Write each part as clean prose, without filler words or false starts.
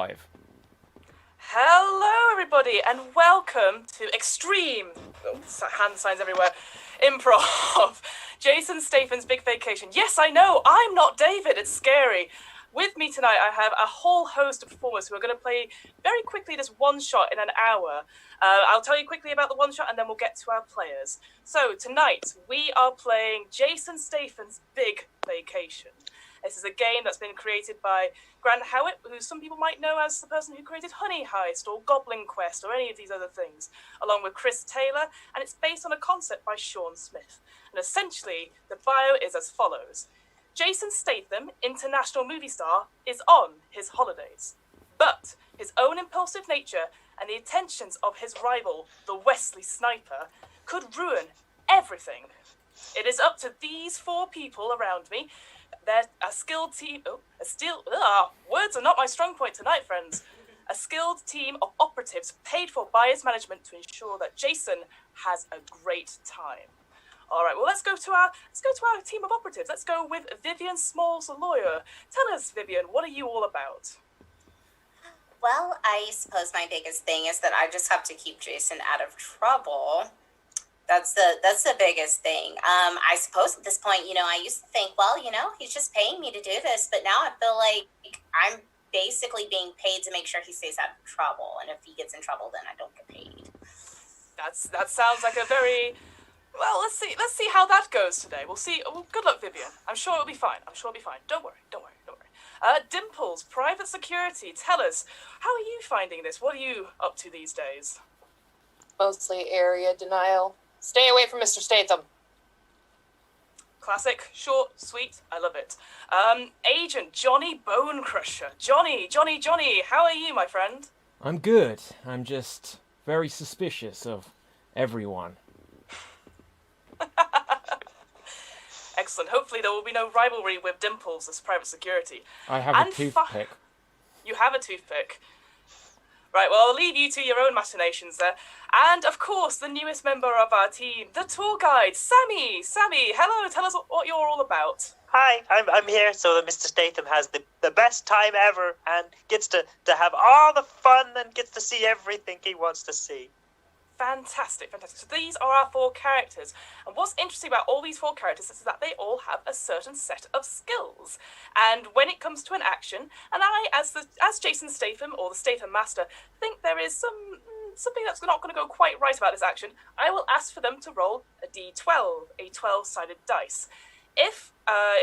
live. Hello, everybody, and welcome to Extreme, hand signs everywhere, Improv, Jason Statham's Big Vacation. Yes, I know, I'm not David, it's scary. With me tonight, I have a whole host of performers who are going to play very quickly this one-shot in an hour. I'll tell you quickly about the one-shot, and then we'll get to our players. So, tonight, we are playing Jason Statham's Big Vacation. This is a game that's been created by Grant Howitt, who some people might know as the person who created Honey Heist or Goblin Quest or any of these other things, along with Chris Taylor, and it's based on a concept by Sean Smith. And essentially, the bio is as follows. Jason Statham, international movie star, is on his holidays. But his own impulsive nature and the attentions of his rival, the Wesley Sniper, could ruin everything. It is up to these four people around me. They're a skilled team. Words are not my strong point tonight, friends. A skilled team of operatives paid for by his management to ensure that Jason has a great time. All right, well, let's go to our team of operatives. Let's go with Vivian Smalls, a lawyer. Tell us, Vivian, what are you all about? Well, I suppose my biggest thing is that I just have to keep Jason out of trouble. That's the biggest thing. I suppose at this point, I used to think, well, he's just paying me to do this, but now I feel like I'm basically being paid to make sure he stays out of trouble, and if he gets in trouble, then I don't get paid. That sounds like a very... Well, let's see how that goes today. We'll see. Well, good luck, Vivian. I'm sure it'll be fine. Don't worry. Dimples, private security. Tell us, how are you finding this? What are you up to these days? Mostly area denial. Stay away from Mr. Statham. Classic, short, sweet. I love it. Agent Johnny Bonecrusher. Johnny, how are you, my friend? I'm good. I'm just very suspicious of everyone. Excellent. Hopefully there will be no rivalry with Dimples as private security. I have a toothpick. You have a toothpick. Right, well, I'll leave you to your own machinations there. And, of course, the newest member of our team, the tour guide, Sammy. Sammy, hello, tell us what you're all about. Hi, I'm here so that Mr. Statham has the best time ever and gets to have all the fun and gets to see everything he wants to see. Fantastic. So these are our four characters. And what's interesting about all these four characters is that they all have a certain set of skills. And when it comes to an action, and I, as Jason Statham, or the Statham Master, think there is something that's not going to go quite right about this action, I will ask for them to roll a d12, a 12-sided dice. If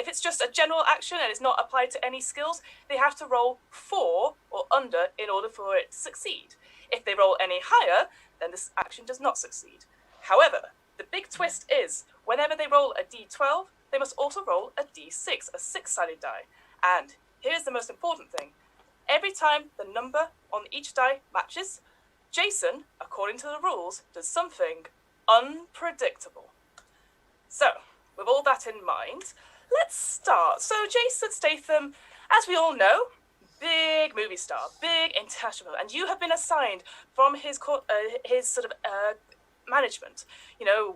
it's just a general action and it's not applied to any skills, they have to roll 4 or under in order for it to succeed. If they roll any higher, then this action does not succeed. However, the big twist is, whenever they roll a d12, they must also roll a d6, a 6-sided die. And here's the most important thing. Every time the number on each die matches, Jason, according to the rules, does something unpredictable. So, with all that in mind, let's start. So, Jason Statham, as we all know, big movie star, big international, and you have been assigned from his sort of management,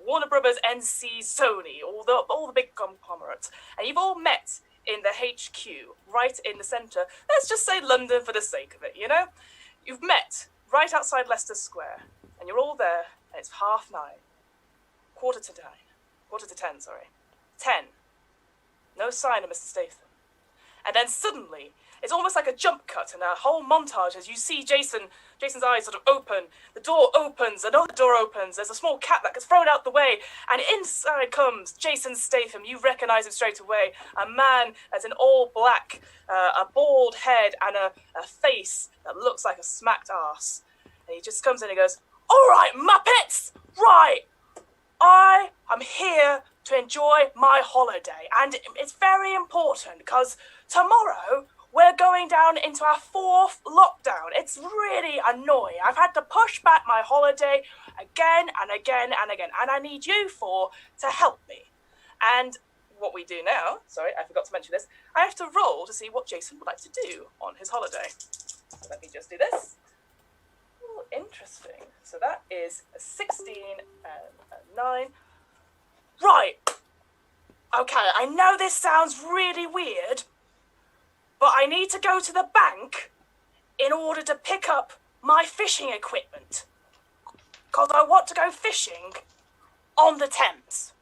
Warner Brothers, NC, Sony, all the big conglomerates, and you've all met in the HQ, right in the centre. Let's just say London for the sake of it, You've met right outside Leicester Square, and you're all there, and it's 9:30, 10, sorry. 10. No sign of Mr. Statham. And then suddenly, it's almost like a jump cut and a whole montage as you see Jason's eyes sort of open. The door opens, another door opens. There's a small cat that gets thrown out the way, and inside comes Jason Statham. You recognize him straight away. A man that's in all black, a bald head, and a face that looks like a smacked ass. And he just comes in and goes, "All right, Muppets! Right! I am here to enjoy my holiday, and it's very important because tomorrow we're going down into our 4th lockdown. It's really annoying. I've had to push back my holiday again and again and again, and I need you four to help me." And what we do now, sorry, I forgot to mention this, I have to roll to see what Jason would like to do on his holiday. So let me just do this. Ooh, interesting. So that is a 16 and a 9. Right. Okay, I know this sounds really weird, but I need to go to the bank in order to pick up my fishing equipment. Because I want to go fishing on the Thames.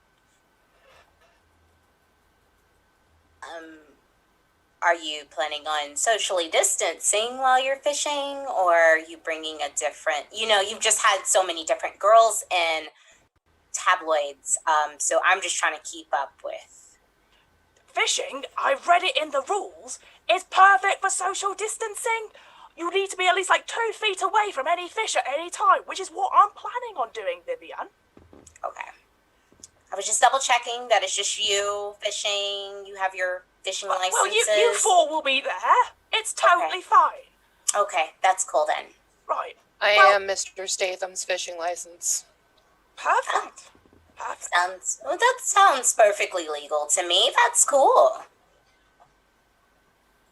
Are you planning on socially distancing while you're fishing, or are you bringing a different, you've just had so many different girls in tabloids, so I'm just trying to keep up with. Fishing, I've read it in the rules, is perfect for social distancing. You need to be at least 2 feet away from any fish at any time, which is what I'm planning on doing, Vivian. Okay. I was just double checking that it's just you fishing, you have your fishing licenses. Well, you four will be there. It's totally fine. Okay, that's cool then. Right. I am Mr. Statham's fishing license. Perfect. That sounds perfectly legal to me. That's cool.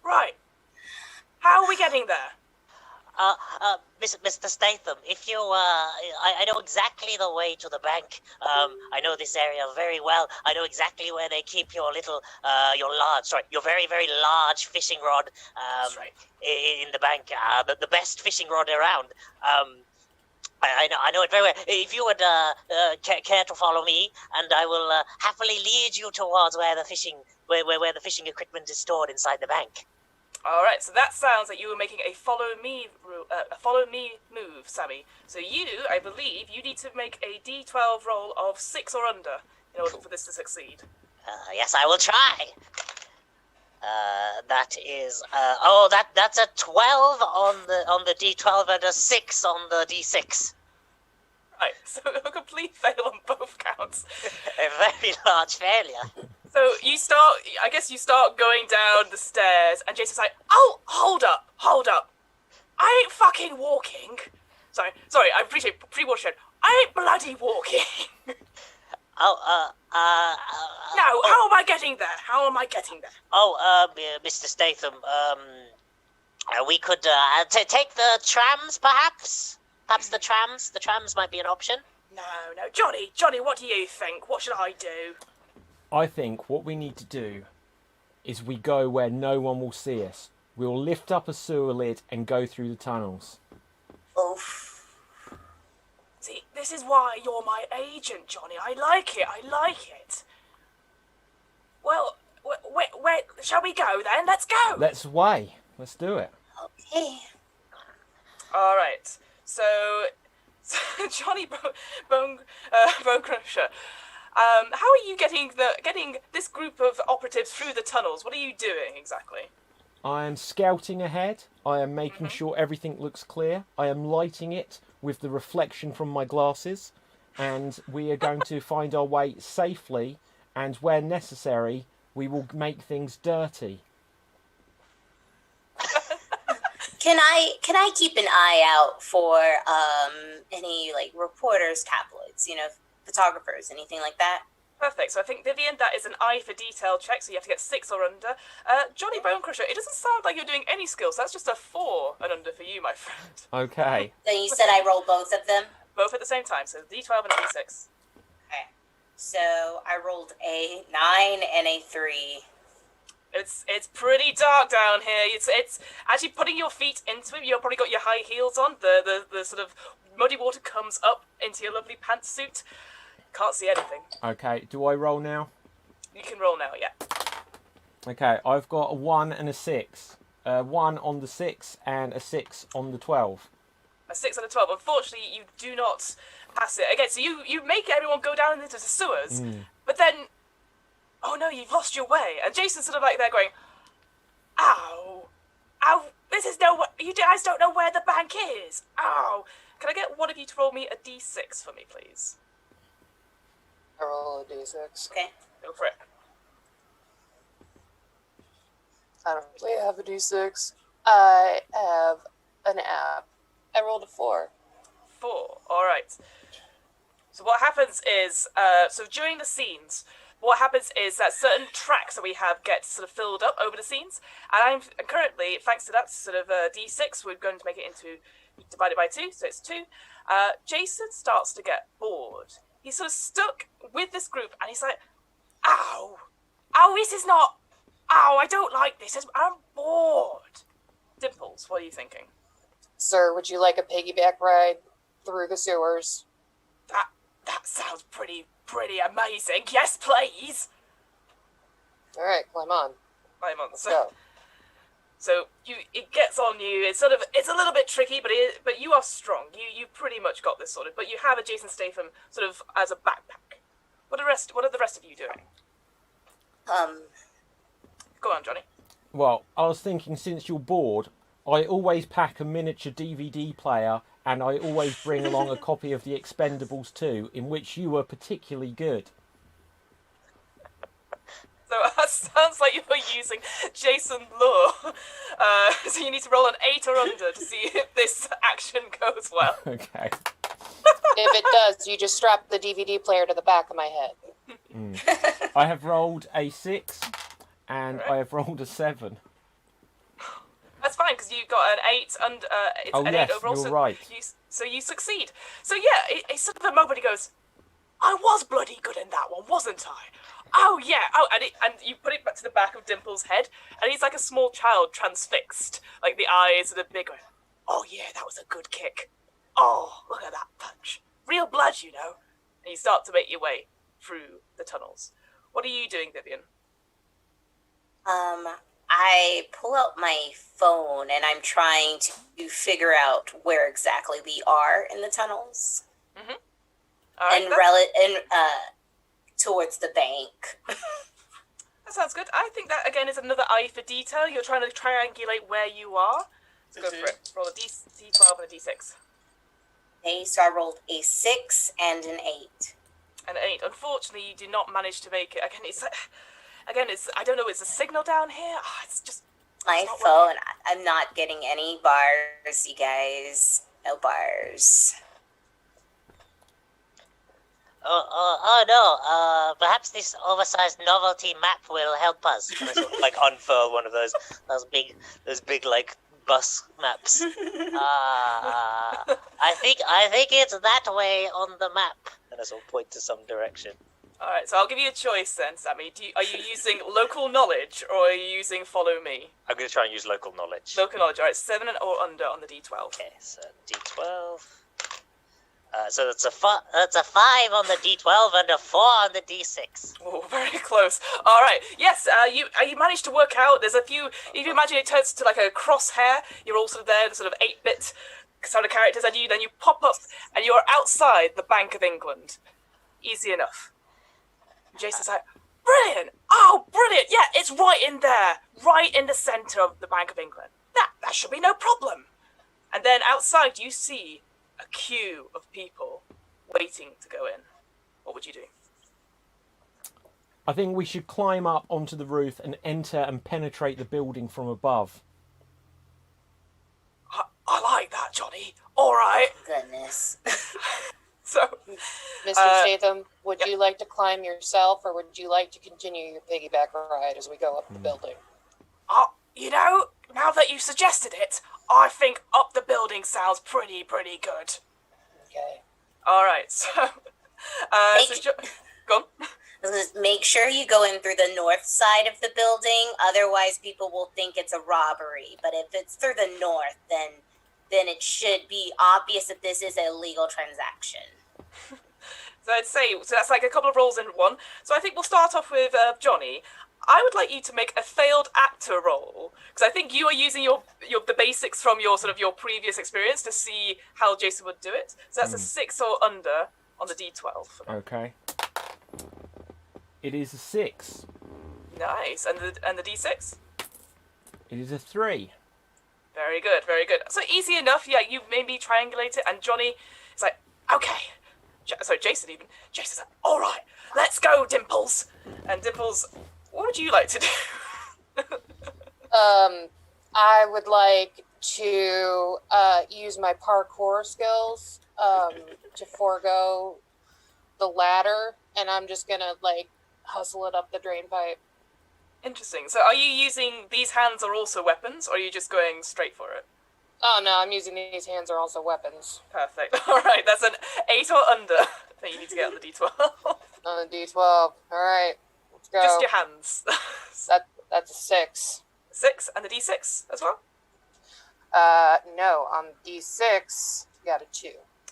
Right. How are we getting there? Mr. Statham, if you, I know exactly the way to the bank. I know this area very well. I know exactly where they keep your your very, very large fishing rod, That's right. in the bank. The best fishing rod around. I know it very well. If you would, care to follow me, and I will, happily lead you towards where the fishing equipment is stored inside the bank. All right, so that sounds like you were making a follow me move, Sammy. So I believe, you need to make a D12 roll of 6 or under in order for this to succeed. Yes, I will try. That is, that's a 12 on the D12 and a 6 on the D6. Right, so a complete fail on both counts. A very large failure. So you start going down the stairs, and Jason's like, "Oh, hold up. I ain't fucking walking." Sorry, I appreciate pre-watershed. I ain't bloody walking. No, how am I getting there? Mr. Statham, we could, take the trams, perhaps? Perhaps the trams? The trams might be an option. No, Johnny, what do you think? What should I do? I think what we need to do is we go where no one will see us. We'll lift up a sewer lid and go through the tunnels. Oof. See, this is why you're my agent, Johnny. I like it. Well, where shall we go then? Let's go. Let's do it. Okay. All right. So Johnny Bone Crusher, how are you getting this group of operatives through the tunnels? What are you doing exactly? I am scouting ahead. I am making sure everything looks clear. I am lighting it with the reflection from my glasses. And we are going to find our way safely. And where necessary, we will make things dirty. Can I keep an eye out for any reporters, tabloids, photographers, anything like that? Perfect. So I think, Vivian, that is an eye for detail check, so you have to get 6 or under. Johnny Bonecrusher, it doesn't sound like you're doing any skills, so that's just a 4 and under for you, my friend. Okay. Then you said I roll both of them? Both at the same time, so D12 and a D6. Okay. So I rolled a 9 and a 3. It's pretty dark down here. It's actually putting your feet into it. You've probably got your high heels on. The sort of muddy water comes up into your lovely pantsuit. Can't see anything. Okay, do I roll now? You can roll now, yeah. Okay, I've got a 1 and a 6. 1 on the 6 and a 6 on the 12. A 6 and a 12. Unfortunately, you do not pass it. Again, so you make everyone go down into the sewers, but then, oh no, you've lost your way. And Jason's sort of like there going, ow, this is you guys don't know where the bank is. Ow. Can I get one of you to roll me a D6 for me, please? I roll a d6. Okay. Go for it. I don't really have a d6. I have an app. I rolled a 4. 4. All right. So what happens is, so during the scenes, what happens is that certain tracks that we have get sort of filled up over the scenes, and I'm currently, thanks to that sort of D6, we're going to make it into divided by 2, so it's 2. Jason starts to get bored. He's sort of stuck with this group, and he's like, ow, this is not, I don't like this, I'm bored. Dimples, what are you thinking? Sir, would you like a piggyback ride through the sewers? That sounds pretty amazing. Yes, please. All right, climb on. I'm on. Let's go. So it gets on you. It's a little bit tricky, but you are strong. You pretty much got this sorted. But you have a Jason Statham sort of as a backpack. What are the rest of you doing? Go on, Johnny. Well, I was thinking, since you're bored, I always pack a miniature DVD player, and I always bring along a copy of the Expendables 2, in which you were particularly good. So that sounds like you're using Jason Law. So you need to roll an 8 or under to see if this action goes well. Okay. If it does, you just strap the DVD player to the back of my head. I have rolled a 6, and Right. I have rolled a 7. That's fine, because you got an 8 and it's Oh, an yes, 8 overall. you're so right. You succeed. So yeah, it's sort of a moment he goes, I was bloody good in that one, wasn't I? Oh yeah. Oh, and you put it back to the back of Dimple's head, and he's like a small child transfixed, like the eyes are the big one. Oh yeah, that was a good kick. Oh, look at that punch. Real blood, you know. And you start to make your way through the tunnels. What are you doing, Vivian? I pull out my phone and I'm trying to figure out where exactly we are in the tunnels. All right, And towards the bank. that sounds good. I think that, again, is another eye for detail. You're trying to triangulate where you are. So go for it. Roll a D12 and a D6. Okay, so I rolled a 6 and an 8. And an 8. Unfortunately, you do not manage to make it. Again, it's I don't know, it's a signal down here. Oh, it's just... My not phone, working. I'm not getting any bars, you guys. No bars. Oh no, perhaps this oversized novelty map will help us. And I sort of, like, unfurl one of those big like bus maps. I think it's that way on the map. And I sort of point to some direction. Alright, so I'll give you a choice then, Sammy. Are you using local knowledge, or are you using follow me? I'm going to try and use local knowledge. Local knowledge, alright, 7 or under on the D12. Okay, so D12. So that's a 5 on the D12 and a 4 on the D6. Oh, very close. All right. Yes, you managed to work out. There's a few. If you imagine it turns to like a crosshair, you're all sort of there, the sort of 8-bit sort of characters, and then you pop up, and you're outside the Bank of England. Easy enough. Jason's like, brilliant! Oh, brilliant! Yeah, it's right in there, right in the centre of the Bank of England. That should be no problem. And then outside, you see a queue of people waiting to go in. What would you do? I think we should climb up onto the roof and enter and penetrate the building from above. I like that, Johnny. All right. Goodness. So, Mr. Statham, would you like to climb yourself, or would you like to continue your piggyback ride as we go up the building? now that you've suggested it, I think up the building sounds pretty good. Okay. All right. So, go on. Make sure you go in through the north side of the building, otherwise people will think it's a robbery. But if it's through the north, then it should be obvious that this is a legal transaction. So I'd say, so that's like a couple of rolls in one. So I think we'll start off with Johnny. I would like you to make a failed actor roll, because I think you are using the basics from your previous experience to see how Jason would do it. So that's a 6 or under on the D12. Okay. It is a 6. Nice. And the D6? It is a 3. Very good, very good. So easy enough. Yeah, you maybe triangulate it, and Johnny is like, okay. Sorry, Jason even. Jason's like, all right, let's go, Dimples. And Dimples, what would you like to do? I would like to use my parkour skills to forego the ladder, and I'm just gonna hustle it up the drain pipe. Interesting. So are you using these hands are also weapons, or are you just going straight for it? Oh no, I'm using these hands are also weapons. Perfect. All right, that's an 8 or under that you need to get on the D12. On the D12. All right, let's go. Just your hands. That's a 6. 6 and the D6 as well. No, on D6, you got a 2.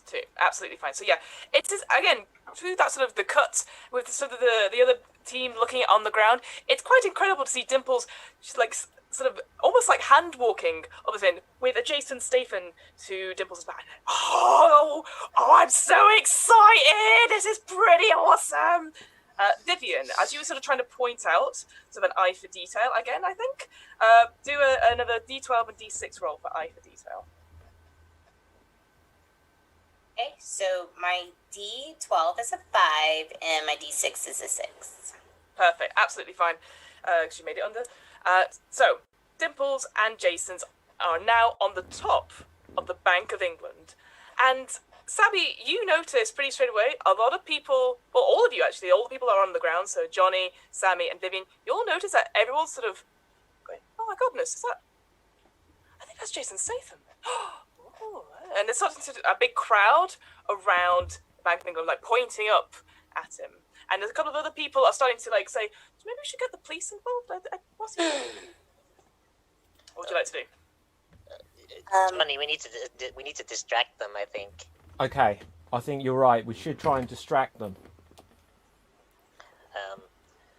2. Absolutely fine. So yeah, it's just, again, through that sort of the cut with sort of the other team looking on the ground, it's quite incredible to see Dimples, she's like sort of almost like hand walking up the thing with a Jason Statham to Dimples' back. Oh, I'm so excited! This is pretty awesome! Vivian, as you were sort of trying to point out, sort of an eye for detail again, I think, do another D12 and D6 roll for eye for detail. Okay, so my D12 is a 5 and my D6 is a 6. Perfect, absolutely fine. She made it under. So, Dimples and Jason's are now on the top of the Bank of England. And, Sabby, you notice pretty straight away, a lot of people, well, all of you actually, all the people are on the ground, so Johnny, Sammy, and Vivian, you'll notice that everyone's sort of going, oh my goodness, is that, I think that's Jason Statham. Oh, and there's sort of a big crowd around the Bank of England, like, pointing up at him. And there's a couple of other people are starting to like say, maybe we should get the police involved. What's he doing? What would you like to do? Johnny, we need to distract them, I think. Okay, I think you're right. We should try and distract them.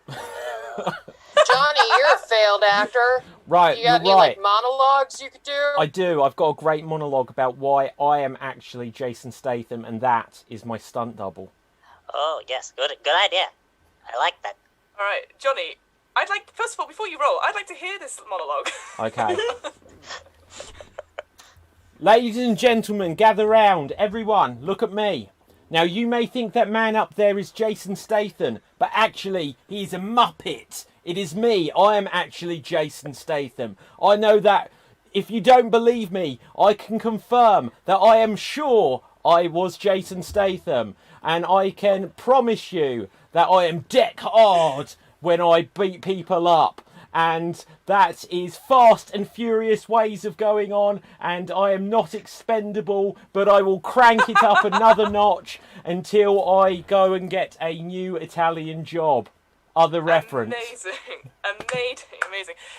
Johnny, you're a failed actor. Right, You got any you're right. like monologues you could do? I do. I've got a great monologue about why I am actually Jason Statham, and that is my stunt double. Oh, yes, good idea. I like that. All right, Johnny. I'd like, first of all, before you roll, I'd like to hear this monologue. Okay. Ladies and gentlemen, gather round. Everyone, look at me. Now, you may think that man up there is Jason Statham, but actually, he is a Muppet. It is me. I am actually Jason Statham. I know that. If you don't believe me, I can confirm that I am sure I was Jason Statham. And I can promise you that I am deck hard when I beat people up. And that is fast and furious ways of going on. And I am not expendable, but I will crank it up another notch until I go and get a new Italian job. Other reference. Amazing.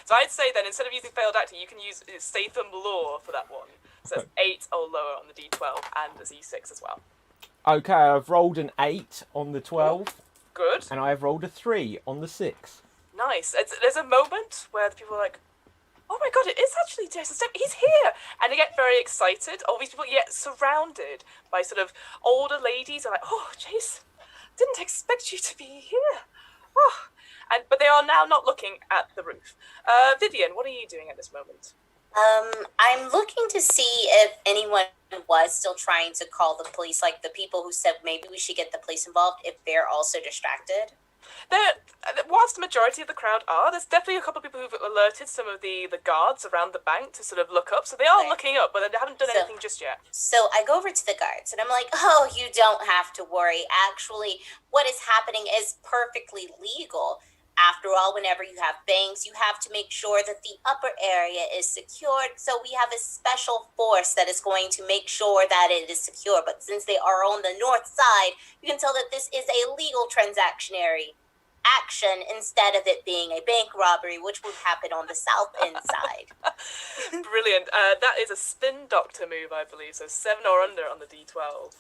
So I'd say then, instead of using failed actor, you can use Statham law for that one. So it's 8 or lower on the D12 and the Z6 as well. Okay, I've rolled an 8 on the 12. Good. And I have rolled a 3 on the 6. Nice. There's a moment where the people are like, oh my god, it is actually Jason Statham. He's here. And they get very excited. All these people get surrounded by sort of older ladies. Are like, oh, Jason, didn't expect you to be here. Oh. But they are now not looking at the roof. Vivian, what are you doing at this moment? I'm looking to see if anyone was still trying to call the police, like the people who said maybe we should get the police involved, if they're also distracted. Whilst the majority of the crowd are, there's definitely a couple of people who've alerted some of the guards around the bank to sort of look up. So they are looking up, but they haven't done anything just yet. So I go over to the guards and I'm like, oh, you don't have to worry. Actually, what is happening is perfectly legal. After all, whenever you have banks, you have to make sure that the upper area is secured. So we have a special force that is going to make sure that it is secure. But since they are on the north side, you can tell that this is a legal transactionary action instead of it being a bank robbery, which would happen on the south end side. Brilliant. That is a spin doctor move, I believe. So 7 or under on the D12.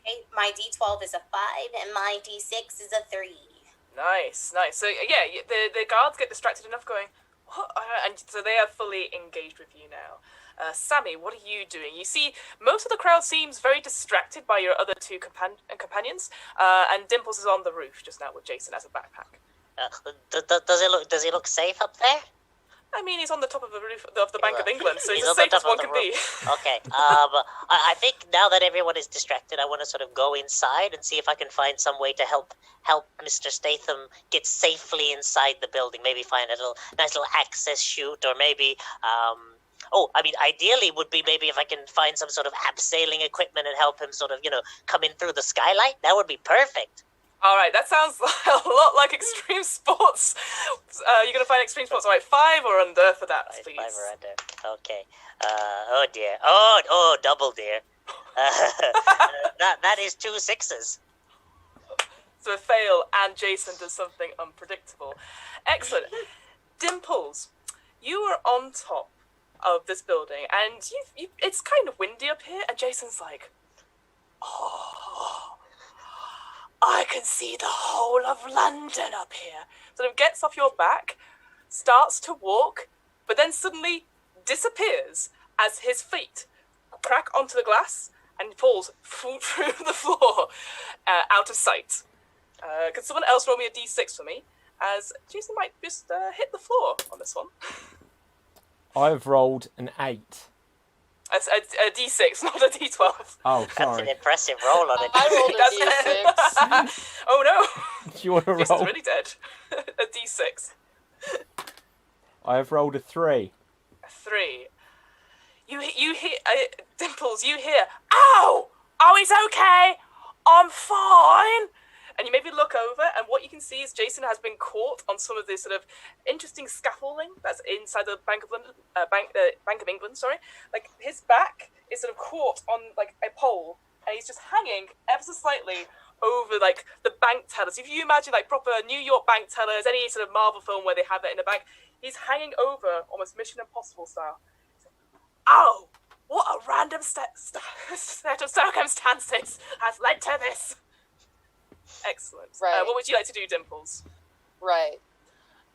Okay, my D12 is a 5 and my D6 is a 3. Nice. So yeah, the guards get distracted enough going, what? And so they are fully engaged with you now. Sammy, what are you doing? You see, most of the crowd seems very distracted by your other two companions, and Dimples is on the roof just now with Jason as a backpack. Does he look safe up there? I mean, he's on the top of the roof of the Bank of England, so he's on as safe the as top one of the can be. Okay. I think now that everyone is distracted, I want to sort of go inside and see if I can find some way to help Mr. Statham get safely inside the building. Maybe find a nice little access chute, or maybe ideally would be maybe if I can find some sort of abseiling equipment and help him sort of, come in through the skylight. That would be perfect. All right, that sounds a lot like extreme sports. You're going to find extreme sports. All right, 5 or under for that, please. 5 or under. Okay. Oh, dear. Oh, double dear. That is 2 6s. So a fail, and Jason does something unpredictable. Excellent. Dimples, you are on top of this building, and it's kind of windy up here, and Jason's like, oh, I can see the whole of London up here. Sort of gets off your back, starts to walk, but then suddenly disappears as his feet crack onto the glass and falls through the floor out of sight. Could someone else roll me a d6 for me? As Jason might just hit the floor on this one. I've rolled an 8. A d6, not a d12. Oh, That's sorry. an impressive roll on it. I rolled a d6. Oh no! Do you want to Jason's roll? really dead. A d6. I have rolled a 3. A 3. You hear Dimples. You hear, "Ow! Oh, he's okay. I'm fine." And you maybe look over, and what you can see is Jason has been caught on some of this sort of interesting scaffolding that's inside the Bank of England. Sorry, like his back is sort of caught on like a pole, and he's just hanging ever so slightly over like the bank tellers. If you imagine like proper New York bank tellers, any sort of Marvel film where they have it in the bank, he's hanging over almost Mission Impossible style. Oh, what a random set of circumstances has led to this. Excellent. Right. What would you like to do, Dimples? Right.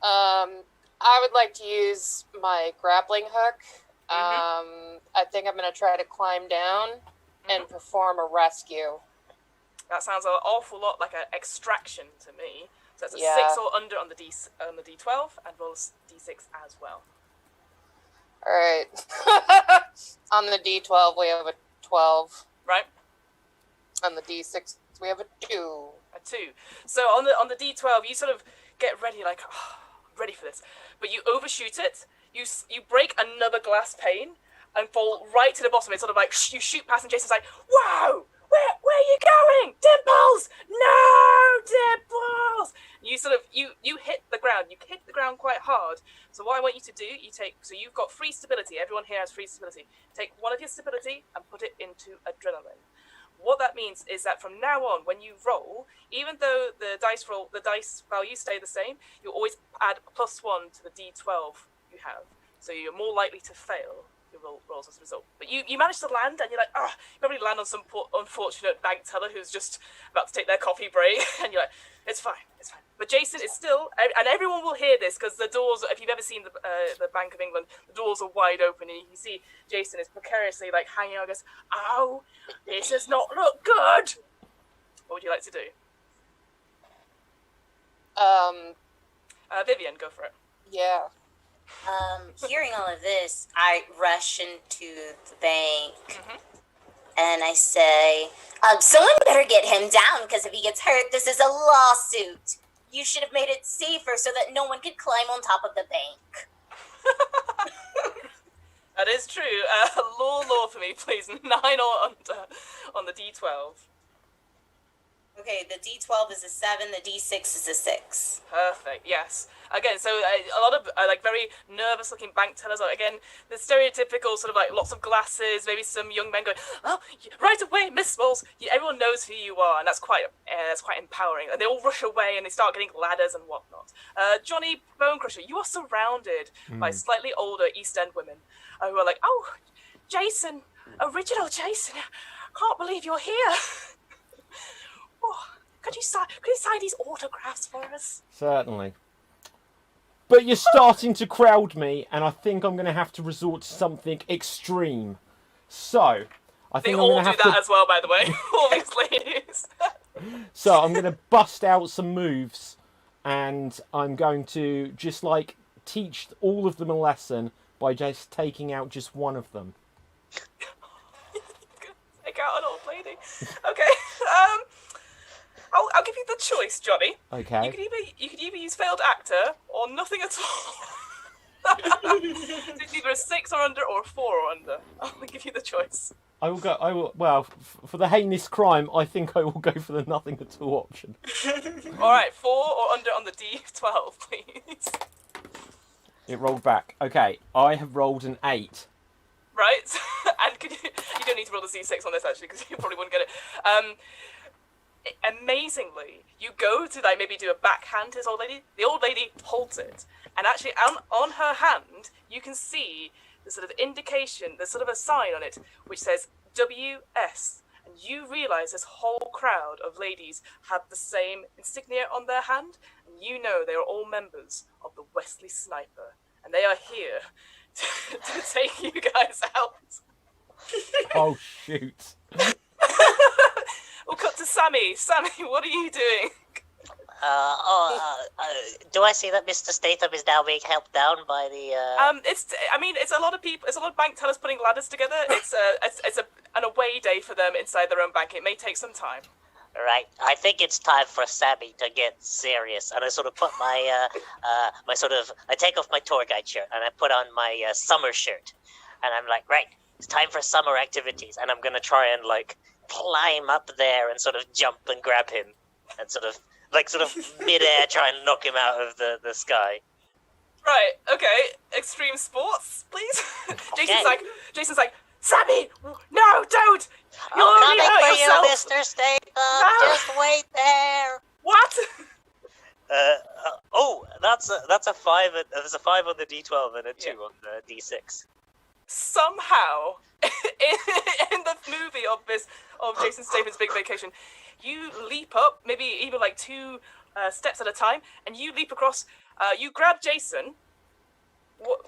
I would like to use my grappling hook. I think I'm going to try to climb down and perform a rescue. That sounds an awful lot like an extraction to me. So that's a 6 or under on the D12, and roll a D6 as well. All right. On the D12, we have a 12. Right. On the D6, we have a 2. A 2. So on the D12, you sort of get ready, like, oh, I'm ready for this. But you overshoot it. You break another glass pane and fall right to the bottom. It's sort of like you shoot past, and Jason's like, "Whoa! Where are you going, Dimples? No, Dimples!" You sort of you hit the ground. You hit the ground quite hard. So what I want you to do, you've got free stability. Everyone here has free stability. Take one of your stability and put it into adrenaline. What that means is that from now on, when you roll, even though the dice values stay the same, you always add +1 to the D12 you have. So you're more likely to fail your rolls as a result. But you manage to land, and you're like, you probably land on some unfortunate bank teller who's just about to take their coffee break, and you're like, it's fine. But Jason is still, and everyone will hear this because the doors, if you've ever seen the Bank of England, the doors are wide open, and you can see Jason is precariously like hanging out and goes, "Oh, this does not look good." What would you like to do? Vivian, go for it. Yeah. Hearing all of this, I rush into the bank and I say, "Someone better get him down, because if he gets hurt, this is a lawsuit. You should have made it safer so that no one could climb on top of the bank." That is true. Law for me, please. 9 or under on the D12. Okay, the D12 is a 7, the D6 is a 6. Perfect, yes. Again, so a lot of like very nervous-looking bank tellers. Again, the stereotypical sort of like lots of glasses, maybe some young men going, "Oh, right away, Miss Smalls." Everyone knows who you are, and that's quite empowering. And they all rush away, and they start getting ladders and whatnot. Johnny Bonecrusher, you are surrounded by slightly older East End women who are like, "Oh, Jason, original Jason, can't believe you're here." Oh, could you sign these autographs for us? Certainly. But you're starting to crowd me, and I think I'm going to have to resort to something extreme. So, I think they I'm all going to do have that to... as well, by the way. All these ladies. So I'm going to bust out some moves, and I'm going to just like teach all of them a lesson by just taking out just one of them. Take out an old lady. Okay. I'll give you the choice, Johnny. Okay. You could either use failed actor or nothing at all. It's either a 6 or under or a 4 or under. I'll give you the choice. Well, for the heinous crime, I think I will go for the nothing at all option. All right, 4 or under on the D12, please. It rolled back. Okay, I have rolled an 8. Right, and you don't need to roll the C6 on this actually, because you probably wouldn't get it. Amazingly, you go to like maybe do a backhand to this old lady. The old lady holds it, and actually on her hand you can see the sort of indication, there's sort of a sign on it which says WS. And you realise this whole crowd of ladies have the same insignia on their hand, and you know they are all members of the Wesley Sniper, and they are here to take you guys out. Oh, shoot. We'll cut to Sammy. Sammy, what are you doing? Do I see that Mr. Statham is now being helped down by the? It's a lot of people. It's a lot of bank tellers putting ladders together. It's an away day for them inside their own bank. It may take some time. Right. I think it's time for Sammy to get serious, and I sort of put my I take off my tour guide shirt and I put on my summer shirt, and I'm like, right, it's time for summer activities, and I'm gonna try and like climb up there and sort of jump and grab him, and sort of mid-air try and knock him out of the sky. Right, okay. Extreme sports, please. Okay. Jason's like, Sammy, no, don't! You'll I'm only coming hurt for yourself. you, Mr. Statham. No. Just wait there. What? That's a 5. There's a 5 on the D12 and a 2 on the D6. Somehow, in the movie of Jason Statham's Big Vacation, you leap up, maybe even like 2 steps at a time, and you leap across. You grab Jason.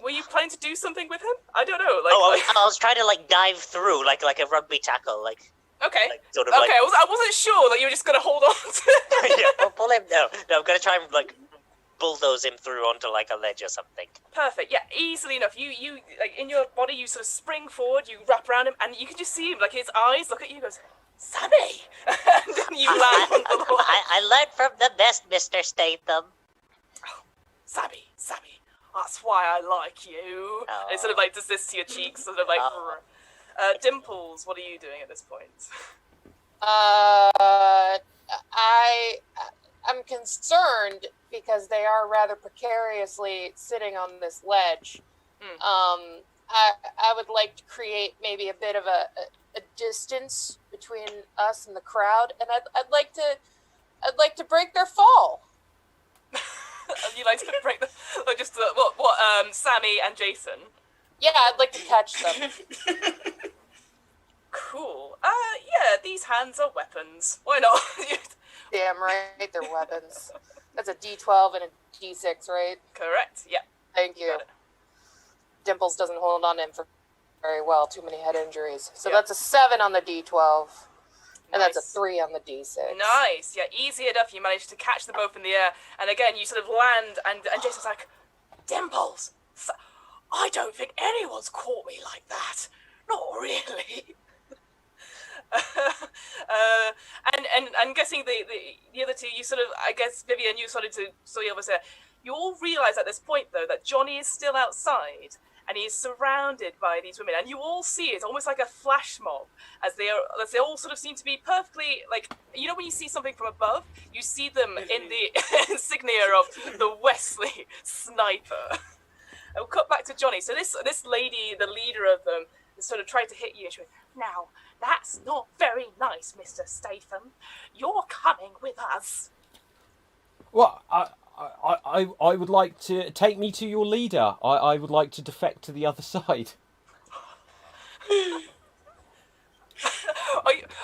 Were you planning to do something with him? I don't know. I was trying to like dive through, like a rugby tackle, like. Okay. Like, sort of okay. like... I wasn't sure that you were just gonna hold on to. Yeah, pull him. No, I'm gonna try and like bulldoze him through onto like a ledge or something. Perfect. Yeah, easily enough. You like in your body, you sort of spring forward, you wrap around him, and you can just see him, like his eyes look at you, and goes, Sammy, and then you land on the wall. I learned from the best, Mr. Statham. Oh, Sammy. That's why I like you. Oh. And it sort of like does this to your cheeks, sort of like. Dimples, what are you doing at this point? I'm concerned because they are rather precariously sitting on this ledge. I would like to create maybe a bit of a distance between us and the crowd, and I'd like to break their fall. You like to break Sammy and Jason? Yeah, I'd like to catch them. Cool. Yeah, these hands are weapons. Why not? Damn right, they're weapons. That's a D12 and a D6, right? Correct, yeah. Thank you. Dimples doesn't hold on to him for very well. Too many head injuries. So Yeah. that's a 7 on the D12. And Nice. that's a 3 on the D6. Nice. Yeah, easy enough. You managed to catch them both in the air. And again, you sort of land, and Jason's like, Dimples, I don't think anyone's caught me like that. Not really. And I'm guessing the other two, you sort of, I guess, Vivian, you started to saw you over there. You all realise at this point, though, that Johnny is still outside, and he is surrounded by these women, and you all see it almost like a flash mob, as they all sort of seem to be perfectly, like, you know when you see something from above, you see them in the insignia of the Wesley Sniper. We'll cut back to Johnny. So this lady, the leader of them, is sort of trying to hit you, and she went, now, that's not very nice, Mr. Statham. You're coming with us. Well, I would like to take me to your leader. I would like to defect to the other side.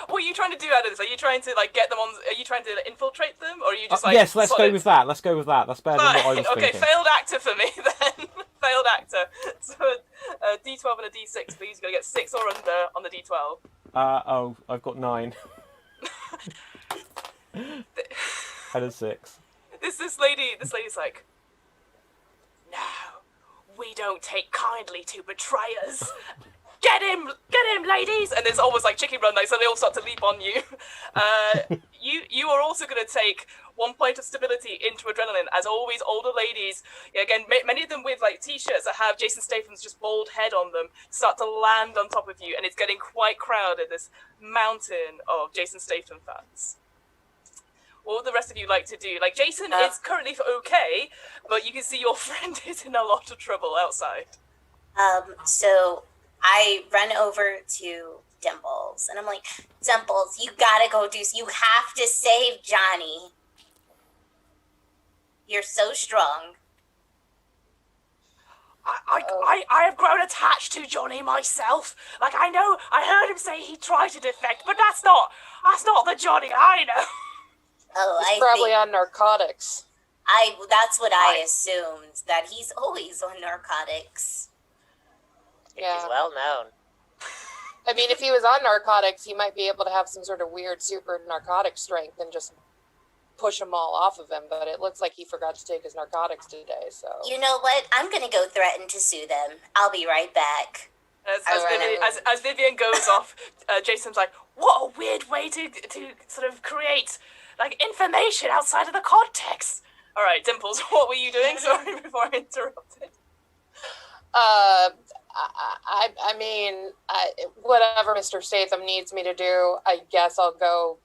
What are you trying to do out of this? Are you trying to like get them on? Are you trying to infiltrate them, or are you just like? Yes, let's solid? Go with that. Let's go with that. That's better than what I was okay, thinking. failed actor for me then. Failed actor. So a D12 and a D6, please. You're gonna get 6 or under on the D12. I've got 9. And a 6. This lady's like, no, we don't take kindly to betrayers. Get him, ladies! And it's almost like chicken run, like, so they all start to leap on you. You are also going to take 1 point of stability into adrenaline, as always, older ladies, again, many of them with like t-shirts that have Jason Statham's just bald head on them, start to land on top of you, and it's getting quite crowded, this mountain of Jason Statham fans. What would the rest of you like to do? Like, Jason is currently okay, but you can see your friend is in a lot of trouble outside. So I run over to Dimples, and I'm like, Dimples, you gotta go you have to save Johnny. You're so strong. I have grown attached to Johnny myself. Like, I heard him say he tried to defect, but that's not the Johnny I know. Oh, He's probably on narcotics. That's what I assumed, that he's always on narcotics. Yeah. He's well known. I mean, if he was on narcotics, he might be able to have some sort of weird super narcotic strength and just push them all off of him, but it looks like he forgot to take his narcotics today, so... You know what? I'm gonna go threaten to sue them. I'll be right back. As Vivian goes off, Jason's like, what a weird way to sort of create, like, information outside of the context. All right, Dimples, what were you doing? Sorry, before I interrupted. I mean, whatever Mr. Statham needs me to do, I guess I'll go...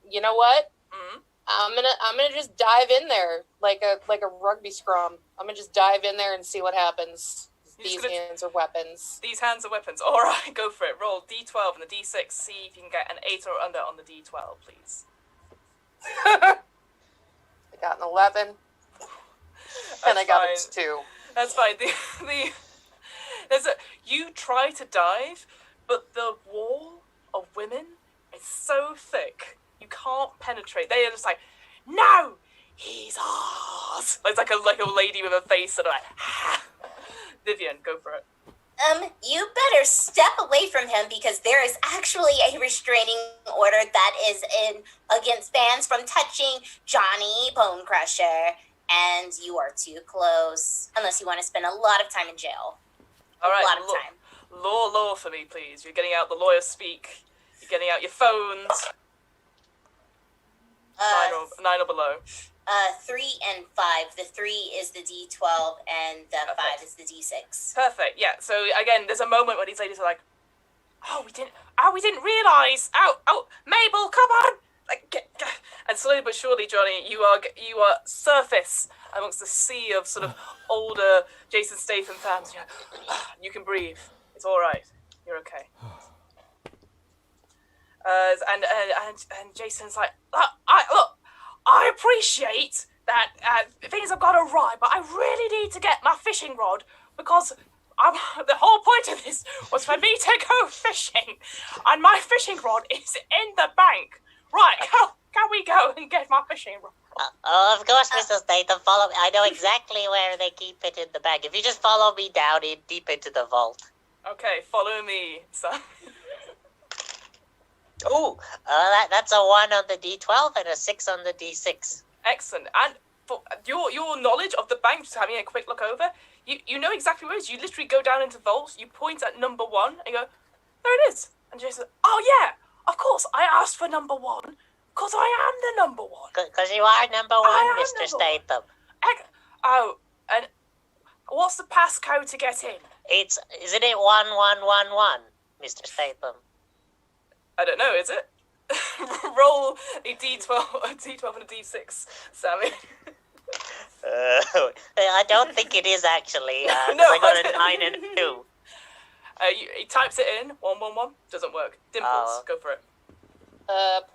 you know what? Mm-hmm. I'm gonna just dive in there like a rugby scrum. I'm gonna just dive in there and see what happens. These hands are weapons. These hands are weapons. All right, go for it. Roll D12 and the D6. See if you can get an 8 or under on the D12, please. I got an 11, and I got a 2. That's fine. You try to dive, but the wall of women is so thick. You can't penetrate. They are just like, no, he's ours. It's like a lady with a face and like, Vivian, go for it. You better step away from him because there is actually a restraining order that is in against fans from touching Johnny Bone Crusher, and you are too close. Unless you want to spend a lot of time in jail. All right, a lot of time. Law for me, please. You're getting out the lawyer speak. You're getting out your phones. 9 or below. 3 and 5. The 3 is the D12 and the Perfect. 5 is the D6. Perfect. Yeah. So again, there's a moment where these ladies are like, we didn't realize. Oh, Mabel, come on. Like, and slowly but surely, Johnny, you are surface amongst the sea of sort of older Jason Statham fans. You can breathe. It's all right. You're okay. And Jason's like, I appreciate that things have gone awry, but I really need to get my fishing rod because the whole point of this was for me to go fishing, and my fishing rod is in the bank. Right, can we go and get my fishing rod? Of course, Mr. Statham, follow me. I know exactly where they keep it in the bag. If you just follow me down deep into the vault. Okay, follow me, son. Ooh, that's a 1 on the D12 and a 6 on the D6. Excellent. And for your knowledge of the bank, just having a quick look over, you know exactly where it is. You literally go down into vaults, you point at number 1, and you go, there it is. And Jason, oh yeah, of course, I asked for number 1, because I am the number 1. Because you are number 1, Mr. Statham. And what's the passcode to get in? Isn't it 1111, Mr. Statham? I don't know, is it? Roll a D12 and a D6, Sammy. I don't think it is actually. No, I got a 9 and a 2. He types it in, 111, doesn't work. Dimples, go for it.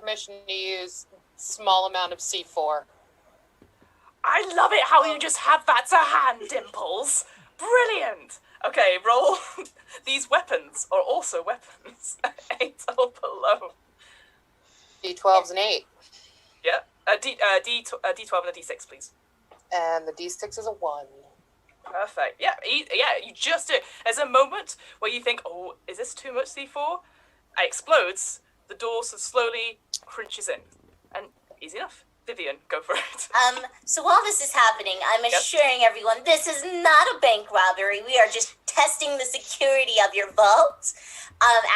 Permission to use small amount of C4. I love it how you just have that to hand, Dimples. Brilliant. Okay, roll. These weapons are also weapons. 8 or below. D12's an 8. Yeah. D12 and a D6, please. And the D6 is a 1. Perfect. Yeah, you just do. There's a moment where you think, oh, is this too much C4? It explodes. The door so slowly crunches in. And easy enough. Vivian, go for it. So while this is happening, I'm assuring everyone this is not a bank robbery. We are just testing the security of your vault.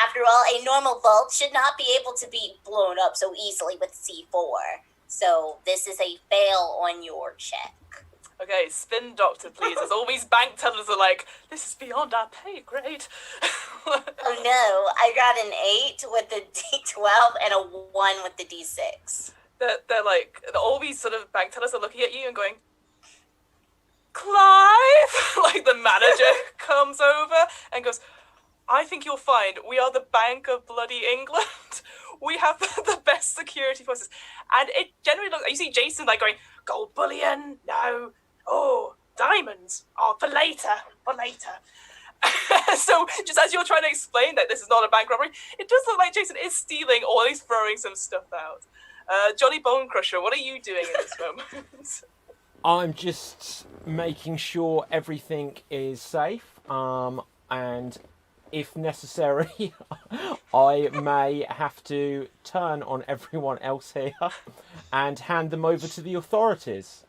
After all, a normal vault should not be able to be blown up so easily with C4. So this is a fail on your check. Okay, spin doctor, please. As always, bank tellers are like, this is beyond our pay grade. Oh no, I got an 8 with the D12 and a 1 with the D6. They're like, all these sort of bank tellers are looking at you and going, Clive? Like the manager comes over and goes, I think you'll find we are the Bank of Bloody England. We have the best security forces. And it generally looks, you see Jason like going, gold bullion, no. Oh, Diamonds. Oh, for later. For later. So, just as you're trying to explain that this is not a bank robbery, it does look like Jason is stealing or he's throwing some stuff out. Johnny Bone Crusher, what are you doing in this moment? I'm just making sure everything is safe, and if necessary, I may have to turn on everyone else here and hand them over to the authorities.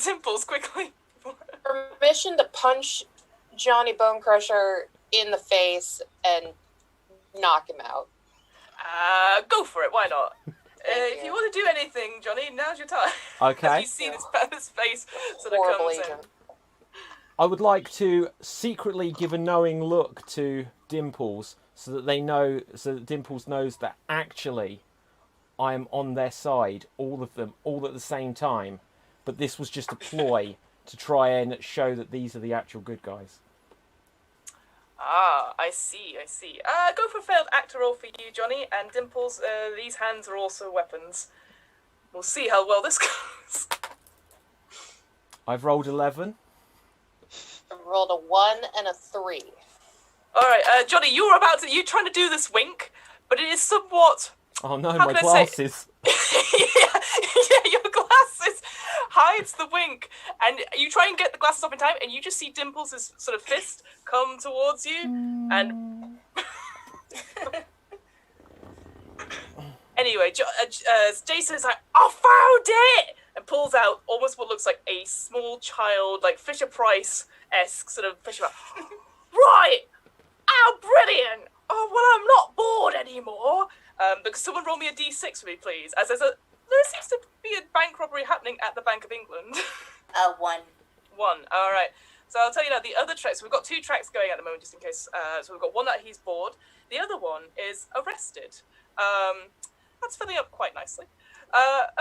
Dimples, quickly. Permission to punch Johnny Bone Crusher in the face and knock him out. Go for it, why not? If you. you want to do anything, Johnny, now's your time. Okay. You see this face sort of Horrible comes in. agent. I would like to secretly give a knowing look to Dimples so that Dimples knows that actually I am on their side, all of them, all at the same time. But this was just a ploy to try and show that these are the actual good guys. Ah, I see. Go for failed actor roll for you, Johnny, and Dimples, these hands are also weapons. We'll see how well this goes. I've rolled 11. I rolled a 1 and a 3. Alright, Johnny, you're trying to do this wink, but it is somewhat... Oh no, How my can I say- glasses. yeah, your glasses hides the wink, and you try and get the glasses off in time, and you just see Dimples' sort of fist come towards you, and anyway, Jason is like, "I found it!" and pulls out almost what looks like a small child, like Fisher Price-esque sort of Fisher. Right, how brilliant! Oh well, I'm not bored anymore. Because someone roll me a d6 for me, please. As there seems to be a bank robbery happening at the Bank of England. 1. 1. All right. So I'll tell you now, the other tracks, we've got 2 tracks going at the moment, just in case. So we've got one that he's bored. The other one is arrested. That's filling up quite nicely.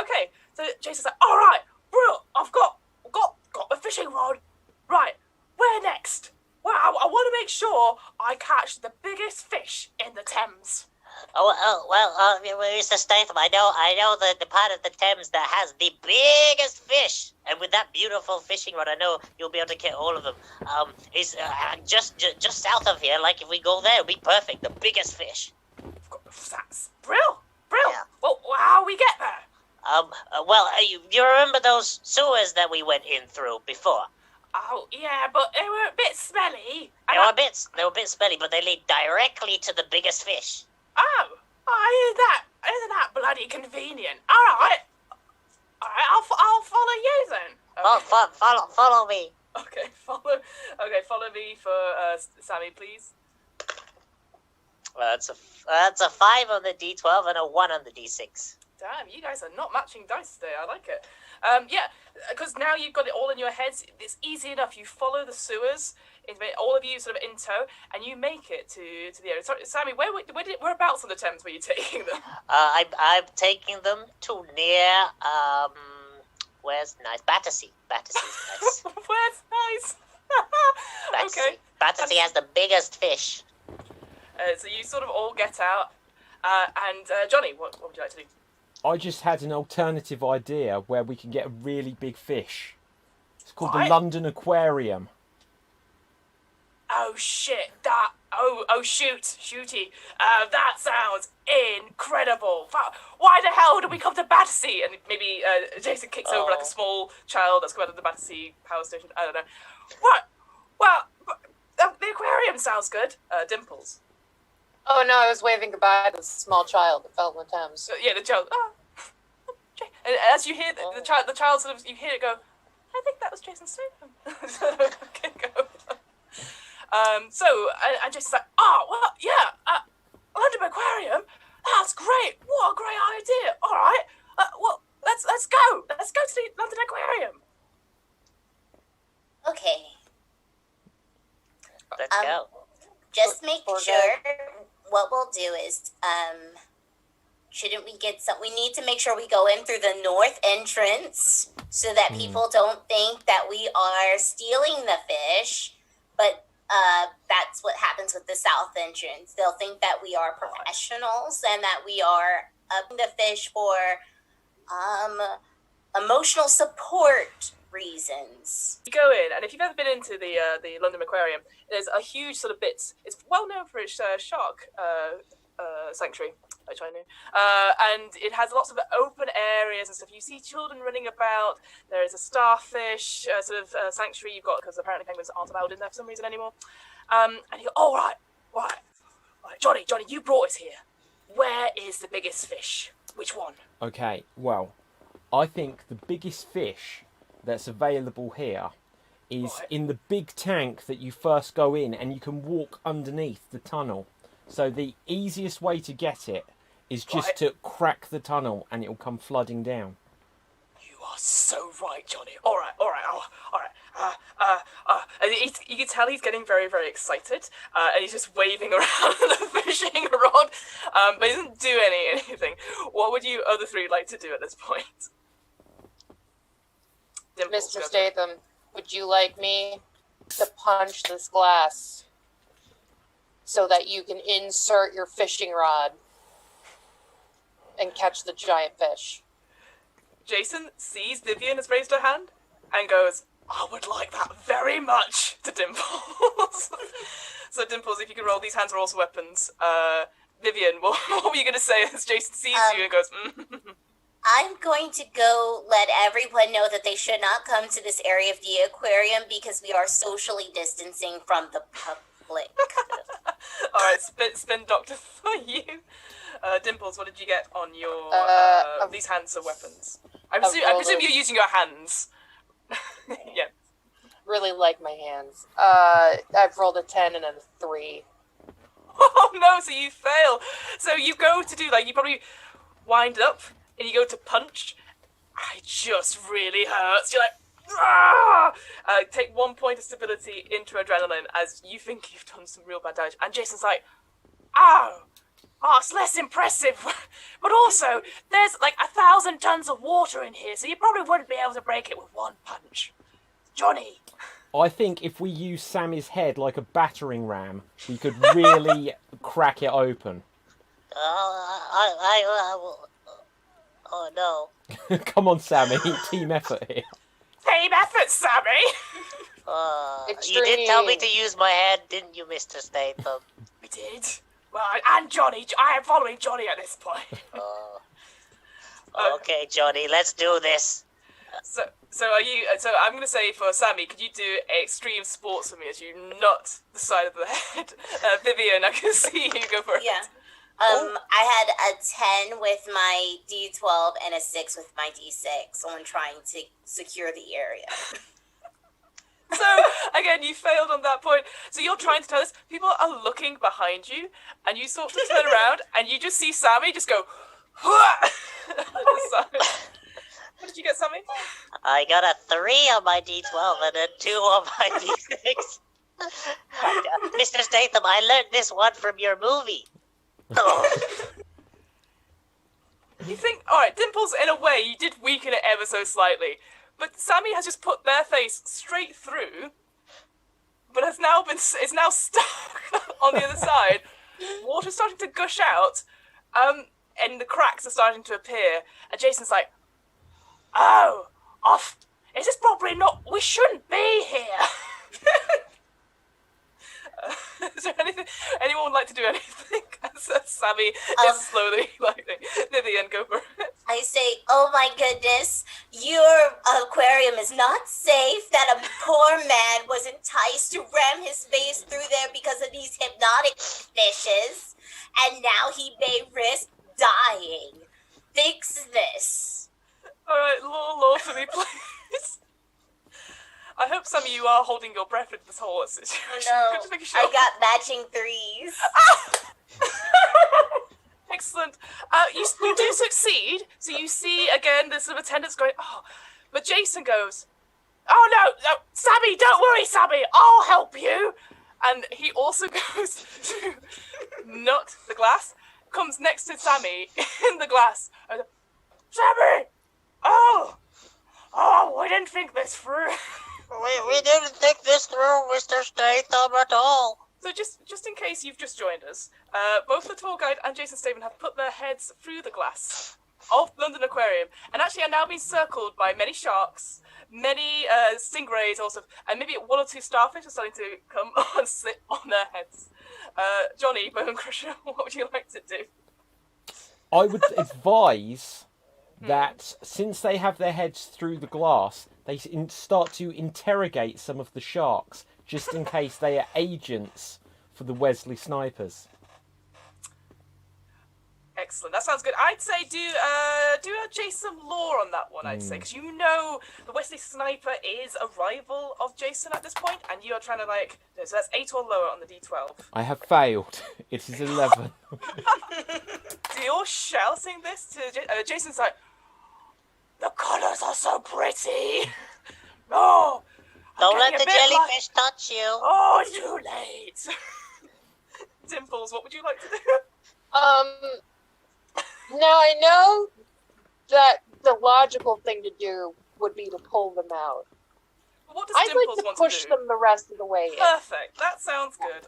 Okay. So Jason's like, all right, bro, I've got the fishing rod. Right. Where next? Well, I want to make sure I catch the biggest fish in the Thames. Mr. Statham, I know the part of the Thames that has the biggest fish, and with that beautiful fishing rod, I know you'll be able to get all of them. Is just south of here. Like if we go there, it'll be perfect. The biggest fish. That's Brill. Yeah. Well, how we get there? You remember those sewers that we went in through before? Oh yeah, but they were a bit smelly. They were a bit smelly, but they lead directly to the biggest fish. Isn't that bloody convenient? All right, I'll follow you then. Follow me. Okay, follow me for Sammy, please. That's a 5 on the D12 and a 1 on the D6. Damn, you guys are not matching dice today. I like it. Yeah, because now you've got it all in your heads. It's easy enough. You follow the sewers. All of you sort of in tow, and you make it to the area. Sorry, Sammy, whereabouts on the Thames were you taking them? I'm taking them to near where's nice? Battersea. Battersea's nice. Where's nice? Battersea. Okay. Battersea has the biggest fish. So you sort of all get out, and Johnny, what would you like to do? I just had an alternative idea where we can get a really big fish. It's called What? the London Aquarium. Oh shit! Shooty! That sounds incredible. Why the hell did we come to Battersea? And maybe Jason kicks over like a small child that's come out of the Battersea power station. I don't know. What? Well, the aquarium sounds good. Dimples. Oh no, I was waving goodbye to the small child that fell in the Thames. So, yeah, the child. And as you hear the child sort of, you hear it go. I think that was Jason Statham. Okay, go. And Jason's like, London Aquarium, that's great. What a great idea. All right, well, let's go. Let's go to the London Aquarium. Okay. Let's go. Just make Or sure what we'll do is, shouldn't we we need to make sure we go in through the north entrance so that people don't think that we are stealing the fish, but that's what happens with the south entrance. They'll think that we are professionals and that we are up the fish for emotional support reasons. You go in, and if you've ever been into the London Aquarium, there's a huge sort of bit. It's well known for its shark sanctuary, which I knew, and it has lots of open areas and stuff. You see children running about. There is a starfish sanctuary you've got, because apparently penguins aren't allowed in there for some reason anymore. And you go, oh right, Johnny, you brought us here. Where is the biggest fish? Which one? Okay, well, I think the biggest fish that's available here is in the big tank that you first go in, and you can walk underneath the tunnel. So the easiest way to get it is just to crack the tunnel, and it'll come flooding down. You are so right, Johnny. All right. And you can tell he's getting very, very excited, and he's just waving around the fishing rod, but he doesn't do anything. What would you other three like to do at this point? Dimples, Mr. Statham, would you like me to punch this glass so that you can insert your fishing rod and catch the giant fish? Jason sees Vivian has raised her hand and goes, I would like that very much, to Dimples. So Dimples, if you can roll, these hands are also weapons. Vivian, what were you going to say as Jason sees you and goes, I'm going to go let everyone know that they should not come to this area of the aquarium because we are socially distancing from the public. All right, spin doctor for you. Dimples, what did you get on your... these hands are weapons. I presume you're using your hands. Yeah. Really like my hands. I've rolled a 10 and a 3. Oh no, so you fail. So you go to do, you probably wind up and you go to punch. It just really hurts. You're like, ah! Take 1 point of stability into adrenaline as you think you've done some real bad damage. And Jason's like, oh, it's less impressive. But also, there's 1,000 tons of water in here, so you probably wouldn't be able to break it with one punch. Johnny. I think if we use Sammy's head like a battering ram, we could really crack it open. Oh no. Come on, Sammy. Team effort here. Team effort, Sammy! You did tell me to use my head, didn't you, Mr. Statham? We did. Well, and Johnny. I am following Johnny at this point. Okay, Johnny, let's do this. So are you? So I'm going to say for Sammy, could you do extreme sports for me as you nut the side of the head? Vivian, I can see you go for it. Yeah. I had a 10 with my D12 and a 6 with my D6 on trying to secure the area. So, again, you failed on that point. So you're trying to tell us people are looking behind you, and you sort of turn around, and you just see Sammy just go, at the side. What did you get, Sammy? I got a 3 on my D12 and a 2 on my D6. Mr. Statham, I learned this one from your movie. You think, alright, Dimples, in a way, you did weaken it ever so slightly. But Sammy has just put their face straight through, but is now stuck on the other side. Water's starting to gush out, and the cracks are starting to appear. And Jason's like, oh, off. Is this probably not... We shouldn't be here. Is there anyone would like to do anything? Sammy is slowly lighting. Vivian, go for it. I say, oh my goodness, your aquarium is not safe. That a poor man was enticed to ram his face through there because of these hypnotic fishes, and now he may risk dying. Fix this. All right, law for me, please. I hope some of you are holding your breath with this whole situation. Oh no, I got matching 3s. Excellent. You do succeed. So you see, again, the sort of attendants going, oh. But Jason goes, oh no, Sammy, don't worry, Sammy, I'll help you. And he also goes to nut the glass, comes next to Sammy in the glass. And, Sammy! Oh, we didn't think this through. We didn't think this through, Mr. Statham, at all. So just in case you've just joined us, both the tour guide and Jason Statham have put their heads through the glass. of London Aquarium, and actually are now being circled by many sharks, many stingrays also, and maybe one or two starfish are starting to come and sit on their heads. Johnny, Bone Crusher, what would you like to do? I would advise that since they have their heads through the glass, they start to interrogate some of the sharks, just in case they are agents for the Wesley Snipers. Excellent. That sounds good. I'd say do a Jason lore on that one. I'd say because you know the Wesley Sniper is a rival of Jason at this point, and you are trying to so that's 8 or lower on the D12. I have failed. It is 11. So you're shouting this to Jason's like, the colours are so pretty. Oh, Don't let the jellyfish touch you. Oh, too late. Dimples, what would you like to do? Now I know that the logical thing to do would be to pull them out. What does I'd Dimples like to want push to do? them the rest of the way in. Perfect. That sounds good.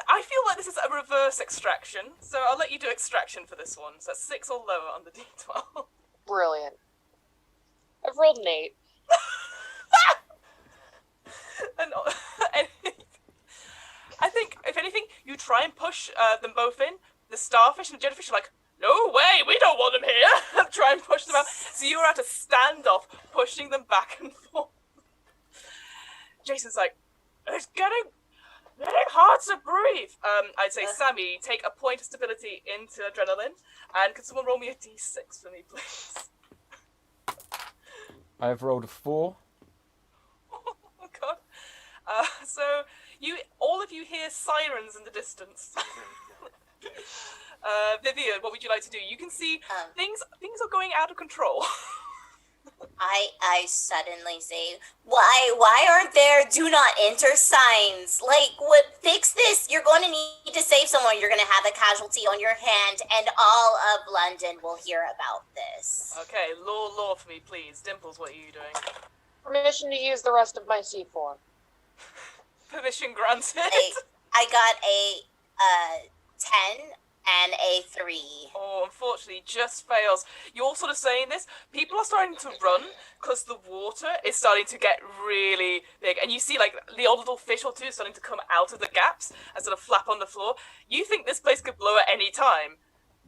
I feel like this is a reverse extraction, so I'll let you do extraction for this one. So that's 6 or lower on the D12. Brilliant. I've rolled an 8. and I think, if anything, you try and push them both in. The starfish and the jellyfish are like, no way, we don't want them here. And try and push them out. So you're at a standoff, pushing them back and forth. Jason's like, it's getting hard to breathe. I'd say, Sammy, take a point of stability into adrenaline. And could someone roll me a D6 for me, please? I have rolled a 4. Oh, God. So, all of you hear sirens in the distance. Vivian, what would you like to do? You can see things are going out of control. I suddenly say, why aren't there do not enter signs? Fix this. You're going to need to save someone. You're going to have a casualty on your hand, and all of London will hear about this. Okay, law for me, please. Dimples, what are you doing? Permission to use the rest of my C4. Permission granted. I got a 10 and a 3. Oh, unfortunately, just fails. You're sort of saying this. People are starting to run because the water is starting to get really big. And you see, the odd little fish or two starting to come out of the gaps and sort of flap on the floor. You think this place could blow at any time.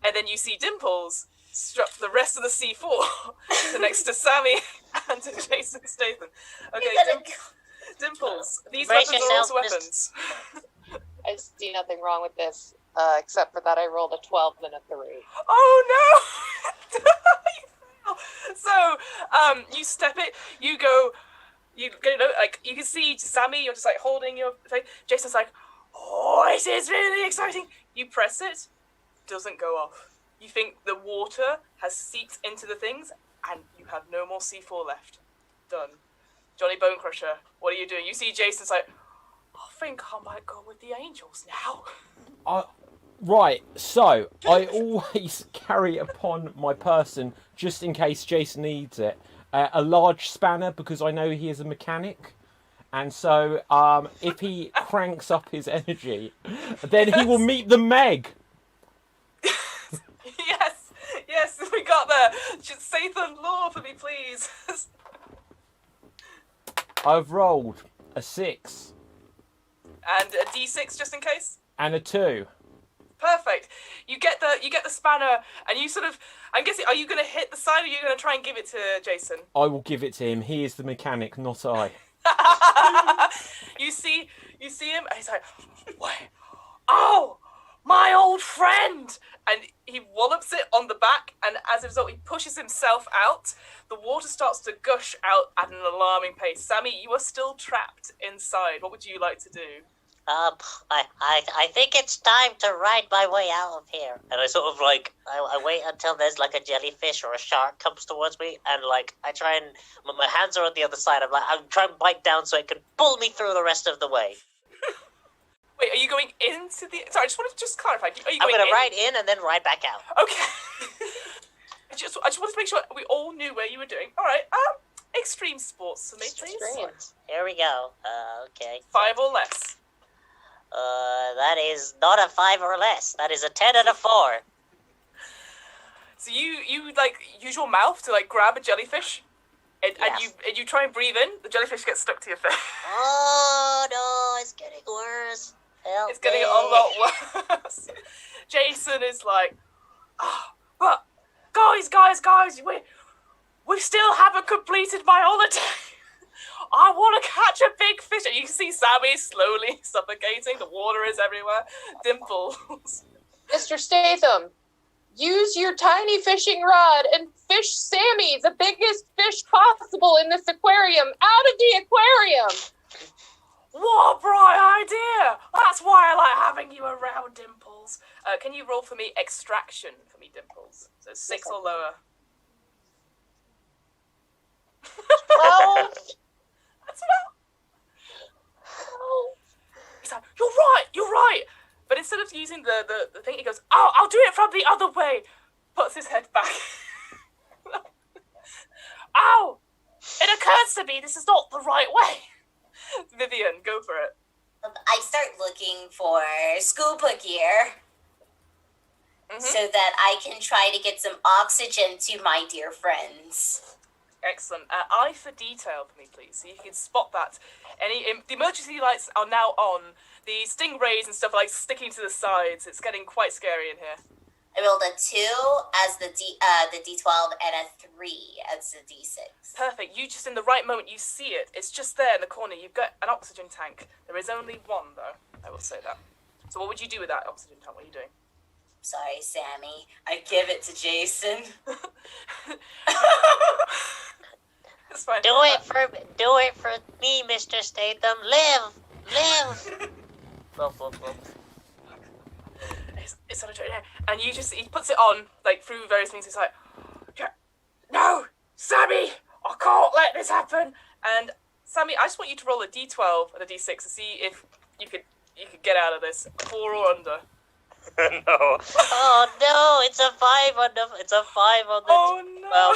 And then you see Dimples struck the rest of the C4 to next to Sammy and to Jason Statham. Okay, Dimples. These Brace weapons are also yourself, weapons. I see nothing wrong with this, except for that I rolled a 12 and a 3. Oh no! So, you step it, you go, you can see Sammy, you're just holding your face. Jason's like, oh, it is really exciting. You press it, doesn't go off. You think the water has seeped into the things, and you have no more C4 left. Done. Johnny Bone Crusher, what are you doing? You see Jason's like, I think I might go with the angels now. Right, so I always carry upon my person, just in case Jason needs it, a large spanner, because I know he is a mechanic. And so if he cranks up his energy, then he will meet the Meg. Yes, we got there. Just say the law for me, please. I've rolled a 6. And a D6 just in case? And a 2. Perfect. You get the spanner, and you sort of, I'm guessing, are you going to hit the side, or are you going to try and give it to Jason? I will give it to him. He is the mechanic, not I. You see him, and he's like, wait, oh, my old friend! And he wallops it on the back, and as a result, he pushes himself out. The water starts to gush out at an alarming pace. Sammy, you are still trapped inside. What would you like to do? I think it's time to ride my way out of here. And I sort of I wait until there's a jellyfish or a shark comes towards me, and I try and my hands are on the other side. I'm trying to bite down so it can pull me through the rest of the way. Wait, are you going into the? Sorry, I just wanted to clarify. Are you I'm going gonna ride in and then ride back out. Okay. I just wanted to make sure we all knew where you were doing. All right. Extreme sports for me, please. Extreme. Here we go. Okay. 5 or less. That is not a 5 or less. That is a 10 and a 4. So you like use your mouth to like grab a jellyfish, and you try and breathe in. The jellyfish gets stuck to your face. Oh no, it's getting worse. Help It's getting me. a lot worse. Jason is like, but guys, we still haven't completed my holiday. I want to catch a big fish. And you can see Sammy slowly suffocating. The water is everywhere. Dimples. Mr. Statham, use your tiny fishing rod and fish Sammy, the biggest fish possible in this aquarium, out of the aquarium. What a bright idea! That's why I like having you around, Dimples. Can you roll for me extraction for me, Dimples? So 6 or lower. 12. That's about. He's like, you're right. But instead of using the thing, he goes, oh, I'll do it from the other way. Puts his head back. Ow! It occurs to me this is not the right way. Vivian, go for it. I start looking for scuba gear so that I can try to get some oxygen to my dear friends. Excellent. Eye for detail for me, please, so you can spot that. The emergency lights are now on. The stingrays and stuff are like sticking to the sides. It's getting quite scary in here. I rolled a 2 as the D12 and a 3 as the D6. Perfect. You just in the right moment, you see it. It's just there in the corner. You've got an oxygen tank. There is only one, though. I will say that. So what would you do with that oxygen tank? What are you doing? Sorry, Sammy. I give it to Jason. It's fine. Do it for me, Mr. Statham. Live. It's on a train, and he puts it on like through various things. He's like, no, Sammy, I can't let this happen. And Sammy, I just want you to roll a d12 and a d6 to see if you could get out of this, 4 or under. No. Oh no! It's a 5 on the 12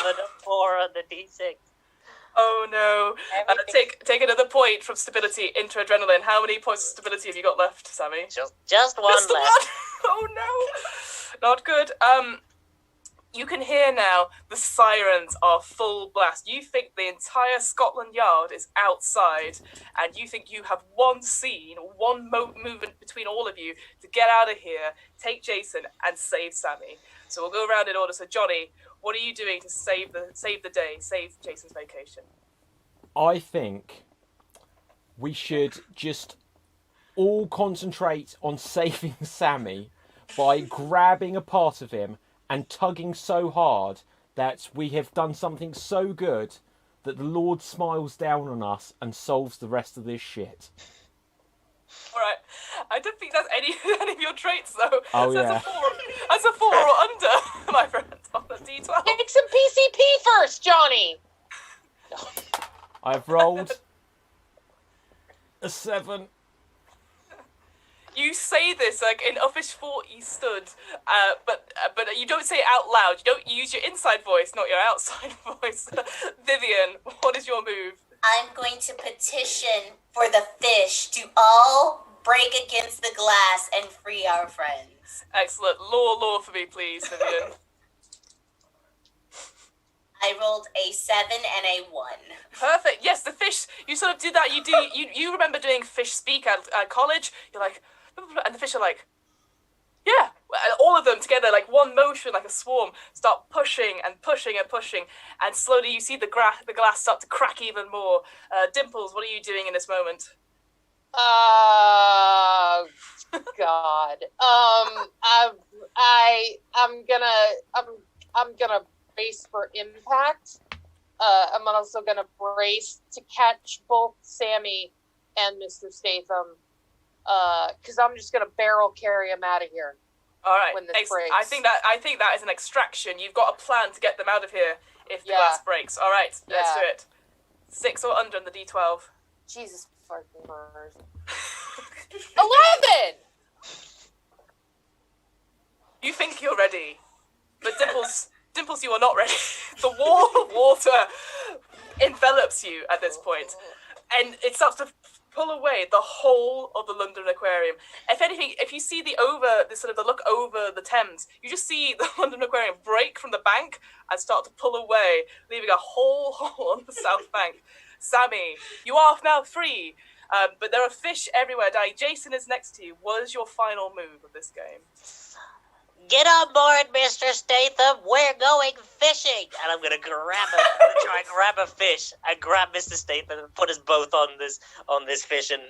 and a 4 on the d6. Oh no! Take another point from stability into adrenaline. How many points of stability have you got left, Sammy? Just one Just the left. one? Oh no! Not good. You can hear now the sirens are full blast. You think the entire Scotland Yard is outside, and you think you have one scene, one movement between all of you to get out of here, take Jason, and save Sammy. So we'll go around in order. So Johnny, what are you doing to save the day, save Jason's vacation? I think we should just all concentrate on saving Sammy by grabbing a part of him and tugging so hard that we have done something so good that the Lord smiles down on us and solves the rest of this shit. All right, I don't think that's any of your traits though. Oh so yeah. That's a 4 or under, my friend, on the D12. Take some PCP first, Johnny. I've rolled a 7. You say this like in office 4 you stood, but you don't say it out loud. You don't use your inside voice, not your outside voice. Vivian, what is your move? I'm going to petition for the fish to all break against the glass and free our friends. Excellent. Law for me, please, Vivian. I rolled a 7 and a 1. Perfect. Yes, the fish. You sort of do that. You remember doing fish speak at college. You're like, and the fish are like, yeah. All of them together, like one motion, like a swarm, start pushing and pushing and pushing, and slowly you see the glass start to crack even more. Dimples, what are you doing in this moment? God. I'm gonna brace for impact. I'm also gonna brace to catch both Sammy and Mr. Statham. Because I'm just gonna barrel carry him out of here. All right. When this breaks. I think that is an extraction. You've got a plan to get them out of here if the glass breaks. All right, let's do it. 6 or under on the D12. Jesus fucking Christ. 11! You think you're ready, but Dimples, you are not ready. The wall of water envelops you at this point, and it starts to pull away the whole of the London Aquarium. If anything, if you see the look over the Thames, you just see the London Aquarium break from the bank and start to pull away, leaving a whole hole on the south bank. Sammy, you are now free, but there are fish everywhere. Jason is next to you. What is your final move of this game? Get on board, Mr. Statham. We're going fishing. And I'm gonna try and grab a fish. I grab Mr. Statham and put us both on this fish and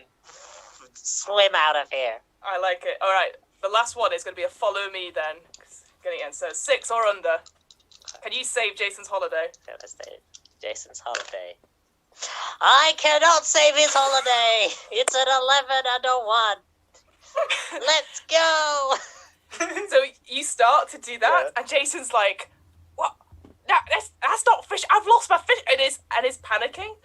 swim out of here. I like it. All right, the last one is gonna be a follow me then. Getting in. So 6 or under. Can you save Jason's holiday? Jason's holiday. I cannot save his holiday. It's an 11 and a 1. Let's go. So you start to do that, and Jason's like, "What? No, that's not fish. I've lost my fish." And is panicking.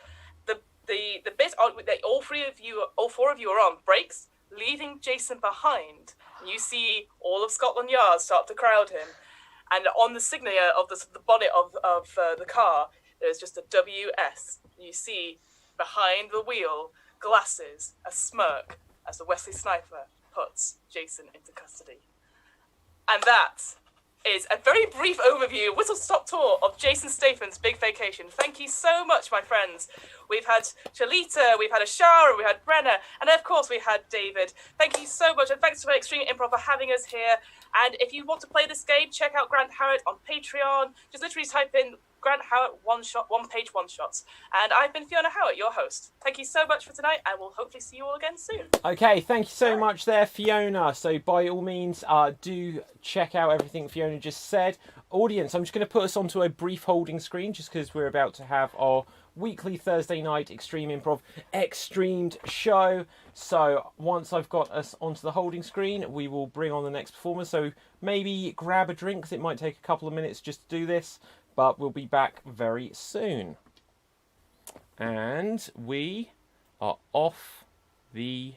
The bit that all four of you are on breaks, leaving Jason behind. And you see all of Scotland Yard start to crowd him, and on the signature of the bonnet of the car, there's just a WS. You see behind the wheel glasses, a smirk as the Wesley Sniper puts Jason into custody. And that is a very brief overview, whistle-stop tour of Jason Statham's Big Vacation. Thank you so much, my friends. We've had Shalita, we've had Ashara, we had Brenna, and of course we had David. Thank you so much, and thanks to Extreme Improv for having us here. And if you want to play this game, check out Grant Harrett on Patreon. Just literally type in Grant Howard one-page one-shots. And I've been Fiona Howard, your host. Thank you so much for tonight, and we'll hopefully see you all again soon. Okay, thank you so much there, Fiona. So by all means, do check out everything Fiona just said. Audience, I'm just going to put us onto a brief holding screen just because we're about to have our weekly Thursday night Extreme Improv XStreamed show. So once I've got us onto the holding screen, we will bring on the next performer. So maybe grab a drink because it might take a couple of minutes just to do this. But we'll be back very soon. And we are off the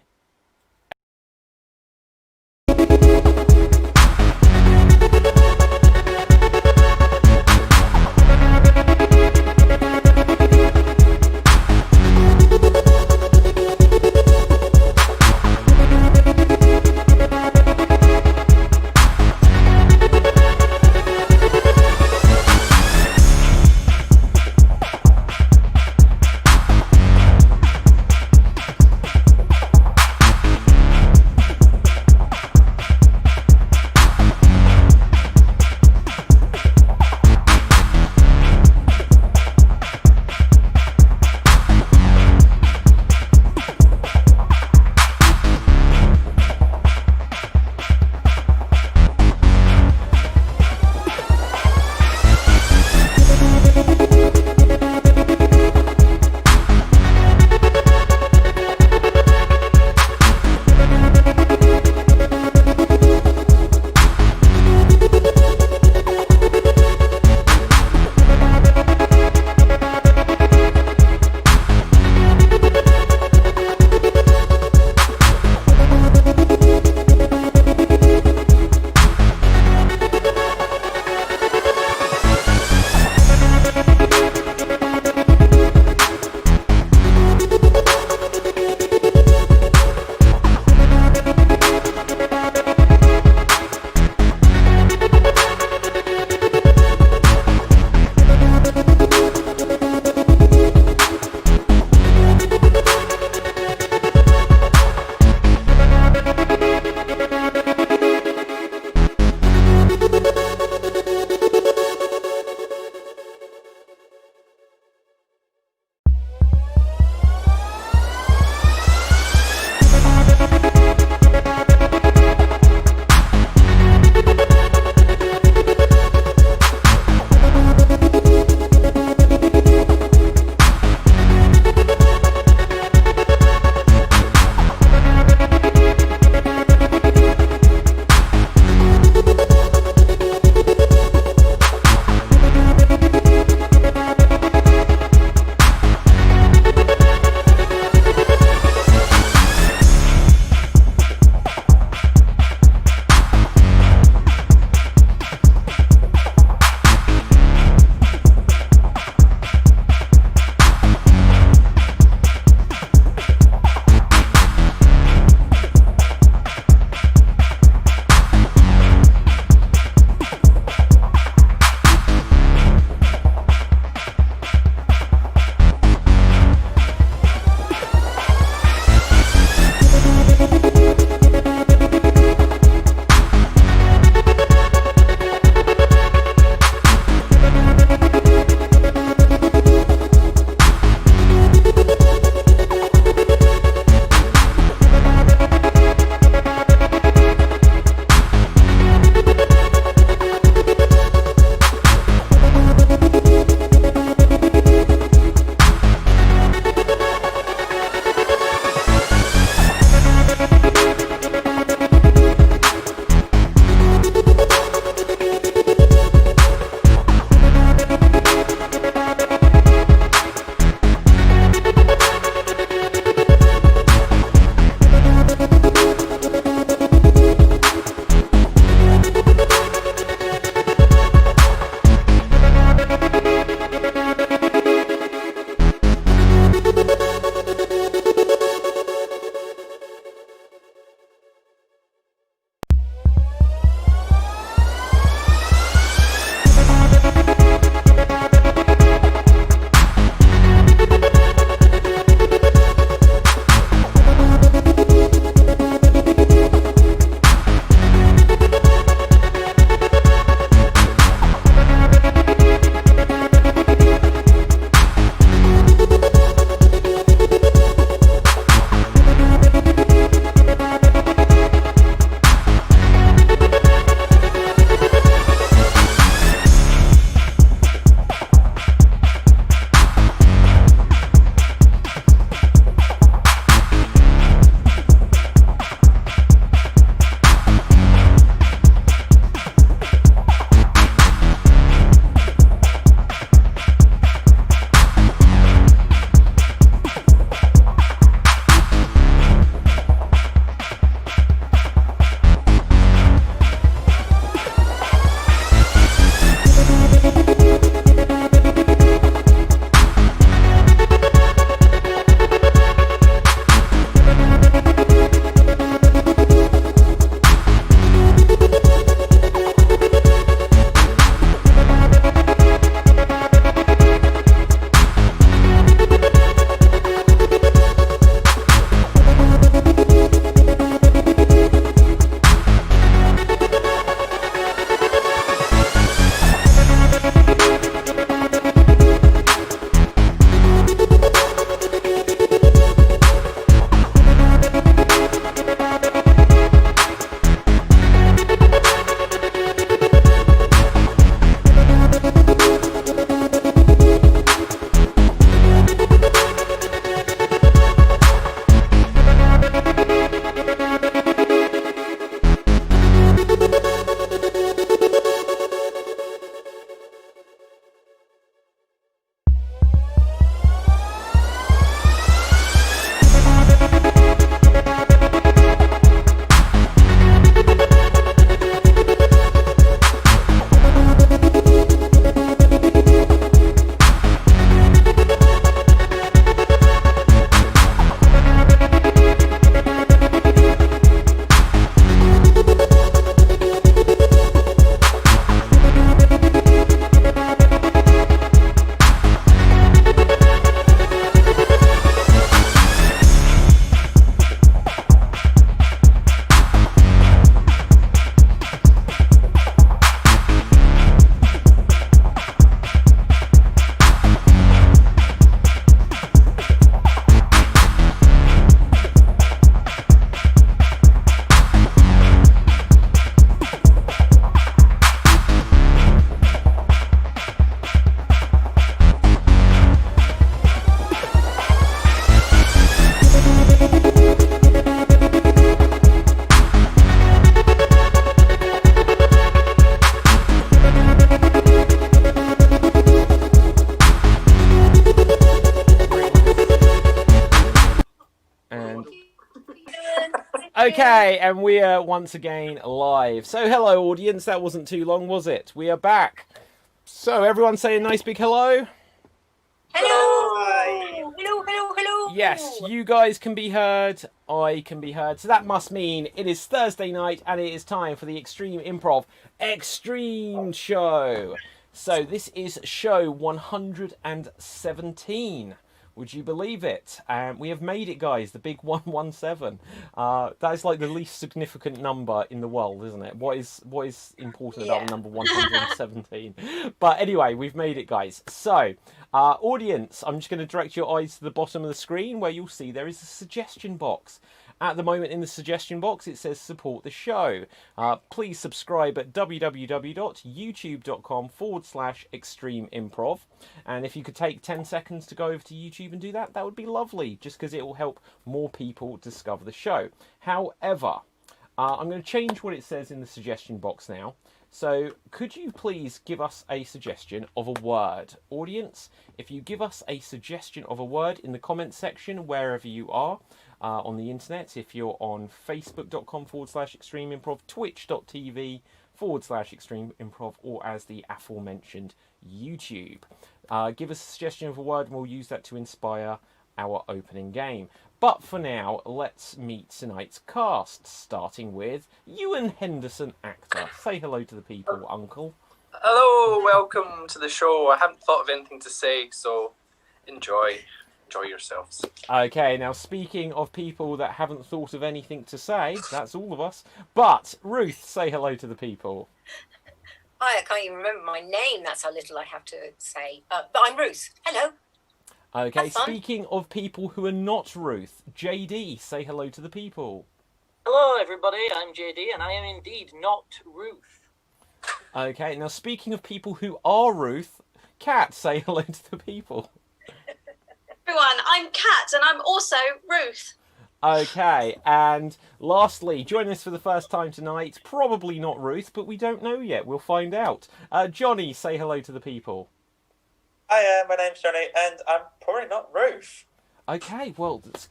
Okay, and we are once again live. So, hello, audience. That wasn't too long, was it? We are back. So, everyone say a nice big hello. Hello! Hello, hello, hello! Yes, you guys can be heard. I can be heard. So that must mean it is Thursday night and it is time for the Extreme Improv XStreamed show. So this is show 117. Would you believe it? We have made it, guys. The big 117. That is like the least significant number in the world, isn't it? What is important about the number 117? But anyway, we've made it, guys. So, audience, I'm just going to direct your eyes to the bottom of the screen where you'll see there is a suggestion box. At the moment in the suggestion box, it says support the show. Please subscribe at www.youtube.com/Extreme Improv. And if you could take 10 seconds to go over to YouTube and do that, that would be lovely, just because it will help more people discover the show. However, I'm going to change what it says in the suggestion box now. So could you please give us a suggestion of a word? Audience, if you give us a suggestion of a word in the comments section, wherever you are, on the internet, if you're on facebook.com/Extreme Improv, twitch.tv/Extreme Improv, or as the aforementioned YouTube. Give us a suggestion of a word and we'll use that to inspire our opening game. But for now, let's meet tonight's cast, starting with Ewan Henderson, actor. Say hello to the people, Uncle. Hello, welcome to the show. I haven't thought of anything to say, so enjoy yourselves. Okay, now speaking of people that haven't thought of anything to say, that's all of us. But Ruth, say hello to the people. Hi, I can't even remember my name. That's how little I have to say. But I'm Ruth. Hello. Okay, speaking of people who are not Ruth, JD, say hello to the people. Hello, everybody. I'm JD, and I am indeed not Ruth. Okay, now speaking of people who are Ruth, Kat, say hello to the people. Everyone, I'm Kat, and I'm also Ruth. Okay, and lastly, joining us for the first time tonight, probably not Ruth, but we don't know yet. We'll find out. Johnny, say hello to the people. Hi, my name's Johnny, and I'm probably not Ruth. Okay, well, it's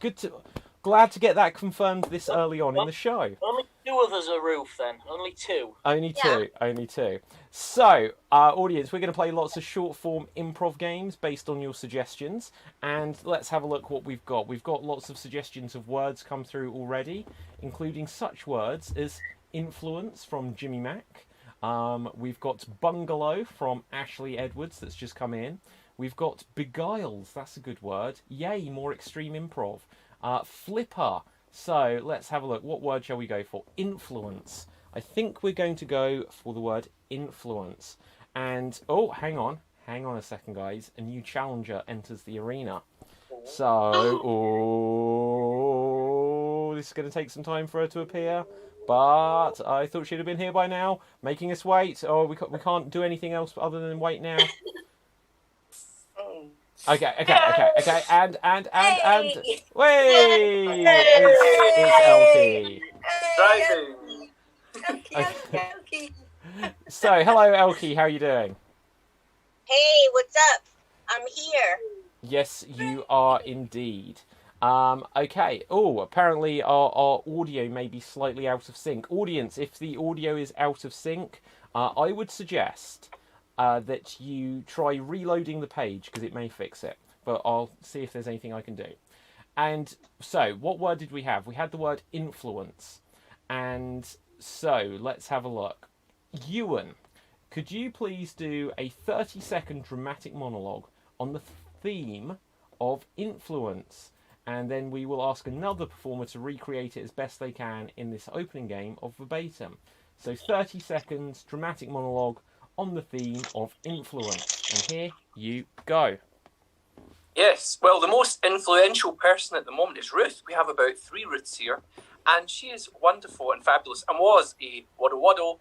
glad to get that confirmed this early on in the show. Only two of us are Ruth, then. Only two. Only two. So, audience, we're going to play lots of short-form improv games based on your suggestions, and let's have a look what we've got. We've got lots of suggestions of words come through already, including such words as influence from Jimmy Mack. We've got bungalow from Ashley Edwards that's just come in. We've got beguiles, that's a good word. Yay, more extreme improv. Flipper. So let's have a look. What word shall we go for? Influence. I think we're going to go for the word influence. And, oh, hang on a second, guys. A new challenger enters the arena. So, this is going to take some time for her to appear. But I thought she'd have been here by now, making us wait. Oh, we can't do anything else other than wait now. Okay. And wait! It's Elkie. Okay. So, hello, Elkie. How are you doing? Hey, what's up? I'm here. Yes, you are indeed. Okay. Oh, apparently our audio may be slightly out of sync. Audience, if the audio is out of sync, I would suggest that you try reloading the page because it may fix it. But I'll see if there's anything I can do. And so, what word did we have? We had the word influence. And so, let's have a look. Ewan, could you please do a 30-second dramatic monologue on the theme of influence? And then we will ask another performer to recreate it as best they can in this opening game of verbatim. So 30 seconds, dramatic monologue on the theme of influence. And here you go. Yes, well, the most influential person at the moment is Ruth. We have about 3 Ruths here, and she is wonderful and fabulous, and was a waddle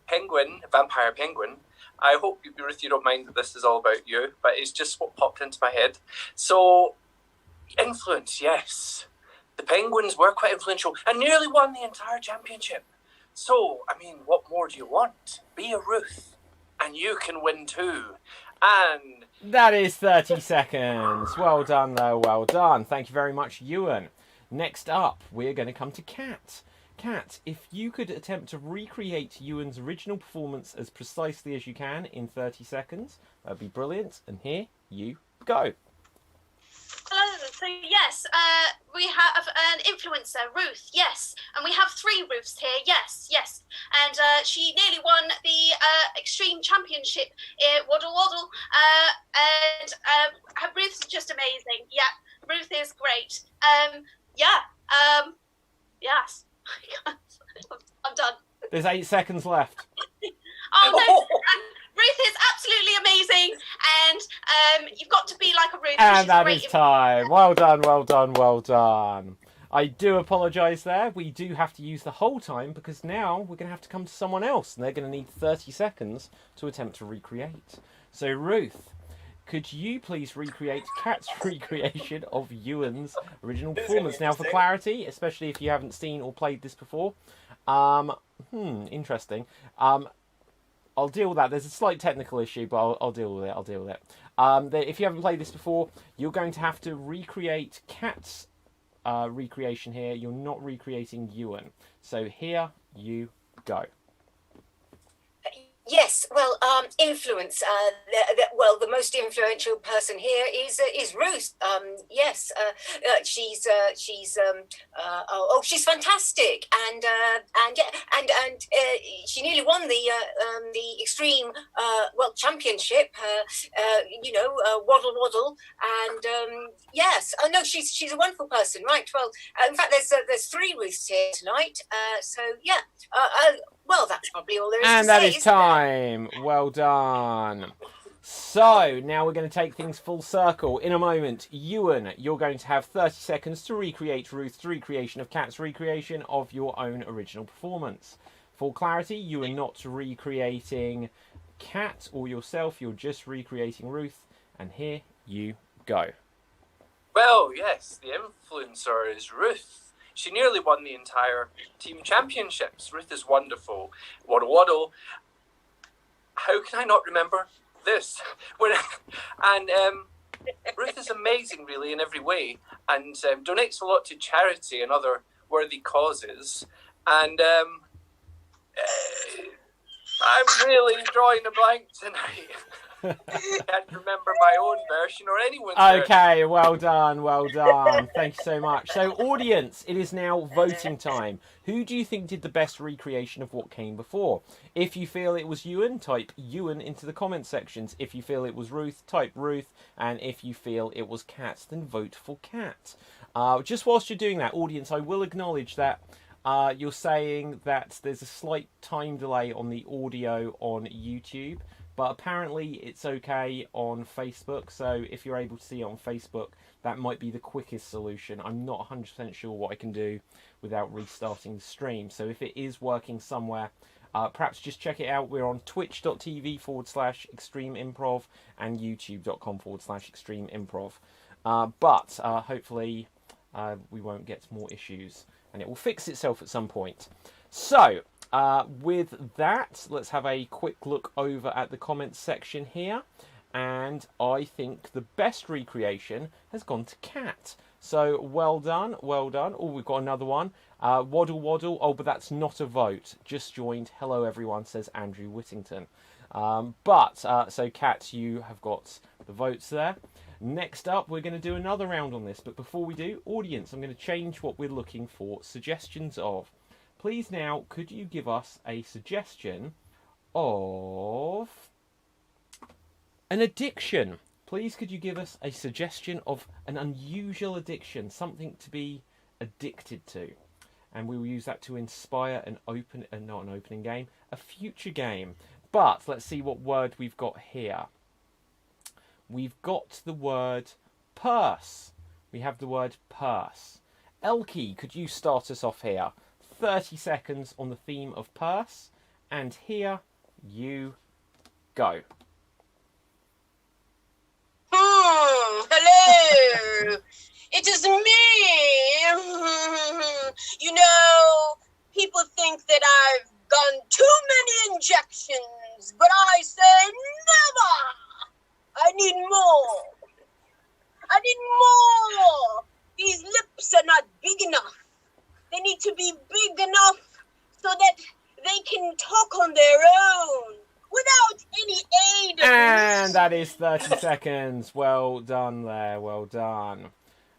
penguin, vampire penguin. I hope, Ruth, you don't mind that this is all about you, but it's just what popped into my head. So, influence, yes. The Penguins were quite influential and nearly won the entire championship. So, I mean, what more do you want? Be a Ruth, and you can win too. And that is 30 seconds. Well done, though. Well done. Thank you very much, Ewan. Next up, we're going to come to Kat. Kat, if you could attempt to recreate Ewan's original performance as precisely as you can in 30 seconds, that would be brilliant. And here you go. Hello. So yes, we have an influencer, Ruth. Yes, and we have 3 Ruths here. Yes, and she nearly won the Extreme Championship. Waddle waddle. And Ruth's just amazing. Yeah, Ruth is great. Yes. I'm done. There's 8 seconds left. Oh no. Ruth is absolutely amazing, and you've got to be like a Ruth. And that is time. Well done, well done, well done. I do apologise there. We do have to use the whole time because now we're going to have to come to someone else, and they're going to need 30 seconds to attempt to recreate. So, Ruth, could you please recreate Kat's recreation of Ewan's original performance? Now, for clarity, especially if you haven't seen or played this before, interesting. I'll deal with that. There's a slight technical issue, but I'll deal with it. If you haven't played this before, you're going to have to recreate Kat's recreation here. You're not recreating Ewan. So here you go. Yes, well, influence. The most influential person here is Ruth. Yes, she's fantastic, and she nearly won the Extreme Championship. Waddle waddle, and yes, no, she's a wonderful person, right? Well, in fact, there's 3 Ruths here tonight. So yeah, well, that's probably all there is to say. And that is time. Well done. So, now we're going to take things full circle. In a moment, Ewan, you're going to have 30 seconds to recreate Ruth's recreation of Kat's recreation of your own original performance. For clarity, you are not recreating Kat or yourself, you're just recreating Ruth. And here you go. Well, yes, the influencer is Ruth. She nearly won the entire team championships. Ruth is wonderful. Waddle waddle. How can I not remember this? Ruth is amazing, really, in every way, and donates a lot to charity and other worthy causes. And I'm really drawing a blank tonight. I can't remember my own version or anyone's Okay, well done, well done. Thank you so much. So, audience, it is now voting time. Who do you think did the best recreation of what came before? If you feel it was Ewan, type Ewan into the comment sections. If you feel it was Ruth, type Ruth. And if you feel it was Kat, then vote for Kat. Just whilst you're doing that, audience, I will acknowledge that you're saying that there's a slight time delay on the audio on YouTube. But apparently it's okay on Facebook, so if you're able to see it on Facebook, that might be the quickest solution. I'm not 100% sure what I can do without restarting the stream. So if it is working somewhere, perhaps just check it out. We're on twitch.tv/Extreme Improv and youtube.com/Extreme Improv. But hopefully we won't get more issues, and it will fix itself at some point. So, with that, let's have a quick look over at the comments section here. And I think the best recreation has gone to Kat. So, well done, well done. Oh, we've got another one. Waddle waddle. Oh, but that's not a vote. Just joined. Hello, everyone, says Andrew Whittington. So Kat, you have got the votes there. Next up, we're going to do another round on this. But before we do, audience, I'm going to change what we're looking for suggestions of. Please now, could you give us a suggestion of an addiction? Please, could you give us a suggestion of an unusual addiction, something to be addicted to? And we will use that to inspire not an opening game, a future game. But let's see what word we've got here. We've got the word purse. We have the word purse. Elkie, could you start us off here? 30 seconds on the theme of purse, and here you go. Hello, it is me. You know, people think that I've done too many injections, but I say never. I need more. I need more. The Elky's lips are not big enough. They need to be big enough so that they can talk on their own without any aid. And that is 30 seconds. Well done there. Well done.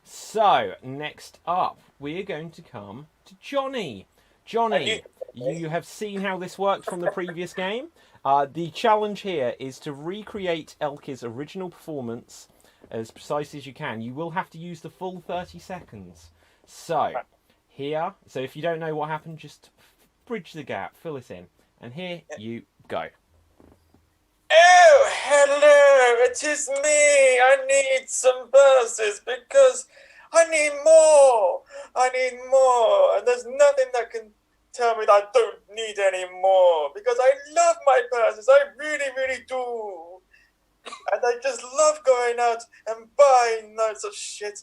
So, next up, we are going to come to Johnny. Johnny, you have seen how this worked from the previous game. The challenge here is to recreate Elky's original performance as precisely as you can. You will have to use the full 30 seconds. So, here, so if you don't know what happened, just bridge the gap, fill it in. And here you go. Oh, hello, it is me. I need some purses because I need more. I need more. And there's nothing that can tell me that I don't need any more because I love my purses. I really, really do. And I just love going out and buying loads of shit.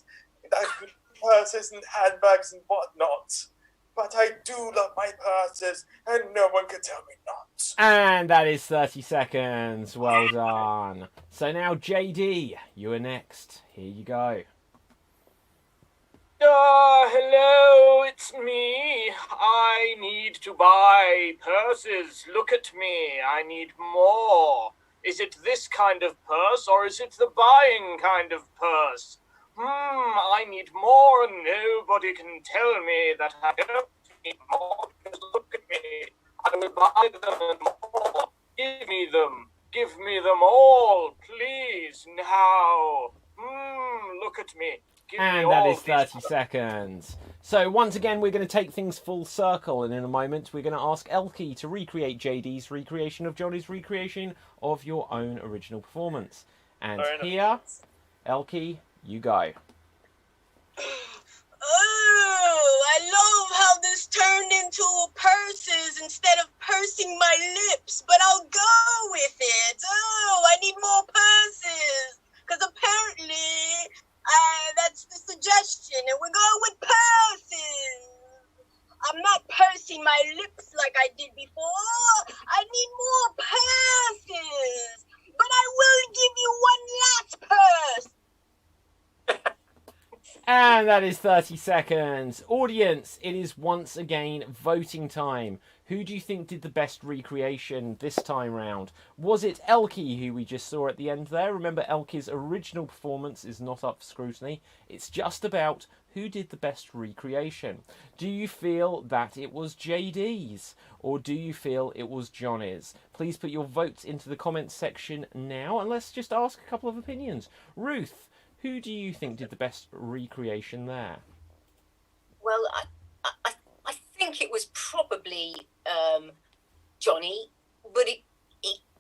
Purses and handbags and whatnot. But I do love my purses, and no one can tell me not. And that is 30 seconds. Well done. So now, JD, you are next. Here you go. Hello, it's me. I need to buy purses. Look at me. I need more. Is it this kind of purse, or is it the buying kind of purse? I need more, and nobody can tell me that I don't need more. Just look at me. I will buy them and more. Give me them. Give me them all, please, now. Look at me. Give me And all that is these 30 seconds. So once again, we're going to take things full circle, and in a moment, we're going to ask Elky to recreate JD's recreation of Johnny's recreation of your own original performance. And here, Elky, you go. Oh, I love how this turned into purses instead of pursing my lips, but I'll go with it. Oh, I need more purses, because apparently that's the suggestion, and we're going with purses. I'm not pursing my lips like I did before. I need more purses, but I will give you one last purse. And that is 30 seconds. Audience, it is once again voting time. Who do you think did the best recreation this time round? Was it Elky, who we just saw at the end there? Remember, Elky's original performance is not up for scrutiny. It's just about who did the best recreation. Do you feel that it was JD's? Or do you feel it was Johnny's? Please put your votes into the comments section now, and let's just ask a couple of opinions. Ruth, who do you think did the best recreation there? Well, I think it was probably Johnny, but it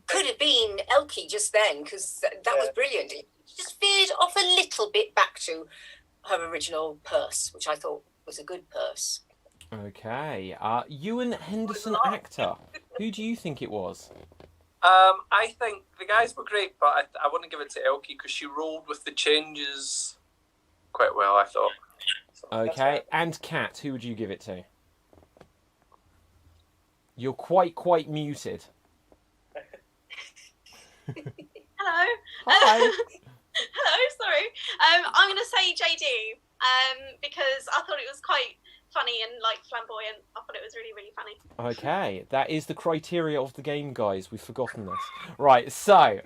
could have been Elky just then, because that was brilliant. It just veered off a little bit back to her original purse, which I thought was a good purse. Okay. Ewan Henderson actor, who do you think it was? I think the guys were great, but I want to give it to Elky because she rolled with the changes quite well, I thought. So okay, and Kat, who would you give it to? You're quite muted. Hello. Hi. Hello, sorry. I'm going to say JD because I thought it was quite funny and like flamboyant. I thought it was really, really funny. Okay, that is the criteria of the game, guys. We've forgotten this. Right, so,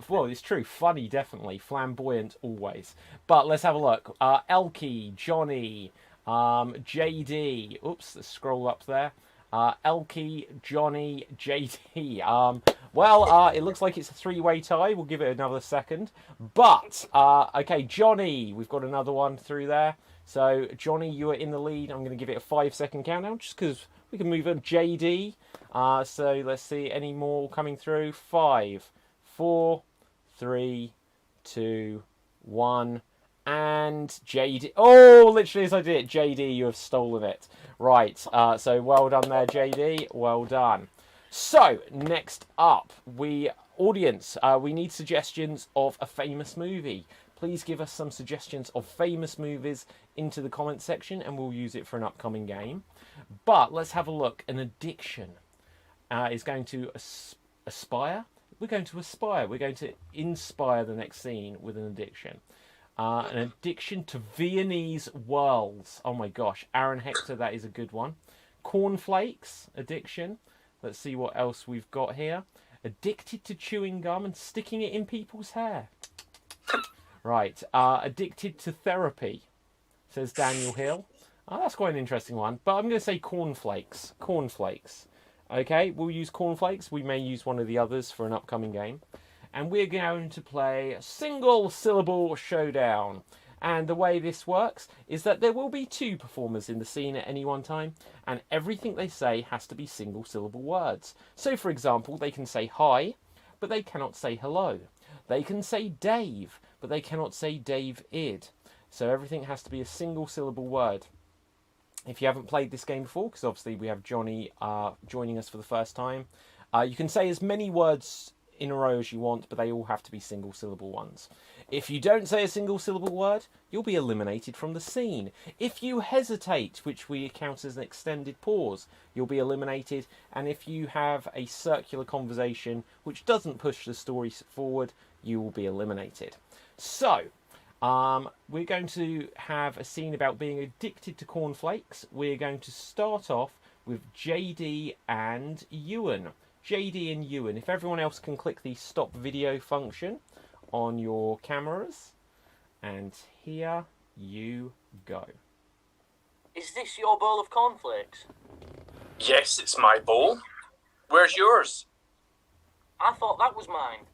well, it's true. Funny, definitely. Flamboyant, always. But let's have a look. Elky, Johnny, JD. Oops, let's scroll up there. Elky, Johnny, JD. Well, it looks like it's a three-way tie. We'll give it another second. But, okay, Johnny. We've got another one through there. So, Johnny, you are in the lead. I'm going to give it a 5-second countdown just because we can move on. JD. So, let's see. Any more coming through? 5, 4, 3, 2, 1. And JD. Oh, literally as I did it. JD, you have stolen it. Right. So, well done there, JD. Well done. So, next up, audience, we need suggestions of a famous movie. Please give us some suggestions of famous movies into the comment section and we'll use it for an upcoming game. But let's have a look. An addiction is going to aspire. We're going to aspire. We're going to inspire the next scene with an addiction. An addiction to Viennese whirls. Oh my gosh. Aaron Hector, that is a good one. Cornflakes, addiction. Let's see what else we've got here. Addicted to chewing gum and sticking it in people's hair. Right. Addicted to therapy, says Daniel Hill. That's quite an interesting one. But I'm going to say cornflakes. Cornflakes. Okay, we'll use cornflakes. We may use one of the others for an upcoming game. And we're going to play single syllable Showdown. And the way this works is that there will be 2 performers in the scene at any one time, and everything they say has to be single syllable words. So, for example, they can say hi, but they cannot say hello. They can say Dave, but they cannot say Dave-id. So everything has to be a single syllable word. If you haven't played this game before, because obviously we have Johnny joining us for the first time, you can say as many words in a row as you want, but they all have to be single syllable ones. If you don't say a single syllable word, you'll be eliminated from the scene. If you hesitate, which we count as an extended pause, you'll be eliminated. And if you have a circular conversation which doesn't push the story forward, you will be eliminated. So, we're going to have a scene about being addicted to cornflakes. We're going to start off with JD and Ewan. JD and Ewan. If everyone else can click the stop video function on your cameras. And here you go. Is this your bowl of cornflakes? Yes, it's my bowl. Where's yours? I thought that was mine.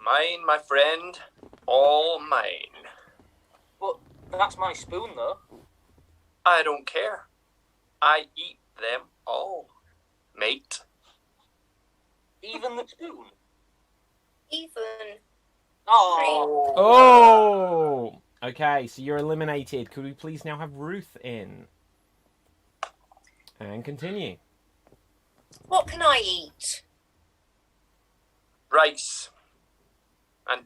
Mine, my friend. All mine. But that's my spoon, though. I don't care. I eat them all, mate. Even the spoon? Even. Oh. Oh! Okay, so you're eliminated. Could we please now have Ruth in? And continue. What can I eat? Rice. And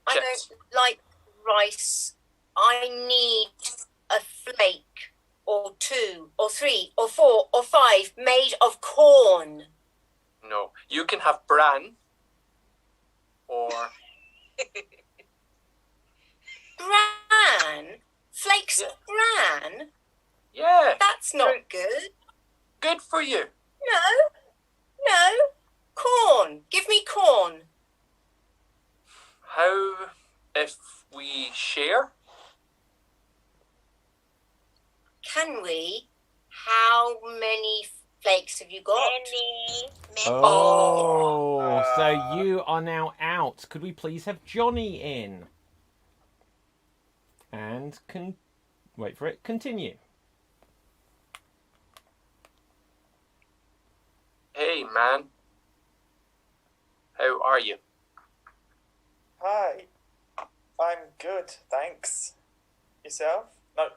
I chips. don't like rice. I need a flake or 2 or 3 or 4 or 5 made of corn. No, you can have bran. Or Bran? Flakes of bran? yeah, That's not good. good for you. No. Corn. Give me corn. How if we share? Can we? How many flakes have you got? Many. Oh, so you are now out. Could we please have Johnny in? And wait for it. Continue. Hey, man. How are you? Hi. I'm good, thanks. Yourself? No.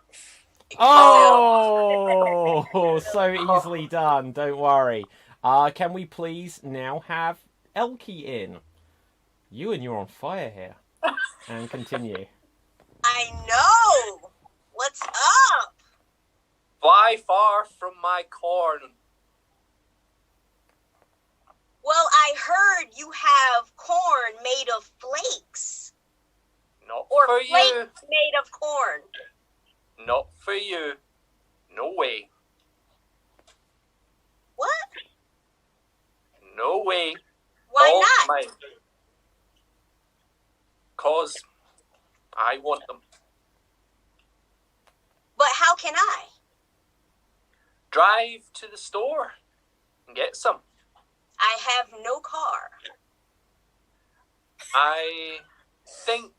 Oh, so easily done. Don't worry. Can we please now have Elkie in? You and you're on fire here. And continue. I know. What's up? Fly far from my corn. Well, I heard you have corn made of flakes. Not Or for flakes you. made of corn. Not for you. No way. What? No way. Why All not? mine. 'Cause I want them. But how can I? Drive to the store and get some. I have no car. I think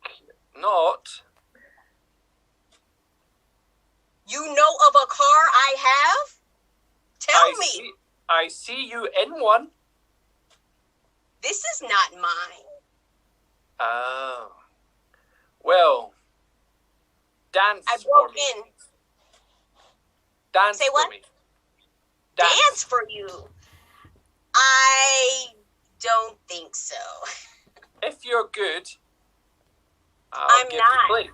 not. You know of a car I have? Tell me. I see you in one. This is not mine. Oh. Well, dance I for broke me. in. Dance Say for what? me. Dance for you. I don't think so. If you're good, I'm give you not. play.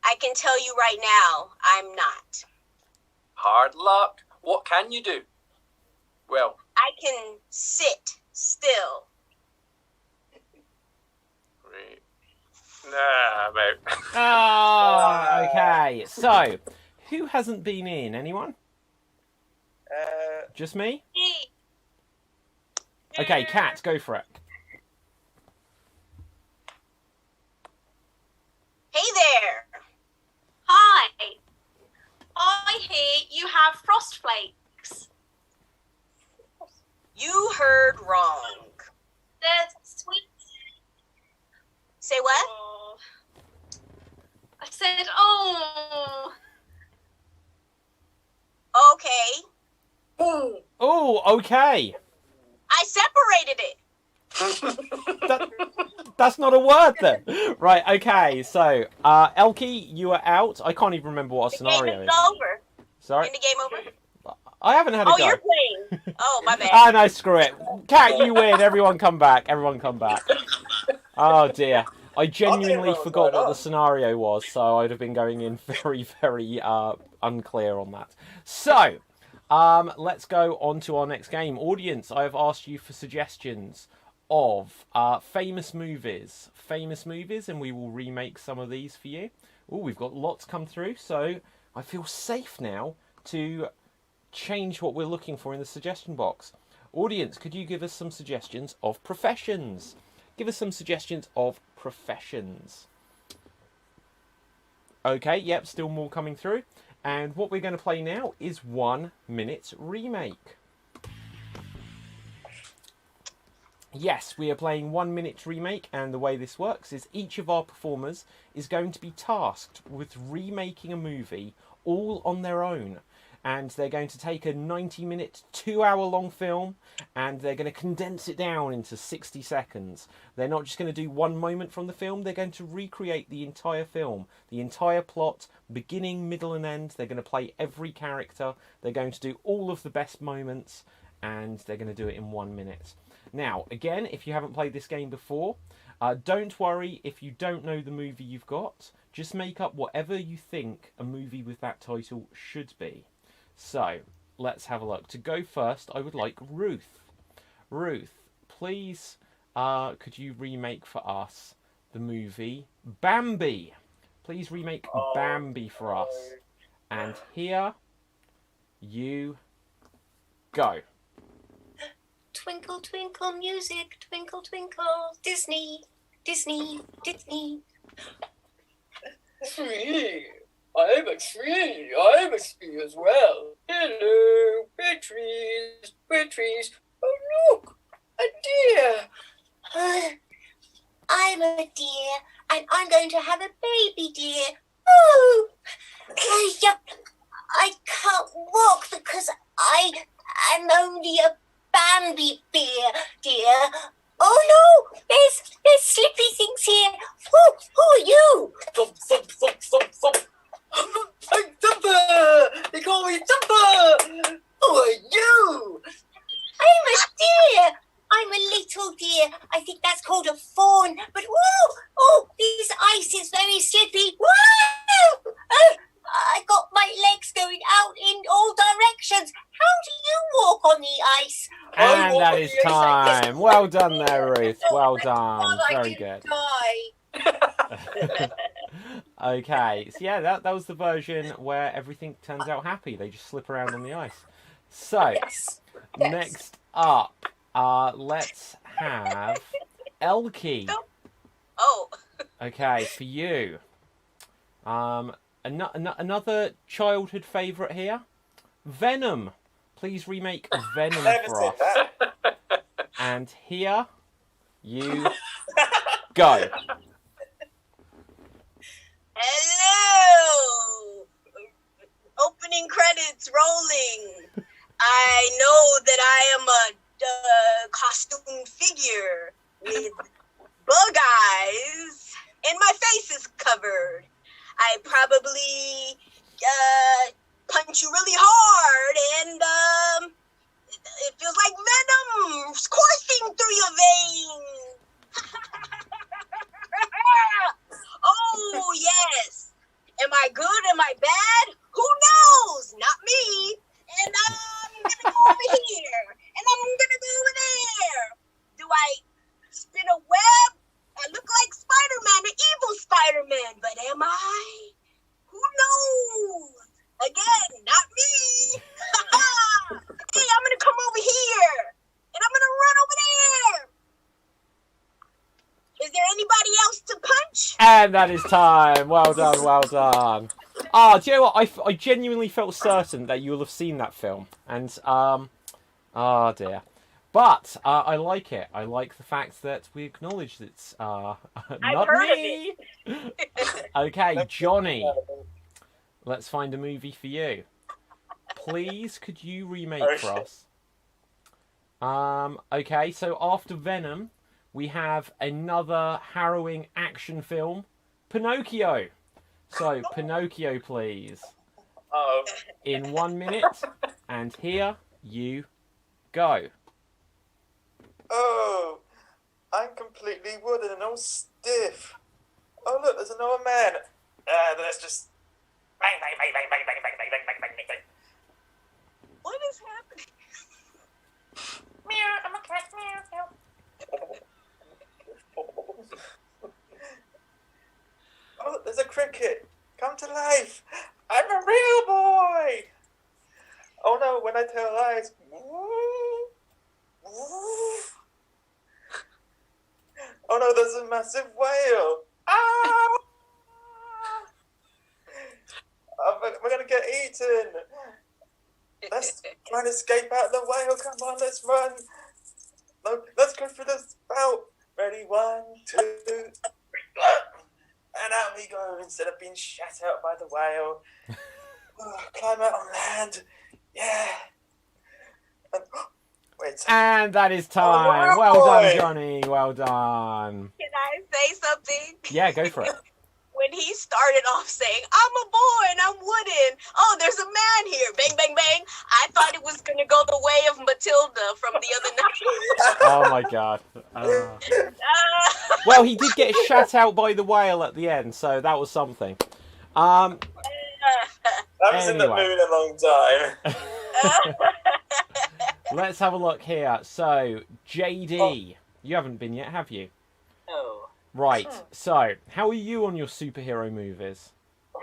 I can tell you right now, I'm not. Hard luck. What can you do? Well, I can sit still. Nah, I'm out. Ah, okay. So, who hasn't been in? Anyone? Just me? Okay, Kat, go for it. Hey there. Hi. I hear you have frost flakes. You heard wrong. They're sweet. Say what? Oh. I said, oh. Okay. Oh, okay. I separated it. That's not a word then. Right, okay. So, Elkie, you are out. I can't even remember what a The game scenario is is. over. Sorry? Isn't the game over? I haven't had a Oh, go. you're playing. Oh, my bad. Ah, no, screw it. Kat, you win. Everyone come back. Everyone come back. Oh, dear. I genuinely forgot what the scenario was, so I'd have been going in very, very unclear on that. So, let's go on to our next game. Audience, I have asked you for suggestions of famous movies, and we will remake some of these for you. Oh, we've got lots come through, so I feel safe now to change what we're looking for in the suggestion box. Audience, could you give us some suggestions of professions? Give us some suggestions of professions. Okay, yep, still more coming through. And what we're going to play now is 1 Minute Remake. Yes, we are playing 1 Minute Remake, and the way this works is each of our performers is going to be tasked with remaking a movie all on their own. And they're going to take a 90-minute, 2-hour-long film, and they're going to condense it down into 60 seconds. They're not just going to do one moment from the film, they're going to recreate the entire film, the entire plot, beginning, middle and end. They're going to play every character, they're going to do all of the best moments, and they're going to do it in 1 minute. Now, again, if you haven't played this game before, don't worry if you don't know the movie you've got. Just make up whatever you think a movie with that title should be. So, let's have a look. To go first, I would like Ruth. Ruth, please, could you remake for us the movie Bambi? Please remake Bambi for us. And here you go. Twinkle, twinkle, music, twinkle, twinkle, Disney, Disney, Disney. Tree. I'm a tree. I'm a tree as well. Hello, big trees, big trees. Oh, look, a deer. I'm a deer, and I'm going to have a baby deer. Oh, I can't walk because I am only a Bambi bear, dear. Oh no, there's slippy things here. Who are you? Thump, thump, thump, thump, thump. I'm Thumper! They call me Thumper! Who are you? I'm a deer. I'm a little deer. I think that's called a fawn. But whoa! Oh, this ice is very slippy. Whoa! Oh, I got my legs going out in all directions. How do you walk on the ice? And that is time. Well done there, Ruth. Well done. I Very can good. die. Okay, so yeah, that was the version where everything turns out happy. They just slip around on the ice. So, Yes. next up, let's have Elkie. Oh. Okay, for you. Another childhood favourite here. Venom. Please remake Venom for us. And here you go. Hello! Opening credits rolling. I know that I am a costume figure with bug eyes and my face is covered. I probably punch you really hard and it feels like venom coursing through your veins. Oh, yes. Am I good? Am I bad? Who knows? Not me. And I'm going to go over here. And I'm going to go over there. Do I spin a web? I look like Spider-Man, the evil And that is time. Well done, well done. Ah, do you know what? I genuinely felt certain that you will have seen that film. And, oh dear. But I like it. I like the fact that we acknowledge it's not heard of me. Okay, Johnny. Let's find a movie for you. Please, could you remake for us? Okay, so after Venom, we have another harrowing action film, Pinocchio. So, Pinocchio, please. Oh. In 1 minute, and here you go. Oh, I'm completely wooden and all stiff. Oh, look, there's another man. Let's just bang, bang, bang, bang, bang, bang, bang, bang, bang, bang, bang, bang. What is happening? Meow, I'm a cat. Meow, Oh, look, there's a cricket. Come to life. I'm a real boy. Oh no, when I tell lies. Oh no, there's a massive whale. Ah! We're gonna get eaten. Let's try and escape out the whale. Come on, let's run. No, let's go through the spout. Ready, 1, 2, and out we go. Instead of being shut out by the whale, climb out on land. Yeah. And, wait. And that is time. Oh, Well done, boy. Johnny. Well done. Can I say something? Yeah, go for it. When he started off saying, I'm a boy and I'm wooden. Oh, there's a man here. Bang, bang, bang. I thought it was going to go the way of Matilda from the other night. Oh my god. Well, he did get shut out by the whale at the end, so that was something. I was in the Anyway. mood a long time. Let's have a look here. So, JD, you haven't been yet, have you? No. Right. So, how are you on your superhero movies?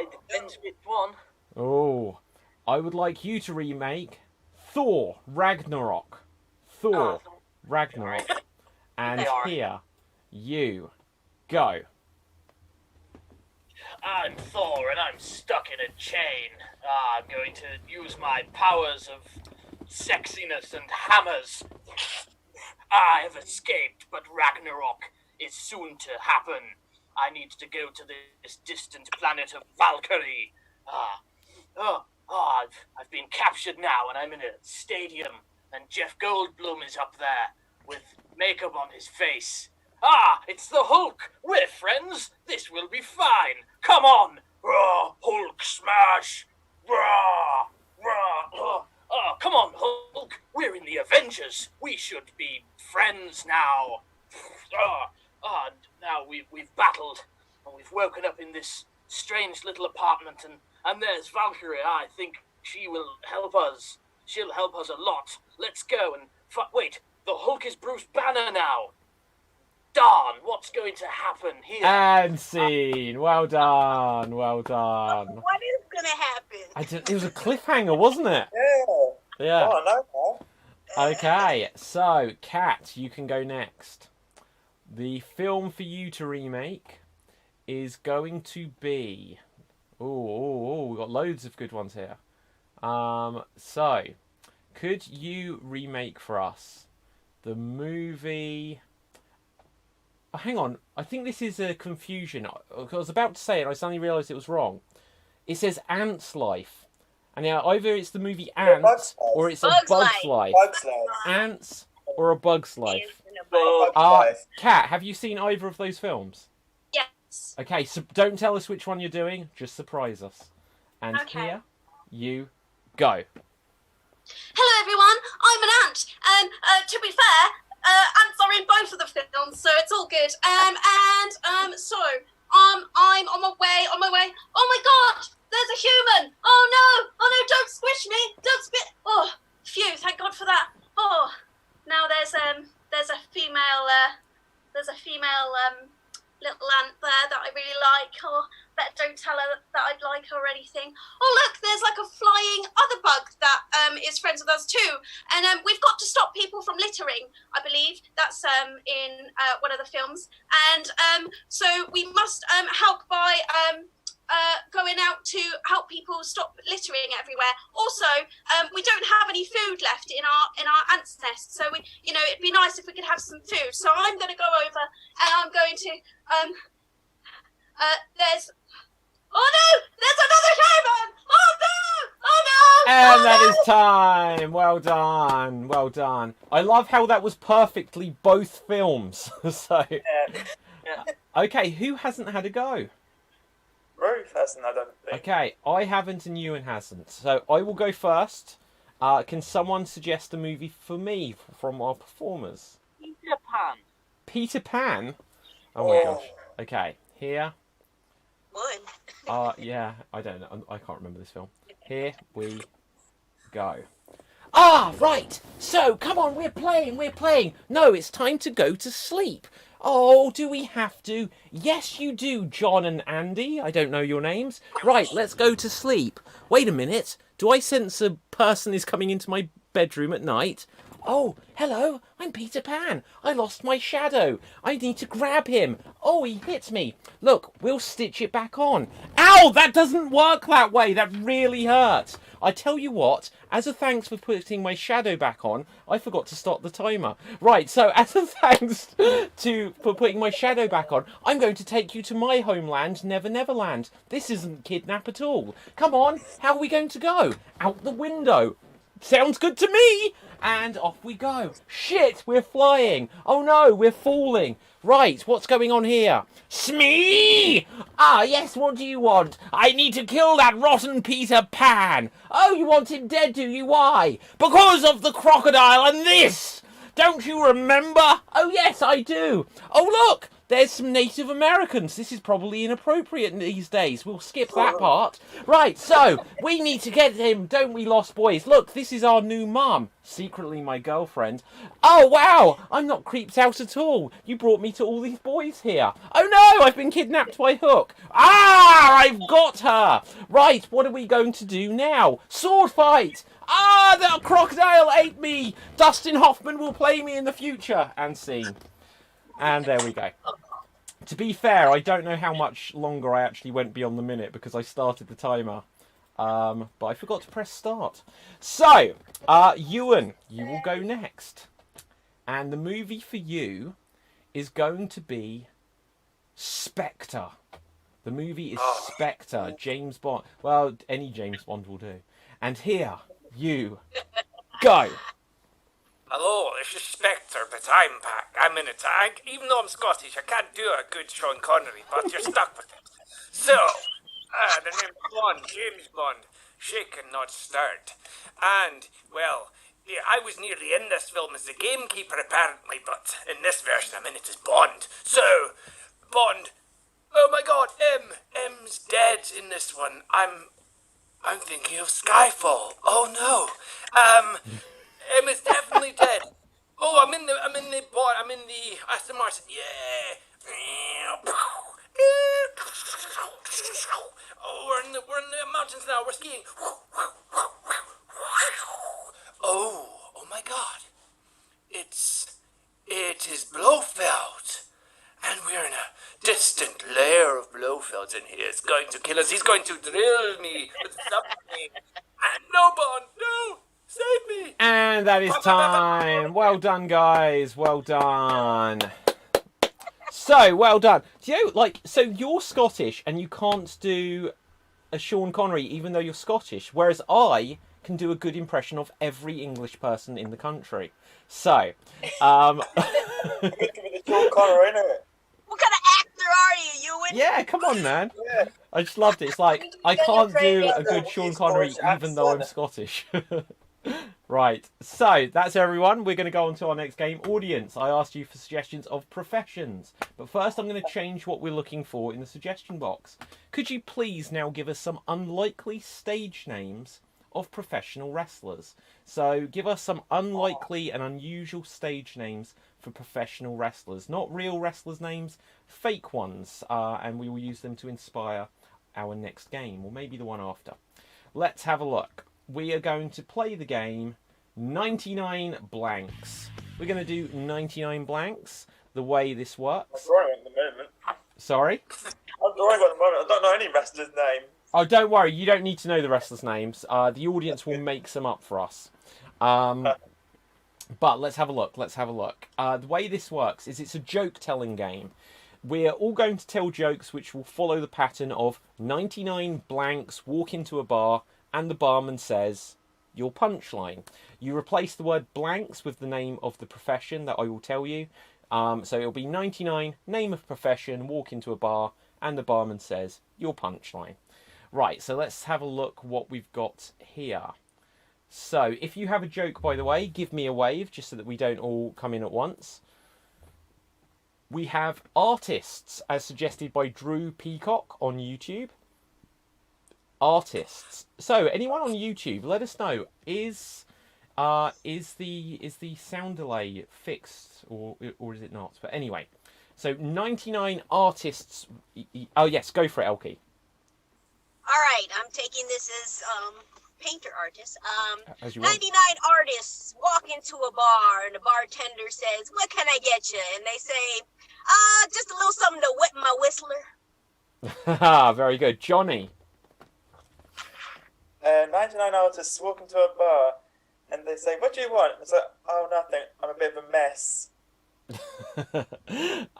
It depends which one. Oh, I would like you to remake Thor Ragnarok. Thor Ragnarok. And They are. here you go. I'm Thor and I'm stuck in a chain. I'm going to use my powers of sexiness and hammers. I have escaped, but Ragnarok is soon to happen. I need to go to this distant planet of Valkyrie. I've been captured now and I'm in a stadium and Jeff Goldblum is up there with makeup on his face. It's the Hulk! We're friends! This will be fine! Come on! Raw, Hulk smash! Raw! Raw! Come on, Hulk! We're in the Avengers! We should be friends now! And now we've battled, and we've woken up in this strange little apartment, and there's Valkyrie. I think she will help us. She'll help us a lot. Let's go and... Wait, the Hulk is Bruce Banner now! Darn, what's going to happen here? And scene. Well done. Well done. What is going to happen? It was a cliffhanger, wasn't it? Yeah. Yeah. Oh, no. Okay, so, Kat, you can go next. The film for you to remake is going to be... Oh, we've got loads of good ones here. So, could you remake for us the movie... Oh, hang on, I think this is a confusion. I was about to say it, I suddenly realised it was wrong. It says Ant's Life. And now either it's the movie Ants Bug's Life. or it's a Bug's Bug's Life. Life. Bugs Life. Ants or a Bug's Life. Bugs Life. Kat, have you seen either of those films? Yes. Okay, so don't tell us which one you're doing, just surprise us. And Okay. here you go. Hello everyone, I'm an ant, and to be fair, ants are in both of the films, so it's all good. So I'm on my way. Oh my god, there's a human! Oh no, don't squish me! Don't spit! Oh, phew, thank God for that. Oh, now there's a female little ant there that I really like. don't tell her that I'd like her or anything. Oh, look, there's like a flying other bug that is friends with us too. And we've got to stop people from littering, I believe. That's in one of the films. And so we must help by going out to help people stop littering everywhere. Also, we don't have any food left in our ants' nest. So, it'd be nice if we could have some food. So I'm going to go over and I'm going to... Oh no! There's another shaman! Oh no! Oh no! And that is time. Well done. Well done. I love how that was perfectly both films. So, okay, who hasn't had a go? Ruth hasn't, I don't think. Okay, I haven't and Ewan hasn't. So I will go first. Can someone suggest a movie for me from our performers? Peter Pan. Peter Pan? Oh my gosh. Okay, here. Yeah, I don't know. I can't remember this film. Here we go. Ah, right. So, come on, we're playing. No, it's time to go to sleep. Oh, do we have to? Yes, you do, John and Andy. I don't know your names. Right, let's go to sleep. Wait a minute. Do I sense a person is coming into my bedroom at night? Oh, hello, I'm Peter Pan. I lost my shadow. I need to grab him. Oh, he hit me. Look, we'll stitch it back on. Ow, that doesn't work that way. That really hurt. I tell you what, as a thanks for putting my shadow back on, I forgot to start the timer. Right, so as a thanks for putting my shadow back on, I'm going to take you to my homeland, Never Neverland. This isn't kidnap at all. Come on, how are we going to go? Out the window. Sounds good to me. And off we go. Shit, we're flying. Oh no, we're falling. Right, what's going on here? Smee! Ah, yes, what do you want? I need to kill that rotten Peter Pan. Oh, you want him dead, do you? Why? Because of the crocodile and this! Don't you remember? Oh, yes, I do. Oh, look! There's some Native Americans. This is probably inappropriate these days. We'll skip that part. Right, so, we need to get him, don't we, Lost Boys? Look, this is our new mum. Secretly my girlfriend. Oh, wow! I'm not creeped out at all. You brought me to all these boys here. Oh, no! I've been kidnapped by Hook. Ah! I've got her! Right, what are we going to do now? Sword fight! Ah! The crocodile ate me! Dustin Hoffman will play me in the future. And scene. And there we go. To be fair, I don't know how much longer I actually went beyond the minute because I started the timer. But I forgot to press start. So, Ewan, you will go next. And the movie for you is going to be Spectre. The movie is Spectre. James Bond. Well, any James Bond will do. And here, you go. Hello, this is Spectre, but I'm in a tank. Even though I'm Scottish, I can't do a good Sean Connery, but you're stuck with it. So, the name's Bond, James Bond, shaken, not stirred. And, well, yeah, I was nearly in this film as the gamekeeper, apparently, but in this version I'm in it as Bond. So, Bond, oh my god, M's dead in this one. I'm thinking of Skyfall. Oh no. M is definitely dead. Oh, I'm in the Aston Martin. Yeah. Oh, we're in the mountains now. We're skiing. Oh my God. It is Blofeld. And we're in a distant layer of Blofelds in here. It's going to kill us. He's going to drill me with something. And no, Bond, no! Save me! And that is time. Well done, guys. Well done. So, well done. Do you know, so you're Scottish and you can't do a Sean Connery even though you're Scottish, whereas I can do a good impression of every English person in the country. So, Sean Connery, innit? What kind of actor are you, Ewan? yeah, come on, man. Yeah. I just loved it. It's like, I can't do a good Sean Connery even though I'm Scottish. Right, so that's everyone. We're going to go on to our next game. Audience, I asked you for suggestions of professions. But first I'm going to change what we're looking for in the suggestion box. Could you please now give us some unlikely stage names of professional wrestlers? So give us some unlikely and unusual stage names for professional wrestlers. Not real wrestlers' names, fake ones. And we will use them to inspire our next game, or maybe the one after. Let's have a look. We are going to play the game 99 blanks. We're going to do 99 blanks. The way this works. I'm drawing at the moment. Sorry? I'm drawing at the moment. I don't know any wrestlers' name. Oh, don't worry. You don't need to know the wrestlers' names. The audience will make some up for us. But let's have a look. The way this works is it's a joke-telling game. We're all going to tell jokes which will follow the pattern of 99 blanks walk into a bar and the barman says your punchline. You replace the word blanks with the name of the profession that I will tell you. So it'll be 99, name of profession, walk into a bar, and the barman says your punchline. Right, so let's have a look what we've got here. So if you have a joke, by the way, give me a wave, just so that we don't all come in at once. We have artists, as suggested by Drew Peacock on YouTube. Artists. So anyone on YouTube, let us know, is the sound delay fixed or is it not? But anyway, so 99 artists. Oh yes, go for it, Elkie. All right, I'm taking this as painter artist. As you 99 artists walk into a bar and the bartender says, "What can I get you?" And they say, just a little something to wet my whistler." Very good, Johnny. 99 artists walk into a bar and they say, "What do you want?" It's like, "Oh, nothing. I'm a bit of a mess."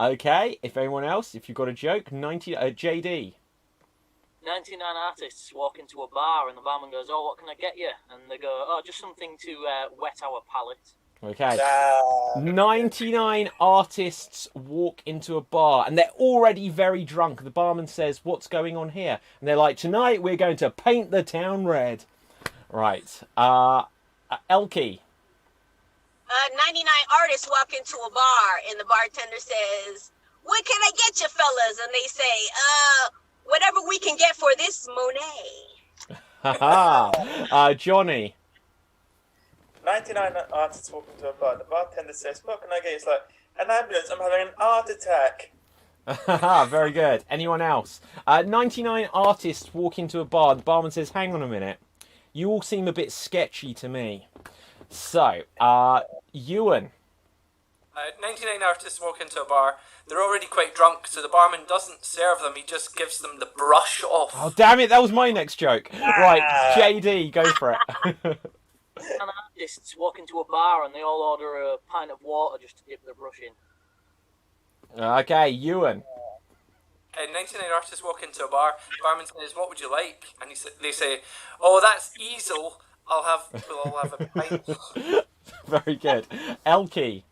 Okay, if anyone else, if you've got a joke, JD. 99 artists walk into a bar and the barman goes, "Oh, what can I get you?" And they go, "Oh, just something to wet our palate." Okay. 99 artists walk into a bar and they're already very drunk. The barman says, "What's going on here?" And they're like, "Tonight we're going to paint the town red." Right. Elkie. 99 artists walk into a bar and the bartender says, "What can I get you fellas?" And they say, "Whatever we can get for this Monet." Johnny. 99 artists walk into a bar. The bartender says, "What can I get you?" It's like, "An ambulance. I'm having an heart attack." Very good. Anyone else? 99 artists walk into a bar. The barman says, "Hang on a minute. You all seem a bit sketchy to me." So, Ewan. 99 artists walk into a bar. They're already quite drunk, so the barman doesn't serve them. He just gives them the brush off. Oh, damn it. That was my next joke. Right, JD, go for it. 99 artists walk into a bar and they all order a pint of water just to dip their brush in. Okay, Ewan. 99 artists walk into a bar. The barman says, "What would you like?" And they say, "Oh, that's easel. I'll have a pint." Very good. Elkie.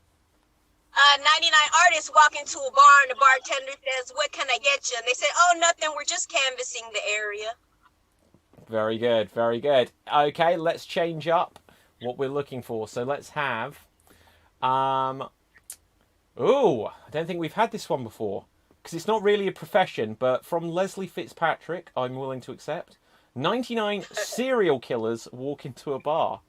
99 artists walk into a bar and the bartender says, "What can I get you?" And they say, "Oh, nothing. We're just canvassing the area." Very good, very good. Okay, let's change up what we're looking for. So let's have... Ooh, I don't think we've had this one before. Because it's not really a profession, but from Leslie Fitzpatrick, I'm willing to accept. 99 serial killers walk into a bar.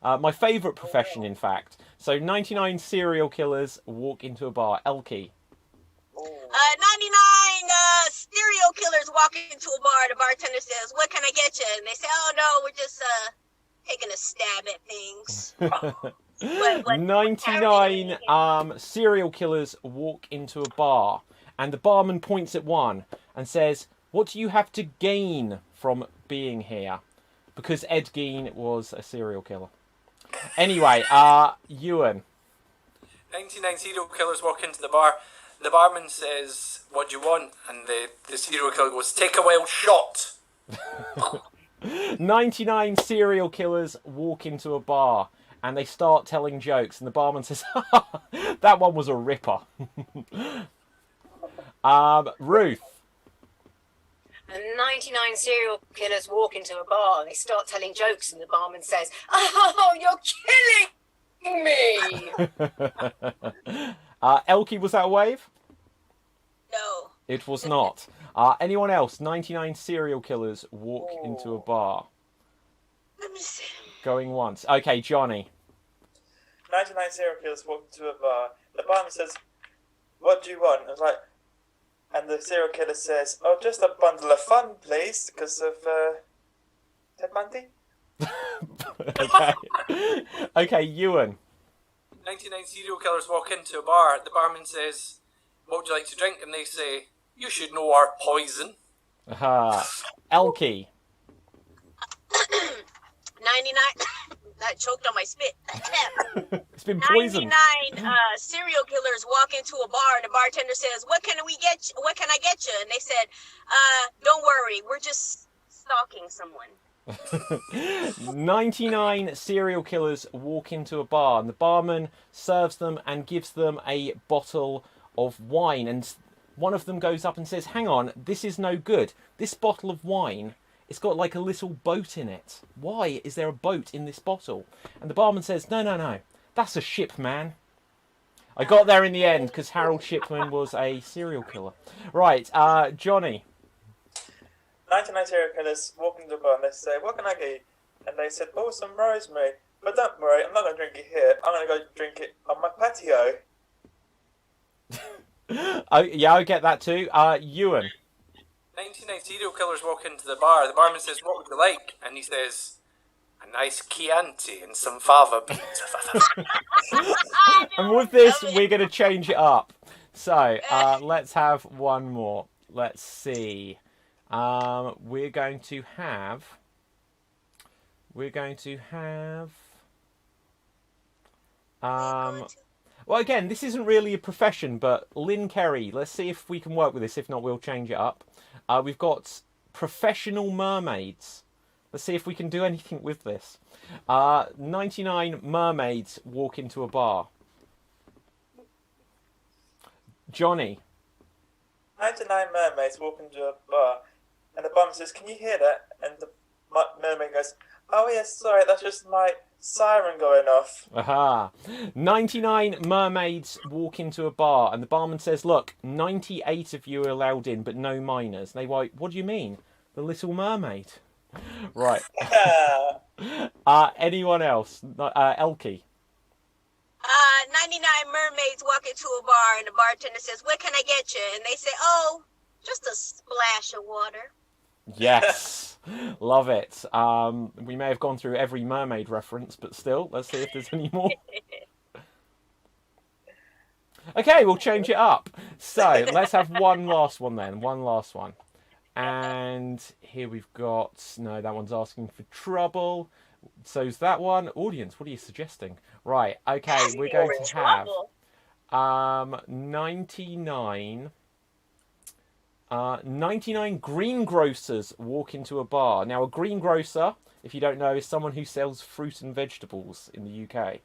My favourite profession, in fact. So 99 serial killers walk into a bar. Elkie. 99 serial killers walk into a bar. The bartender says, "What can I get you?" And they say, "Oh, no, we're just taking a stab at things." 99 serial killers walk into a bar. And the barman points at one and says, "What do you have to gain from being here?" Because Ed Gein was a serial killer. Anyway, Ewan. 99 serial killers walk into the bar. The barman says, "What do you want?" And the serial killer goes, "Take a wild shot." 99 serial killers walk into a bar and they start telling jokes and the barman says, "That one was a ripper." Ruth. 99 serial killers walk into a bar and they start telling jokes and the barman says, "Oh, you're killing me." Elkie, was that a wave? No. It was not. Anyone else? 99 serial killers walk into a bar. Let me see. Going once. Okay, Johnny. 99 serial killers walk into a bar. The barman says, "What do you want?" I was like, And the serial killer says, "Oh, just a bundle of fun, please, because of Ted Bundy." Okay. Okay, Ewan. 99 serial killers walk into a bar. The barman says, "What would you like to drink?" And they say, "You should know our poison." Aha. Elkie. 99. I choked on my spit. It's been poisoned. 99 serial killers walk into a bar and the bartender says, What can I get you? And they said, don't worry, we're just stalking someone. 99 serial killers walk into a bar and the barman serves them and gives them a bottle of wine, and one of them goes up and says, "Hang on, this is no good. This bottle of wine, it's got like a little boat in it. Why is there a boat in this bottle?" And the barman says, No, that's a ship, man. I got there in the end because Harold Shipman was a serial killer. Right, Johnny. 99 serial killers walk into the bar and they say, "What can I get you?" And they said, "Oh, some rosemary. But don't worry, I'm not going to drink it here. I'm going to go drink it on my patio." Oh, yeah, I get that too. Ewan. 99 serial killers walk into the bar. The barman says, "What would you like?" And he says, "A nice Chianti and some fava beans." And with this, we're going to change it up. So, let's have one more. Let's see. We're going to have... well, again, this isn't really a profession, but Lynn Kerry, let's see if we can work with this. If not, we'll change it up. We've got professional mermaids. Let's see if we can do anything with this. 99 mermaids walk into a bar. Johnny. 99 mermaids walk into a bar, and the barman says, "Can you hear that?" And the mermaid goes, "Oh yes, sorry, that's just my siren going off." Aha. 99 mermaids walk into a bar, and the barman says, "Look, 98 of you are allowed in, but no minors." And they go, "What do you mean? The Little Mermaid?" Right. Anyone else? Elkie. 99 mermaids walk into a bar and the bartender says, "What can I get you?" And they say, "Oh, just a splash of water." Yes. Love it. We may have gone through every mermaid reference, but still, let's see if there's any more. Okay, we'll change it up. So, let's have one last one then. One last one. And here we've got... No, that one's asking for trouble. So's that one. Audience, what are you suggesting? Right, okay, we're going to have 99 greengrocers walk into a bar. Now, a greengrocer, if you don't know, is someone who sells fruit and vegetables in the UK.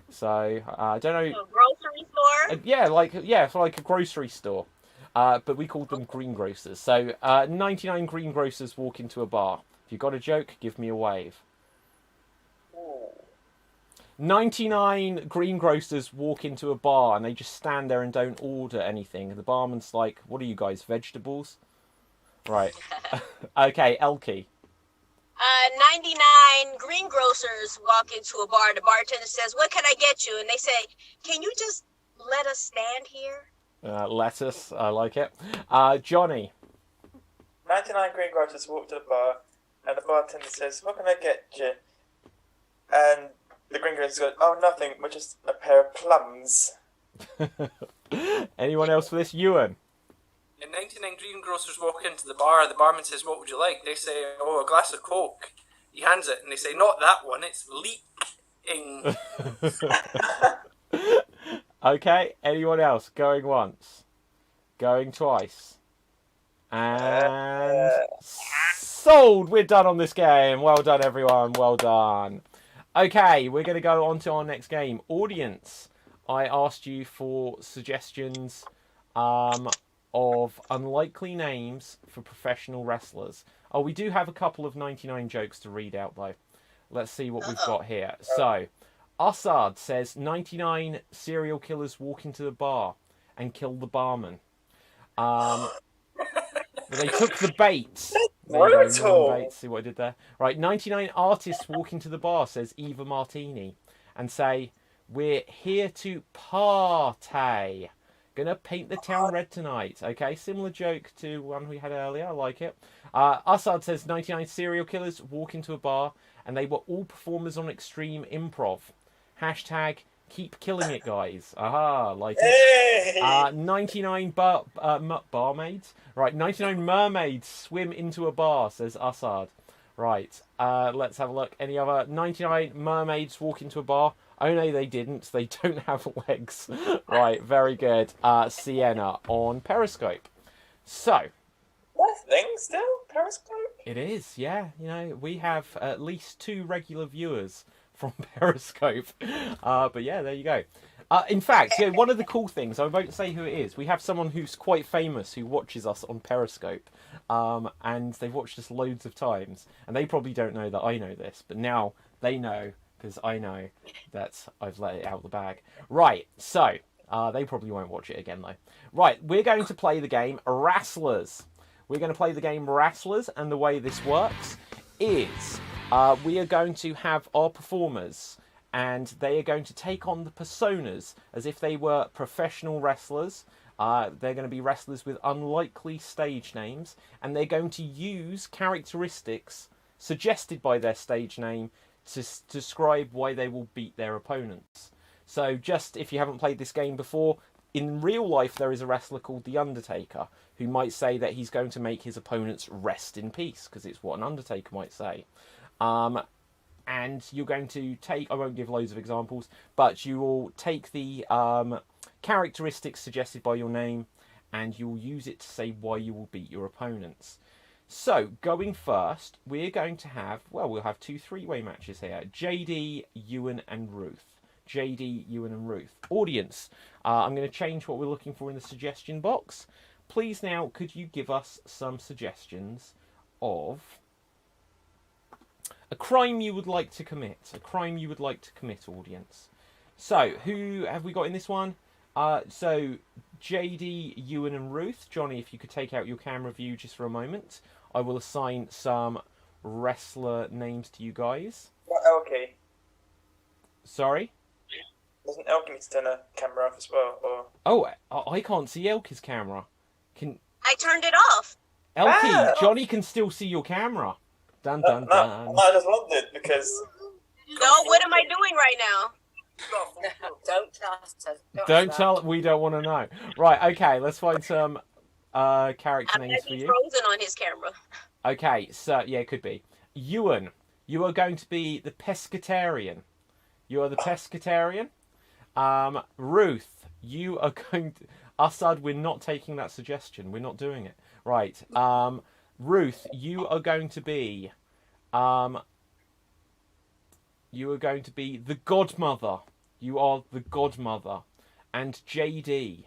So, I don't know... A grocery store? For like a grocery store. But we called them greengrocers. So, 99 greengrocers walk into a bar. If you've got a joke, give me a wave. 99 greengrocers walk into a bar and they just stand there and don't order anything. And the barman's like, "What are you guys, vegetables?" Right. Okay, Elkie. 99 greengrocers walk into a bar. The bartender says, "What can I get you?" And they say, "Can you just let us stand here?" Lettuce, I like it. Johnny. 99 greengrocers walk to the bar, and the bartender says, "What can I get you?" And the greengrocers go, "Oh, nothing, we're just a pair of plums." Anyone else for this? Ewan. And 99 greengrocers walk into the bar. The barman says, "What would you like?" They say, "Oh, a glass of Coke." He hands it, and they say, "Not that one, it's leaking." Okay, anyone else? Going once. Going twice. And... sold! We're done on this game. Well done, everyone. Well done. Okay, we're going to go on to our next game. Audience, I asked you for suggestions of unlikely names for professional wrestlers. Oh, we do have a couple of 99 jokes to read out, though. Let's see what we've got here. So, Assad says 99 serial killers walk into the bar and kill the barman. They took the bait. There you go, Bates, see what I did there? Right, 99 artists walk into the bar, says Eva Martini, and say, "We're here to party. Gonna paint the town red tonight. Okay, similar joke to one we had earlier. I like it. Assad says 99 serial killers walk into a bar and they were all performers on Extreme Improv. Hashtag keep killing it, guys. Aha, like it. Hey! 99 barmaids. Right, 99 mermaids swim into a bar, says Assad. Right, let's have a look. Any other 99 mermaids walk into a bar? Oh no, they didn't. They don't have legs. Right, very good. Sienna on Periscope. So. That thing still? Periscope? It is, yeah. You know, we have at least 2 regular viewers from Periscope. But yeah, there you go. In fact, yeah, one of the cool things, I won't say who it is, we have someone who's quite famous who watches us on Periscope. And they've watched us loads of times. And they probably don't know that I know this, but now they know, because I know that I've let it out of the bag. Right, so, they probably won't watch it again though. Right, we're going to play the game Wrestlers. We're going to play the game Wrestlers, and the way this works is we are going to have our performers, and they are going to take on the personas as if they were professional wrestlers. They're going to be wrestlers with unlikely stage names, and they're going to use characteristics suggested by their stage name to describe why they will beat their opponents. So just if you haven't played this game before, in real life there is a wrestler called The Undertaker who might say that he's going to make his opponents rest in peace, because it's what an Undertaker might say. And you're going to take, I won't give loads of examples, but you will take the characteristics suggested by your name and you'll use it to say why you will beat your opponents. So, going first, we're going to have, well, we'll have 2 3-way matches here. JD, Ewan and Ruth. JD, Ewan and Ruth. Audience, I'm going to change what we're looking for in the suggestion box. Please now, could you give us some suggestions of a crime you would like to commit? A crime you would like to commit, audience. So, who have we got in this one? So, JD, Ewan and Ruth. Johnny, if you could take out your camera view just for a moment. I will assign some wrestler names to you guys. What Elkie? Sorry? Doesn't Elkie need to turn a camera off as well? Or... Oh, I can't see Elkie's camera. I turned it off. Elkie, Johnny can still see your camera. Dun dun dun. No, I just wondered because... No, what am I doing right now? Don't trust us. Don't tell. We don't want to know. Right. Okay. Let's find some character names for you. Frozen on his camera. Okay. So yeah, it could be Ewan. You are going to be the pescatarian. You are the pescatarian. Ruth, you are going to... Assad, we're not taking that suggestion. We're not doing it. Right. Ruth, you are going to be... you are going to be the godmother. You are the godmother. And JD,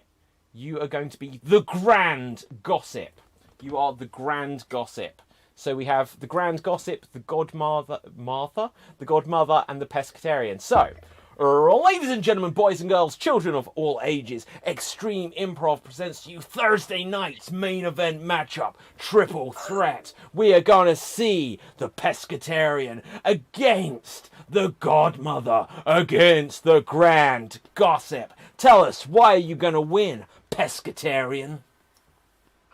you are going to be the grand gossip. You are the grand gossip. So we have the grand gossip, the godmother, the godmother, and the pescatarian. So, ladies and gentlemen, boys and girls, children of all ages, Extreme Improv presents to you Thursday night's main event matchup, Triple Threat. We are going to see the pescatarian against the godmother, against the grand gossip. Tell us, why are you going to win, pescatarian?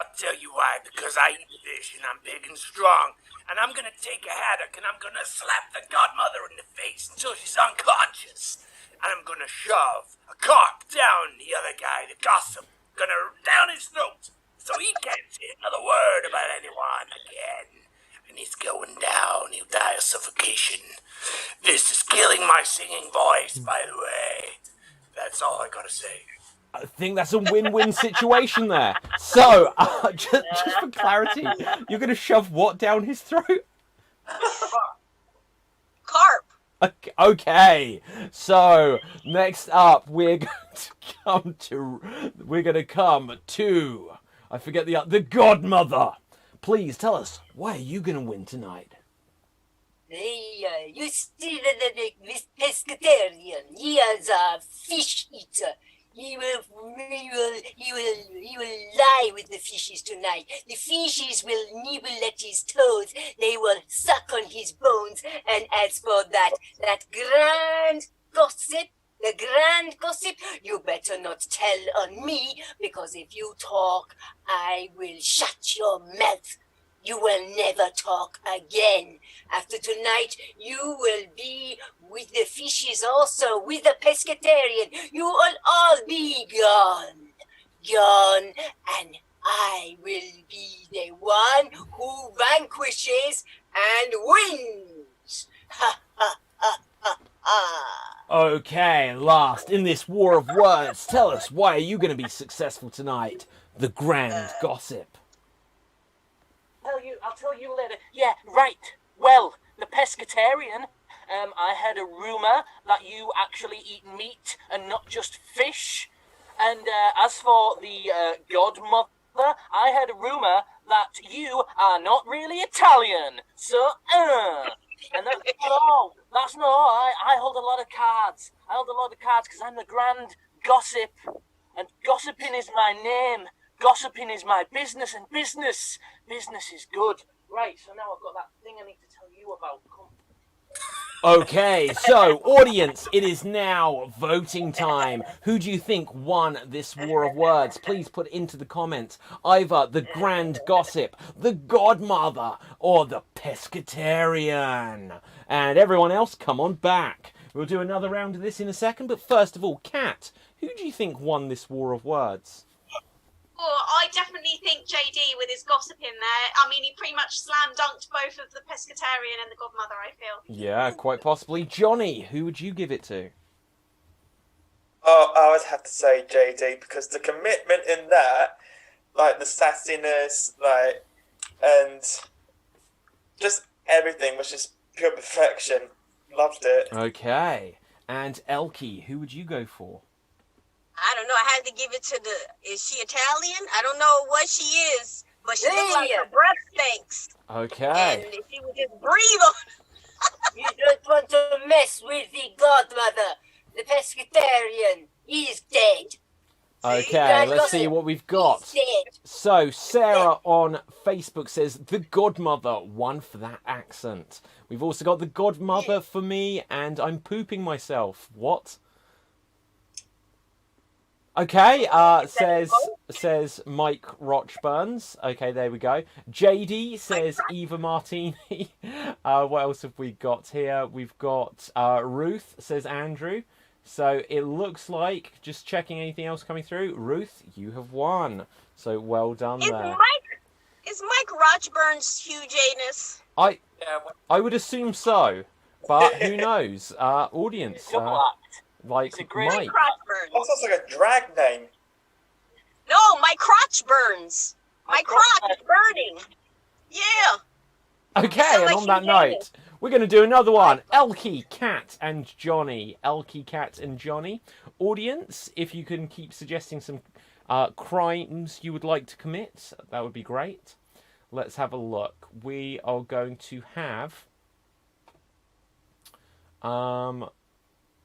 I'll tell you why, because I eat fish and I'm big and strong. And I'm gonna take a haddock and I'm gonna slap the godmother in the face until she's unconscious. And I'm gonna shove a cock down the other guy, the gossip. Gonna down his throat so he can't say another word about anyone again. And he's going down, he'll die of suffocation. This is killing my singing voice, by the way. That's all I gotta say. I think that's a win-win situation there. So, just for clarity, you're going to shove what down his throat? Carp. Okay. So, next up, we're going to come to, I forget the godmother. Please tell us, why are you going to win tonight? You see this pescatarian, he is a fish eater. He will lie with the fishes tonight. The fishes will nibble at his toes. They will suck on his bones. And as for that grand gossip, The grand gossip, you better not tell on me, because if you talk, I will shut your mouth. You will never talk again. After tonight, you will be with the fishes also, with the pescatarian. You will all be gone. Gone, and I will be the one who vanquishes and wins. Ha, ha, ha, ha, ha. Okay, last in this war of words, tell us, why are you going to be successful tonight? The grand gossip. I'll tell you later. Yeah, right. Well, the pescatarian. I heard a rumor that you actually eat meat and not just fish. And as for the godmother, I heard a rumor that you are not really Italian. So, and that's not all. That's not all. I hold a lot of cards. I hold a lot of cards because I'm the grand gossip. And gossiping is my name. Gossiping is my business, and business is good. Right, so now I've got that thing I need to tell you about. Come. Okay, so audience, it is now voting time. Who do you think won this war of words? Please put into the comments either the grand gossip, the godmother, or the pescatarian. And everyone else, come on back. We'll do another round of this in a second, but first of all, Kat, who do you think won this war of words? Oh, I definitely think JD with his gossip in there. I mean, he pretty much slam dunked both of the pescatarian and the godmother, I feel. Yeah, quite possibly. Johnny, who would you give it to? Oh, I would have to say JD, because the commitment in that, like the sassiness, like, and just everything was just pure perfection. Loved it. Okay. And Elkie, who would you go for? I don't know. I had to give it to is she Italian? I don't know what she is, but she looks like her breath stinks. Okay. And if she would just breathe on. You don't want to mess with the godmother. The pescatarian. He's dead. Okay, let's see what we've got. So, Sarah on Facebook says, the godmother won for that accent. We've also got the godmother for me, and I'm pooping myself. What? Okay, says Mike Rochburns. Okay, there we go. JD says Eva Martini. What else have we got here? We've got Ruth, says Andrew. So it looks like, just checking anything else coming through, Ruth, you have won. So well done there. Is Mike Rochburn's huge anus? I would assume so, but who knows? Audience, like Mike. That sounds like a drag name. No, my crotch burns. My crotch is burning. Yeah. Okay, and on that note, we're going to do another one. Elkie, Kat, and Johnny. Elkie, Kat, and Johnny. Audience, if you can keep suggesting some crimes you would like to commit, that would be great. Let's have a look. We are going to have...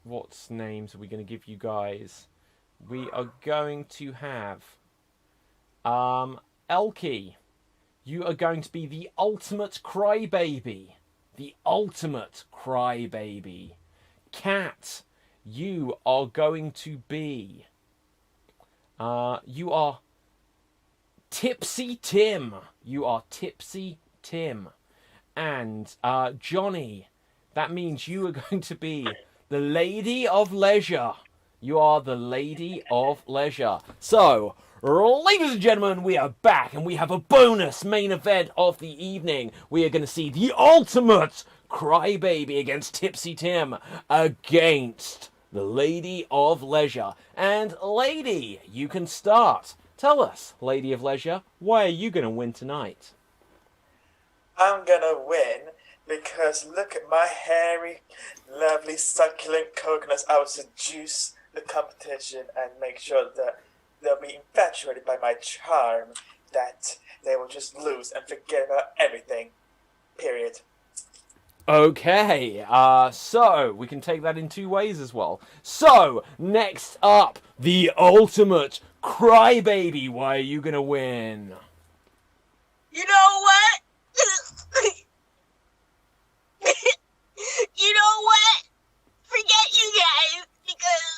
what names are we going to give you guys? We are going to have... Elkie, you are going to be the ultimate crybaby. The ultimate crybaby. Kat, you are going to be... you are Tipsy Tim. You are Tipsy Tim. And Johnny, that means you are going to be the Lady of Leisure. You are the Lady of Leisure. So, ladies and gentlemen, we are back and we have a bonus main event of the evening. We are going to see the ultimate crybaby against Tipsy Tim against the Lady of Leisure. And Lady, you can start. Tell us, Lady of Leisure, why are you going to win tonight? I'm going to win because look at my hairy, lovely, succulent coconuts. I will seduce the competition and make sure that they'll be infatuated by my charm, that they will just lose and forget about everything. Period. Okay, so we can take that in two ways as well. So, next up, the ultimate crybaby. Why are you going to win? You know what? You know what? Forget you guys, because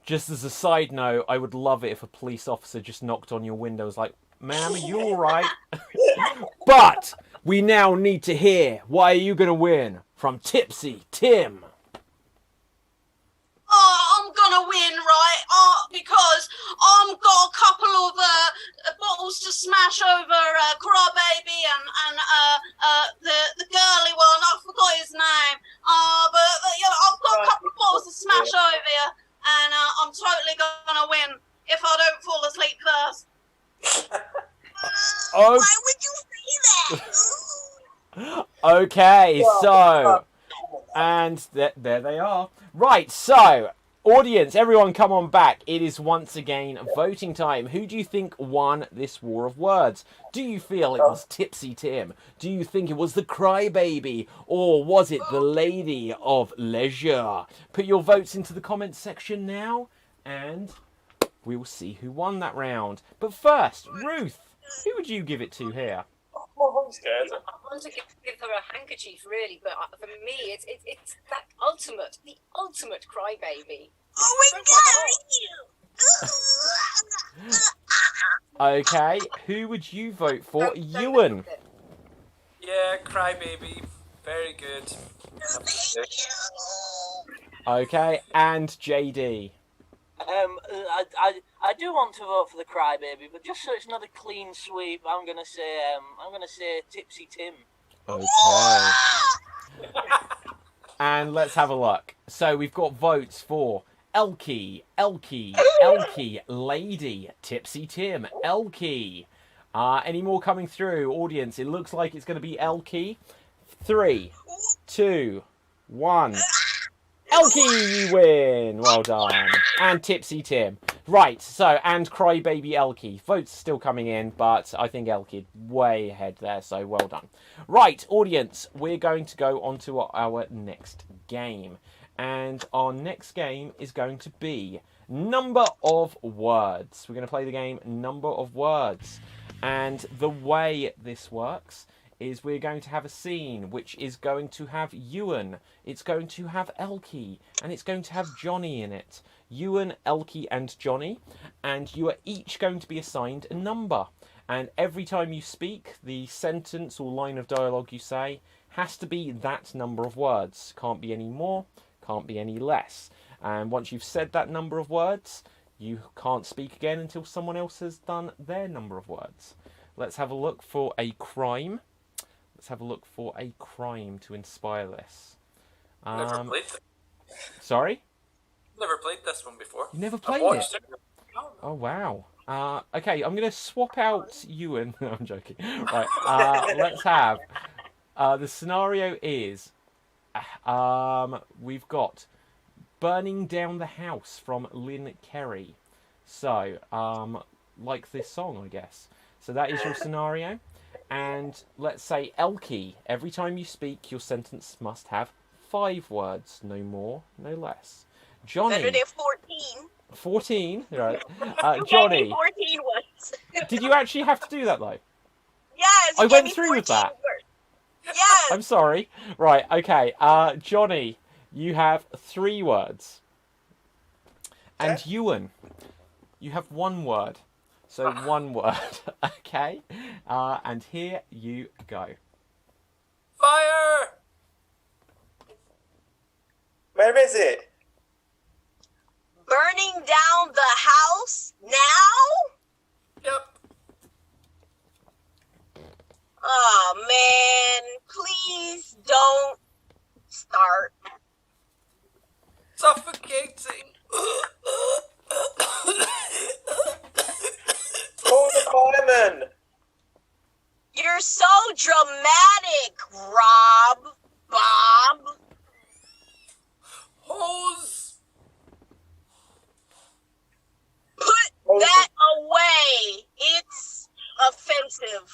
Just as a side note, I would love it if a police officer just knocked on your window, was like, "Ma'am, are you all right?" But we now need to hear why are you going to win from Tipsy Tim. I'm gonna win, right? Because I've got a couple of bottles to smash over Crybaby and the girly one. I forgot his name. But you know, I've got a couple of bottles to smash over here, and I'm totally gonna win if I don't fall asleep first. Oh. Why would you say that? Okay, so, and there they are. Right, so, audience, everyone come on back. It is once again voting time. Who do you think won this war of words? Do you feel it was Tipsy Tim? Do you think it was the Crybaby? Or was it the Lady of Leisure? Put your votes into the comments section now, and we will see who won that round. But first, Ruth, who would you give it to here? Oh, I'm scared. I want to give her a handkerchief, really, but for me, it's that the ultimate crybaby. Oh my god! Okay, who would you vote for? Ewan. Yeah, Crybaby. Very good. Okay, and JD. I do want to vote for the Crybaby, but just so it's not a clean sweep, I'm gonna say Tipsy Tim. Okay. And let's have a look. So we've got votes for Elkie, Lady, Tipsy Tim, Elkie. Any more coming through, audience? It looks like it's going to be Elkie. 3, 2, 1. Elkie, you win. Well done. And Tipsy Tim. Right, so, and Crybaby Elkie. Votes still coming in, but I think Elkie way ahead there, so well done. Right, audience, we're going to go on to our next game. And our next game is going to be Number of Words. We're going to play the game Number of Words. And the way this works is we're going to have a scene which is going to have Ewan, it's going to have Elkie, and it's going to have Johnny in it. Ewan, Elkie, and Johnny, and you are each going to be assigned a number. And every time you speak, the sentence or line of dialogue you say has to be that number of words. Can't be any more, can't be any less. And once you've said that number of words, you can't speak again until someone else has done their number of words. Let's have a look for a crime. Let's have a look for a crime to inspire this. Never played it. Sorry? Never played this one before. You never played it? Oh, wow. Okay, I'm going to swap out Ewan. No, I'm joking. Right, let's have... the scenario is... we've got Burning Down the House from Lynn Kerry. So, like this song, I guess. So that is your scenario. And let's say Elkie, every time you speak, your sentence must have 5 words, no more, no less. Johnny. Better than 14. 14, right? You Johnny. gave me 14 words. Did you actually have to do that though? Yes. I went through with that. Yes. I'm sorry. Right, okay. Johnny, you have 3 words. And Ewan, you have 1 word. So 1 word, okay? And here you go. Fire! Where is it? Burning down the house now? Yep. Oh man, please don't start. Suffocating. Call the fireman. You're so dramatic, Rob. Bob. Hose. Put that away. It's offensive.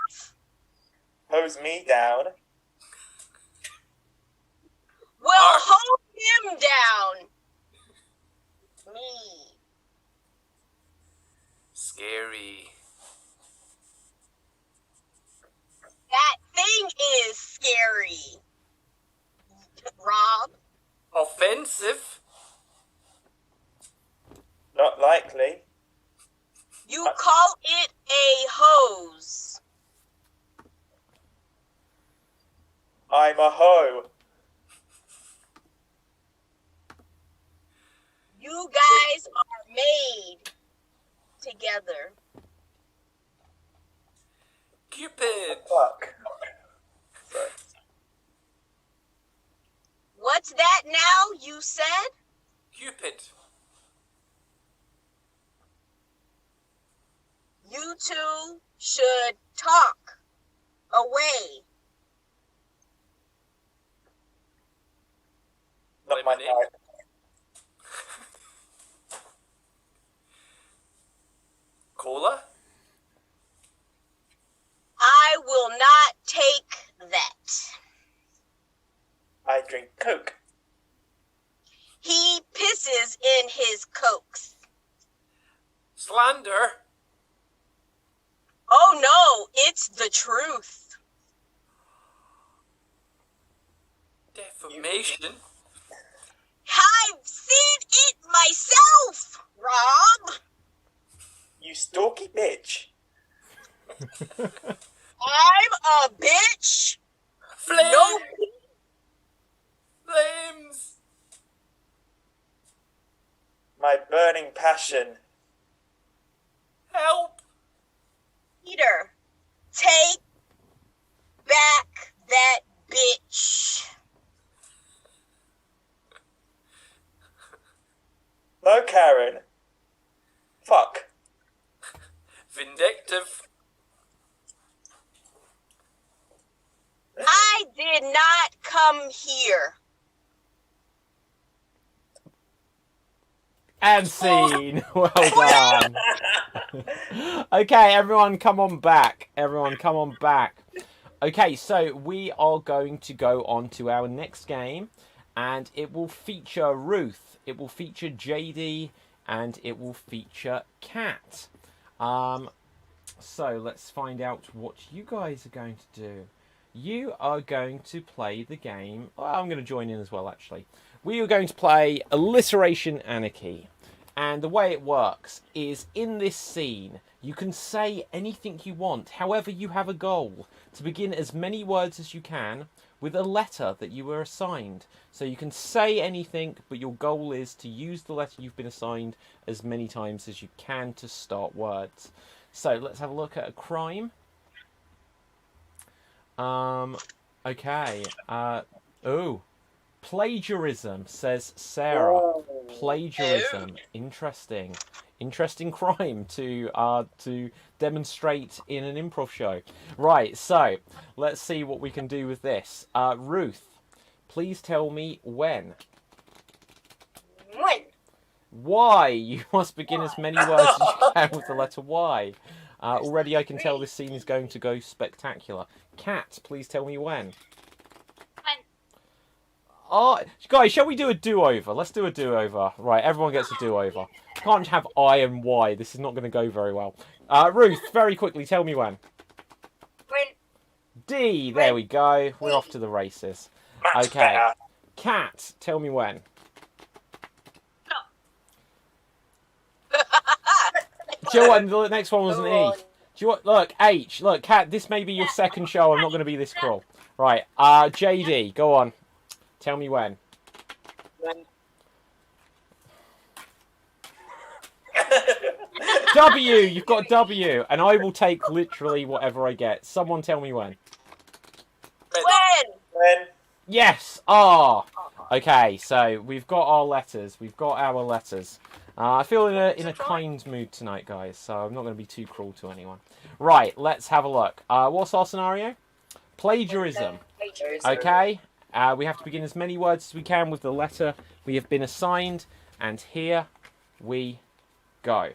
Hose me down. Well, hold him down. Me. Scary. That thing is scary. Rob. Offensive. Not likely. You call it a hose. I'm a hoe. You guys are made together. Cupid. Fuck. Sorry. What's that now, you said? Cupid. You two should talk away. Not my Lemonade. type. Cola. I will not take that. I drink Coke. He pisses in his cokes. Slander. Oh no, it's the truth. Defamation. I've seen it myself, Rob. You stalky bitch. I'm a bitch. Flames. No. Flames. My burning passion. Help. Peter, take back that bitch. No, Karen. Fuck. Vindictive. I did not come here. And scene. Well done. Okay, everyone come on back. Everyone come on back. Okay, so we are going to go on to our next game, and it will feature Ruth, it will feature JD, and it will feature Kat. So let's find out what you guys are going to do. You are going to play the game. Well, I'm going to join in as well, actually. We are going to play Alliteration Anarchy. And the way it works is in this scene, you can say anything you want. However, you have a goal to begin as many words as you can with a letter that you were assigned. So you can say anything, but your goal is to use the letter you've been assigned as many times as you can to start words. So let's have a look at a crime. Okay. Plagiarism, says Sarah. Plagiarism. Interesting. Interesting crime to demonstrate in an improv show. Right, so let's see what we can do with this. Ruth, please tell me when. When? Y. You must begin as many words as you can with the letter Y. Already I can tell this scene is going to go spectacular. Kat, please tell me when. Oh, guys, shall we do a do-over? Let's do a do-over. Right, everyone gets a do-over. Can't have I and Y. This is not going to go very well. Ruth, very quickly, tell me when. When? D. There we go. We're off to the races. Okay. Kat, tell me when. Do you know what? The next one was an E. Do you want? Look, H. Look, Kat, this may be your second show. I'm not going to be this cruel. Right. JD, go on. Tell me when. W. You've got W, and I will take literally whatever I get. Someone tell me when. When? Yes. R. Okay, so we've got our letters. We've got our letters. I feel in a kind mood tonight, guys, so I'm not going to be too cruel to anyone. Right, let's have a look. What's our scenario? Plagiarism. Okay, we have to begin as many words as we can with the letter we have been assigned, and here we go.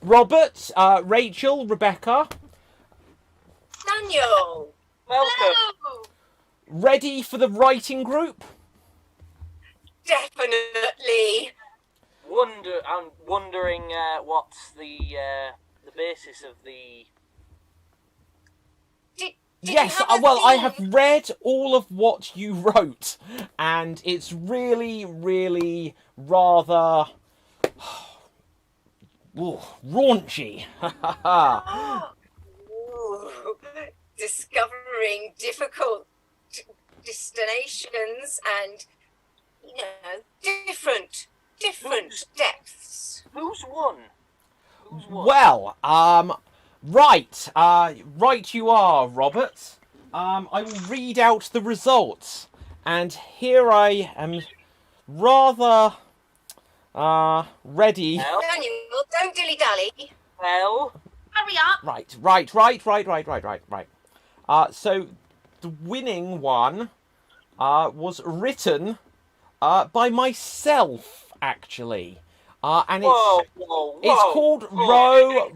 Robert, Rachel, Rebecca. Daniel. Welcome. Ready for the writing group? Definitely. I'm wondering what's the basis of the. Yes, well, I have read all of what you wrote, and it's really, really rather raunchy. Ooh, discovering difficult destinations and, different depths. Who's won? Well, right you are, Robert. I will read out the results, and here I am, rather ready. Daniel, don't dilly-dally. Well, hurry up. Right. So the winning one was written by myself, actually. And it's called Row,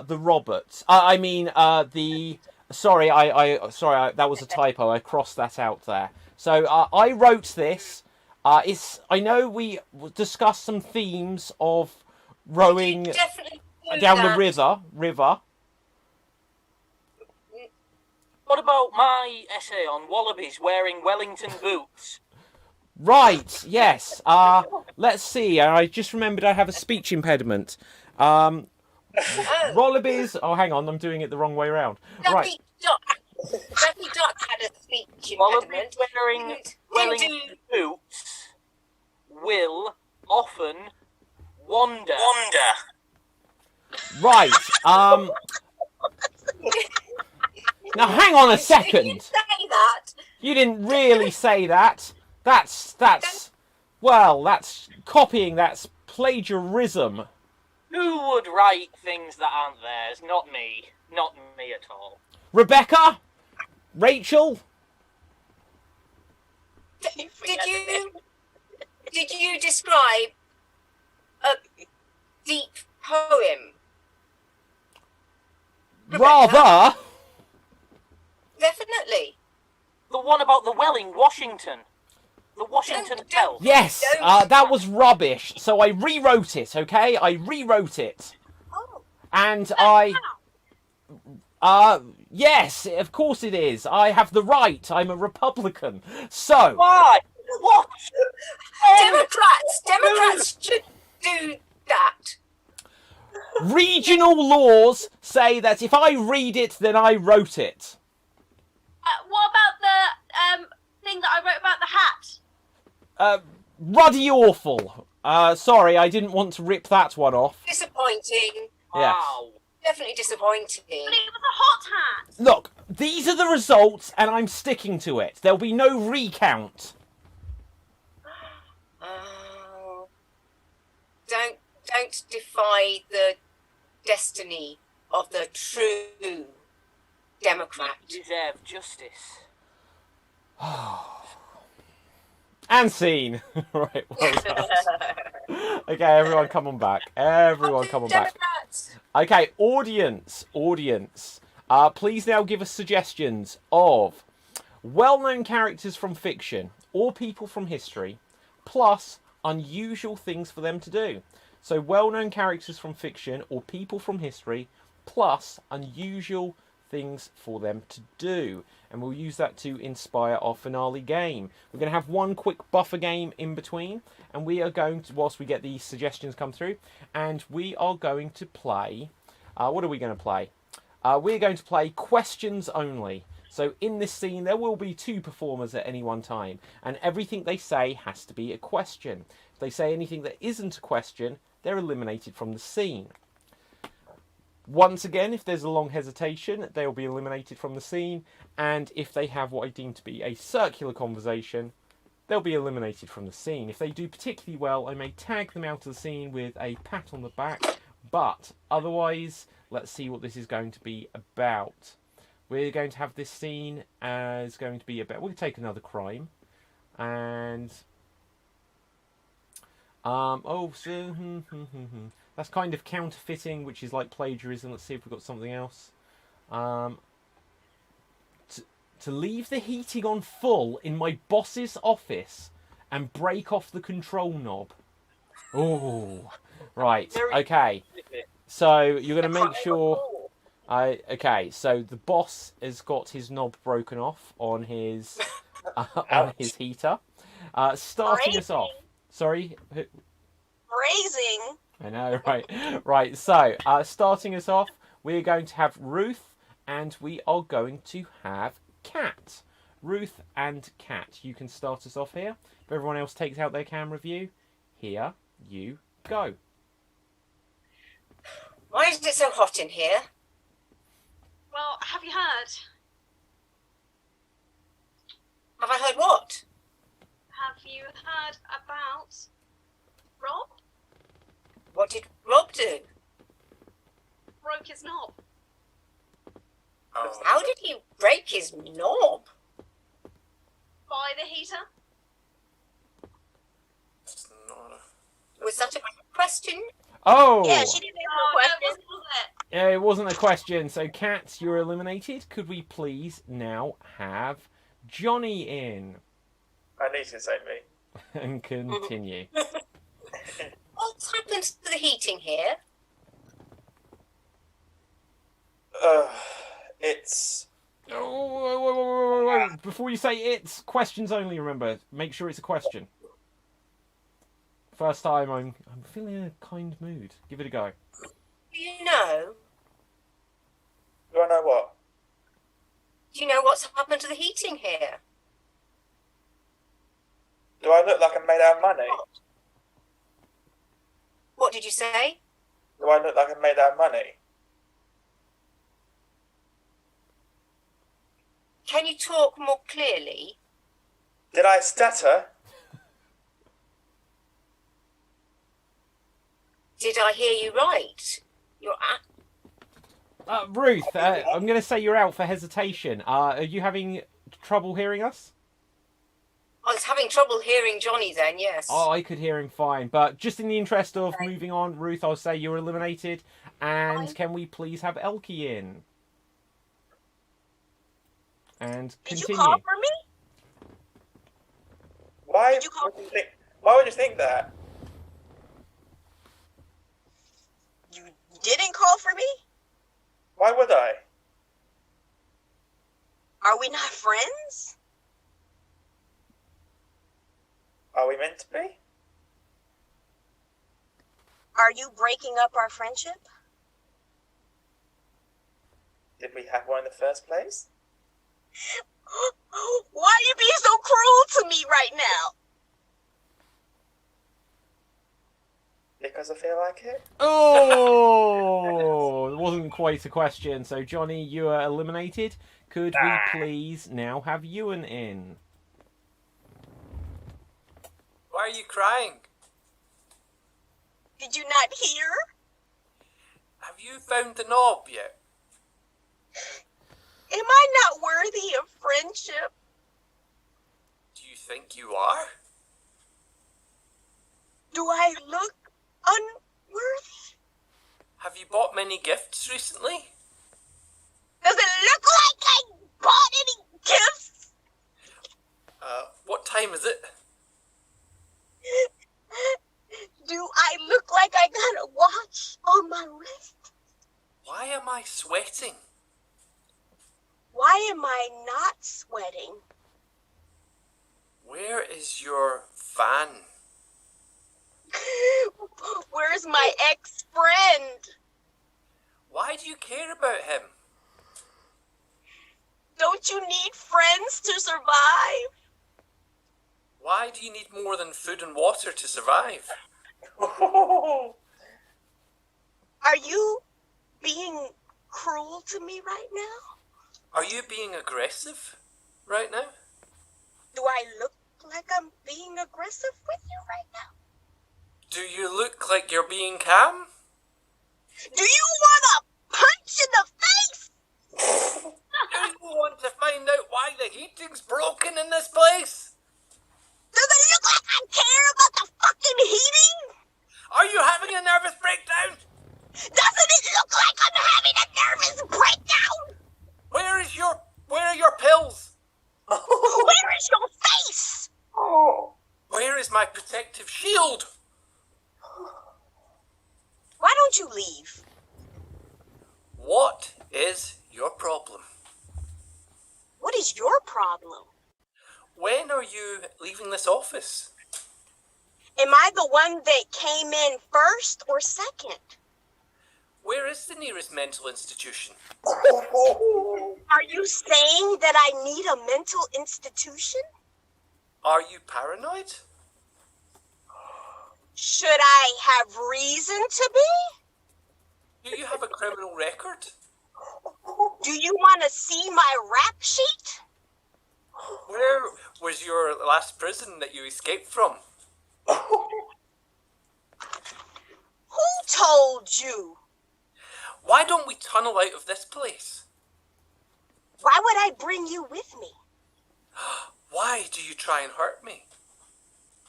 the Roberts. Sorry, that was a typo. I crossed that out there. So I wrote this. I know we discussed some themes of rowing down the river. What about my essay on wallabies wearing Wellington boots? Right, yes. Let's see. I just remembered I have a speech impediment. Wallabies. Oh, hang on. I'm doing it the wrong way around. Right. Ducky Duck had a speech Wallabies wearing Wellington boots will often wander. Right. Now, hang on a second. You say that. You didn't really say that. That's copying. That's plagiarism. Who would write things that aren't theirs? Not me. Not me at all. Rebecca? Rachel? Did you describe a deep poem? Rebecca? Rather. Definitely. The one about the Welling, Washington. The Washington Bell. Yes, that was rubbish. So I rewrote it, okay? I rewrote it. Oh. And yes, of course it is. I have the right. I'm a Republican. So. Why? What? Democrats should do that. Regional laws say that if I read it, then I wrote it. What about the thing that I wrote about the hat? Ruddy awful. Sorry, I didn't want to rip that one off. Disappointing. Yes. Wow. Definitely disappointing. But it was a hot hat. Look, these are the results, and I'm sticking to it. There'll be no recount. Oh, don't defy the destiny of the true Democrat. You deserve justice. And scene. Right. Well done. Okay, everyone, come on back. Everyone, come on back. Okay, audience. Please now give us suggestions of well-known characters from fiction or people from history, plus unusual things for them to do. So, well-known characters from fiction or people from history, plus unusual things for them to do. And we'll use that to inspire our finale game. We're going to have one quick buffer game in between, and we are going to, whilst we get these suggestions come through, and we are going to play, what are we going to play? We're going to play questions only. So in this scene, there will be 2 performers at any one time, and everything they say has to be a question. If they say anything that isn't a question, they're eliminated from the scene. Once again, if there's a long hesitation, they'll be eliminated from the scene, and if they have what I deem to be a circular conversation, they'll be eliminated from the scene. If they do particularly well, I may tag them out of the scene with a pat on the back, but otherwise, let's see what this is going to be about. We're going to have this scene as going to be about, we'll take another crime, and that's kind of counterfeiting, which is like plagiarism. Let's see if we've got something else. To leave the heating on full in my boss's office and break off the control knob. Oh, right. Okay. So you're going to make sure. Okay, so the boss has got his knob broken off on his on his heater. Starting us off. Sorry. Phrasing. I know, right? Right. So, starting us off, we're going to have Ruth, and we are going to have Kat. Ruth and Kat, you can start us off here. If everyone else takes out their camera view, here you go. Why is it so hot in here? Well, have you heard? Have I heard what? Have you heard about Rob? What did Rob do? Broke his knob. How did he break his knob? By the heater? Was that a question? Oh! Yeah, she didn't answer the question. No, it wasn't, was it? Yeah, it wasn't a question. So, Kat, you're eliminated. Could we please now have Johnny in? I need to say me. And continue. What's happened to the heating here? It's... Oh, wait. Before you say it's, questions only, remember. Make sure it's a question. First time, I'm feeling a kind mood. Give it a go. Do you know? Do I know what? Do you know what's happened to the heating here? Do I look like I'm made out of money? What did you say? Do I look like I'm made out of money? Can you talk more clearly? Did I stutter? Did I hear you right? You're Ruth, I'm going to say you're out for hesitation. Are you having trouble hearing us? I was having trouble hearing Johnny then, yes. Oh, I could hear him fine. But just in the interest of moving on, Ruth, I'll say you're eliminated. And can we please have Elkie in? And continue. Did you call for me? Why Did you call would you think? Why would you think that? You didn't call for me? Why would I? Are we not friends? Are we meant to be? Are you breaking up our friendship? Did we have one in the first place? Why are you being so cruel to me right now? Because I feel like it. Oh! It wasn't quite a question. So, Johnny, you are eliminated. Could we please now have Ewan in? Why are you crying? Did you not hear? Have you found the knob yet? Am I not worthy of friendship? Do you think you are? Do I look unworthy? Have you bought many gifts recently? Does it look like I bought any gifts? What time is it? Do I look like I got a watch on my wrist? Why am I sweating? Why am I not sweating? Where is your van? Where's my ex-friend? Why do you care about him? Don't you need friends to survive? Why do you need more than food and water to survive? Are you being cruel to me right now? Are you being aggressive right now? Do I look like I'm being aggressive with you right now? Do you look like you're being calm? Do you want a punch in the face? Do you want to find out why the heating's broken in this place? Does it look like I care about the fucking heating? Are you having a nervous breakdown? Doesn't it look like I'm having a nervous breakdown? Where are your pills? Where is your face? Where is my protective shield? Why don't you leave? What is your problem. What is your problem? When are you leaving this office? Am I the one that came in first or second? Where is the nearest mental institution? Are you saying that I need a mental institution? Are you paranoid? Should I have reason to be? Do you have a criminal record? Do you want to see my rap sheet? Where was your last prison that you escaped from? Who told you? Why don't we tunnel out of this place? Why would I bring you with me? Why do you try and hurt me?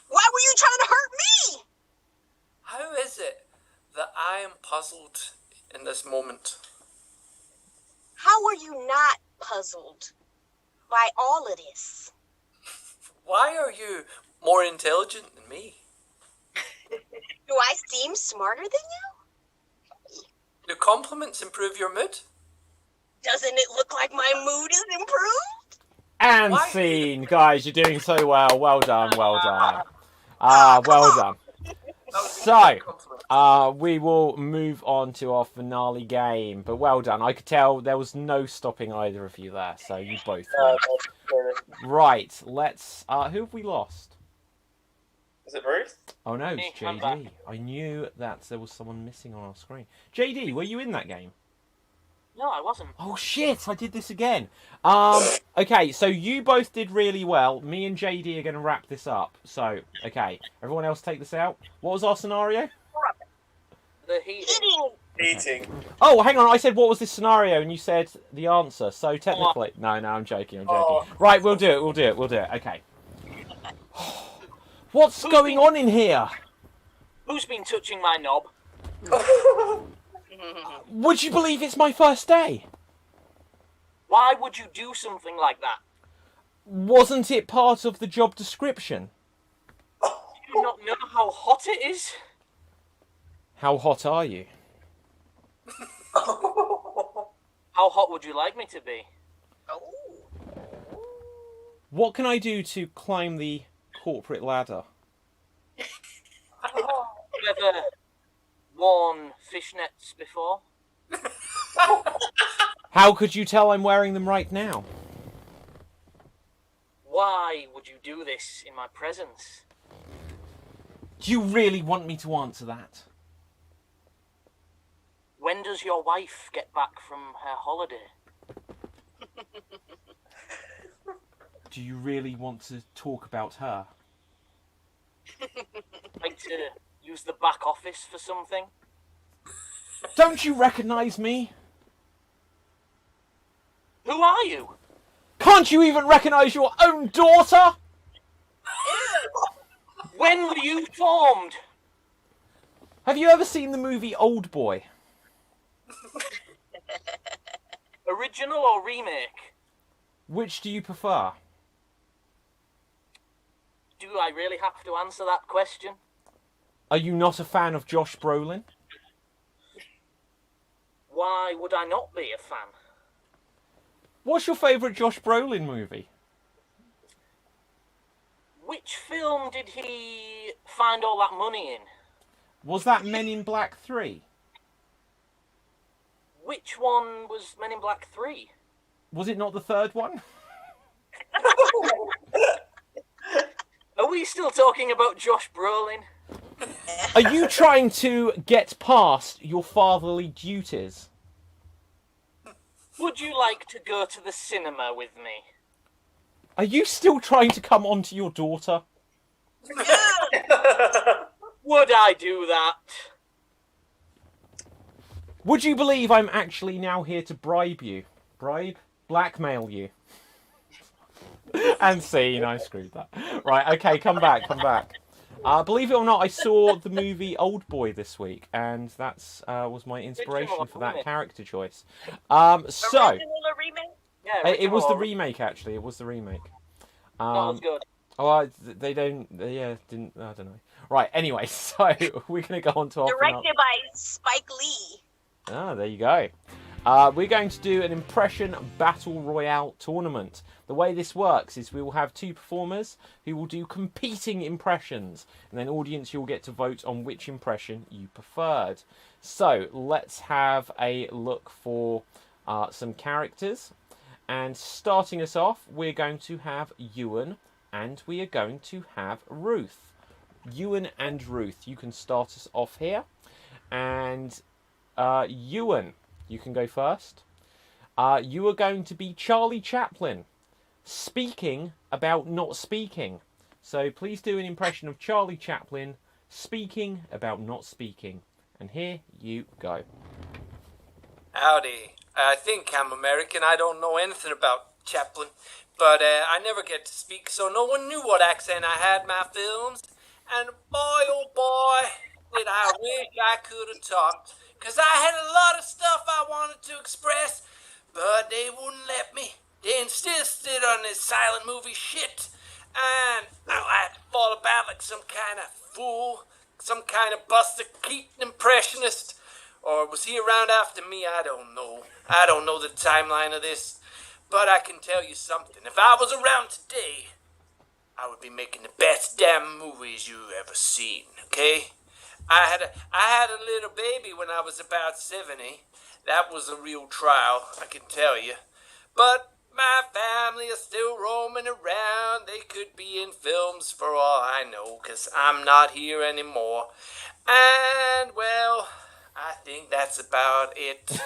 Why were you trying to hurt me? How is it that I am puzzled in this moment? How are you not puzzled by all of this? Why are you more intelligent than me? Do I seem smarter than you? Do compliments improve your mood? Doesn't it look like my mood is improved? And Why? scene. Guys, you're doing so well. Well done, well done. Well done. So, we will move on to our finale game. But well done. I could tell there was no stopping either of you there. So you both won. Right, let's... who have we lost? Is it Ruth? Oh no, it's JD. I knew that there was someone missing on our screen. JD, were you in that game? No, I wasn't. Oh shit, I did this again. Okay, so you both did really well. Me and JD are going to wrap this up. So, okay, everyone else take this out. What was our scenario? The heating. Eating. Oh, hang on, I said what was this scenario and you said the answer. So technically... No, I'm joking, Right, we'll do it. Okay. What's going on in here? Who's been touching my knob? Would you believe it's my first day? Why would you do something like that? Wasn't it part of the job description? Do you not know how hot it is? How hot are you? How hot would you like me to be? What can I do to climb the corporate ladder? Have you ever worn fishnets before? How could you tell I'm wearing them right now? Why would you do this in my presence? Do you really want me to answer that? When does your wife get back from her holiday? Do you really want to talk about her? Like to use the back office for something? Don't you recognise me? Who are you? Can't you even recognise your own daughter? When were you formed? Have you ever seen the movie Old Boy? Original or remake? Which do you prefer? Do I really have to answer that question? Are you not a fan of Josh Brolin? Why would I not be a fan? What's your favourite Josh Brolin movie? Which film did he find all that money in? Was that Men in Black 3? Which one was Men in Black 3? Was it not the third one? Are we still talking about Josh Brolin? Are you trying to get past your fatherly duties? Would you like to go to the cinema with me? Are you still trying to come on to your daughter? Would I do that? Would you believe I'm actually now here to bribe you? Bribe? Blackmail you. And scene, I screwed that. Right, okay, come back. Believe it or not, I saw the movie Old Boy this week, and that's was my inspiration for that character choice. Original or remake? Yeah, it was the remake, actually. It was the remake. That was good. Oh, they don't. Didn't. I don't know. Right. Anyway, so we're gonna go on to our Directed by Spike Lee. Ah, there you go. We're going to do an impression battle royale tournament. The way this works is we will have 2 performers who will do competing impressions, and then audience, you'll get to vote on which impression you preferred. So let's have a look for some characters, and starting us off, we're going to have Ewan and we are going to have Ruth. Ewan and Ruth, you can start us off here, and Ewan, you can go first. You are going to be Charlie Chaplin, speaking about not speaking. So please do an impression of Charlie Chaplin speaking about not speaking. And here you go. Howdy. I think I'm American. I don't know anything about Chaplin, but I never get to speak, so no one knew what accent I had in my films. And boy, oh boy, did I wish I could have talked. Because I had a lot of stuff I wanted to express, but they wouldn't let me. They insisted on this silent movie shit. And I had to fall about like some kind of fool, some kind of Buster Keaton impressionist. Or was he around after me? I don't know. I don't know the timeline of this. But I can tell you something. If I was around today, I would be making the best damn movies you've ever seen, okay? I had a little baby when I was about 70. That was a real trial, I can tell you. But my family is still roaming around. They could be in films for all I know, 'cause I'm not here anymore. And, well, I think that's about it.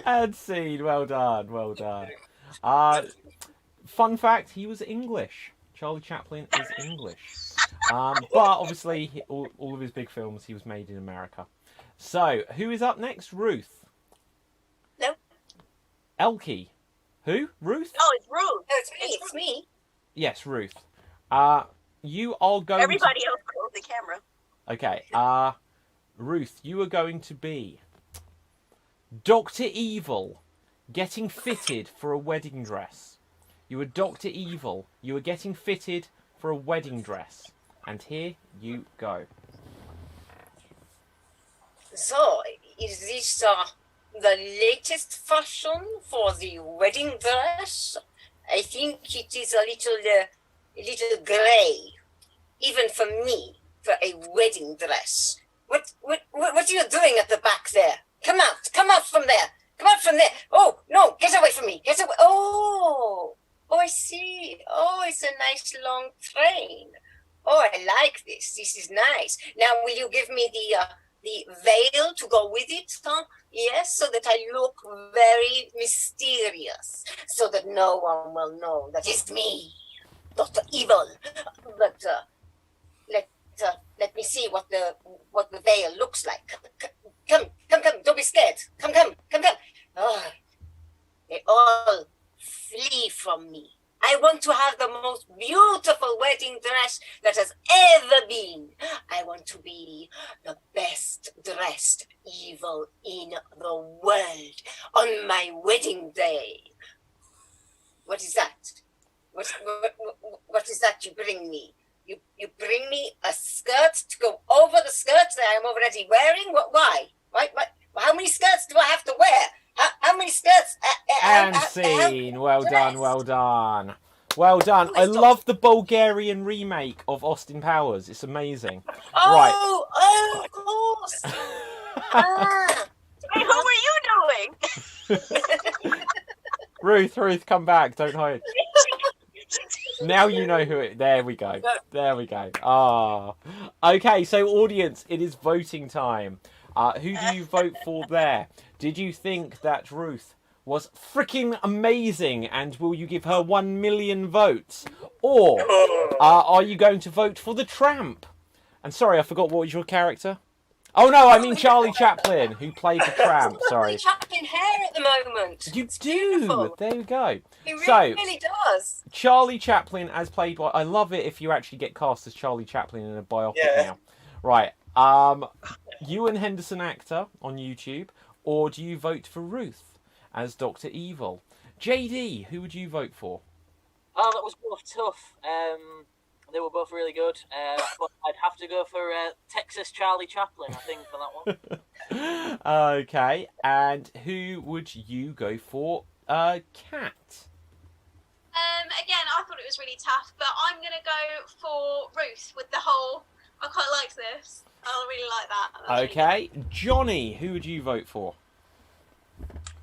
And scene. Well done, well done. Fun fact, he was English. Charlie Chaplin is English. But obviously, all of his big films, he was made in America. So, who is up next? Ruth. No. Elkie. Who? Ruth? Oh, it's Ruth. No, it's me. It's me. Yes, Ruth. You are going Everybody else close the camera. Okay. Ruth, you are going to be Dr. Evil, getting fitted for a wedding dress. You are Dr. Evil. You are getting fitted for a wedding dress. And here you go. So, is this the latest fashion for the wedding dress? I think it is a little grey, even for me, for a wedding dress. What are you doing at the back there? Come out from there. Come out from there. Oh, no, get away from me. Get away. Oh, I see. Oh, it's a nice long train. Oh, I like this. This is nice. Now, will you give me the veil to go with it? Huh? Yes, so that I look very mysterious, so that no one will know that it's me, Dr. Evil. But let me see what the veil looks like. Come, don't be scared. Come. Oh, they all flee from me. I want to have the most beautiful wedding dress that has ever been. I want to be the best dressed evil in the world on my wedding day. What is that? What is that you bring me? You bring me a skirt to go over the skirt that I'm already wearing? Why? How many skirts do I have to wear? How many skirts? And scene. Well done. I love the Bulgarian remake of Austin Powers. It's amazing. Oh, of course. Hey, who were you doing? Ruth, come back. Don't hide. Now you know who it... There we go. Okay, so audience, it is voting time. Who do you vote for there? Did you think that Ruth was freaking amazing, and will you give her 1 million votes? Or are you going to vote for the tramp? And sorry, I forgot, what was your character? Oh no, I mean Charlie Chaplin, who played the tramp. Sorry. Charlie Chaplin hair at the moment. You do. Beautiful. There we go. He really does. Charlie Chaplin, as played by... I love it if you actually get cast as Charlie Chaplin in a biopic now. Right. Ewan Henderson actor on YouTube, or do you vote for Ruth as Dr. Evil? JD, who would you vote for? Oh, that was both tough. They were both really good. But I'd have to go for Texas Charlie Chaplin, I think, for that one. Okay, and who would you go for? Cat. Again, I thought it was really tough, but I'm gonna go for Ruth with the whole. I quite liked this. I really like that. That's Okay, Johnny, who would you vote for?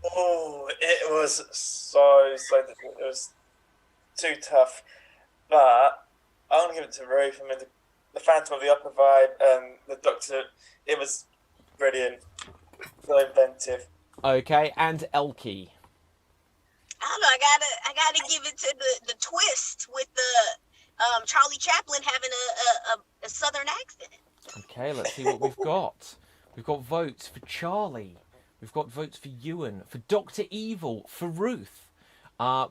Oh, it was so difficult. It was too tough. But I'm going to give it to Ruth. I mean, the Phantom of the Opera vibe and the Doctor, it was brilliant. So inventive. Okay, and Elkie. I don't know. I gotta give it to the twist with the Charlie Chaplin having a southern accent. Okay, let's see what we've got. We've got votes for Charlie. We've got votes for Ewan, for Dr. Evil, for Ruth.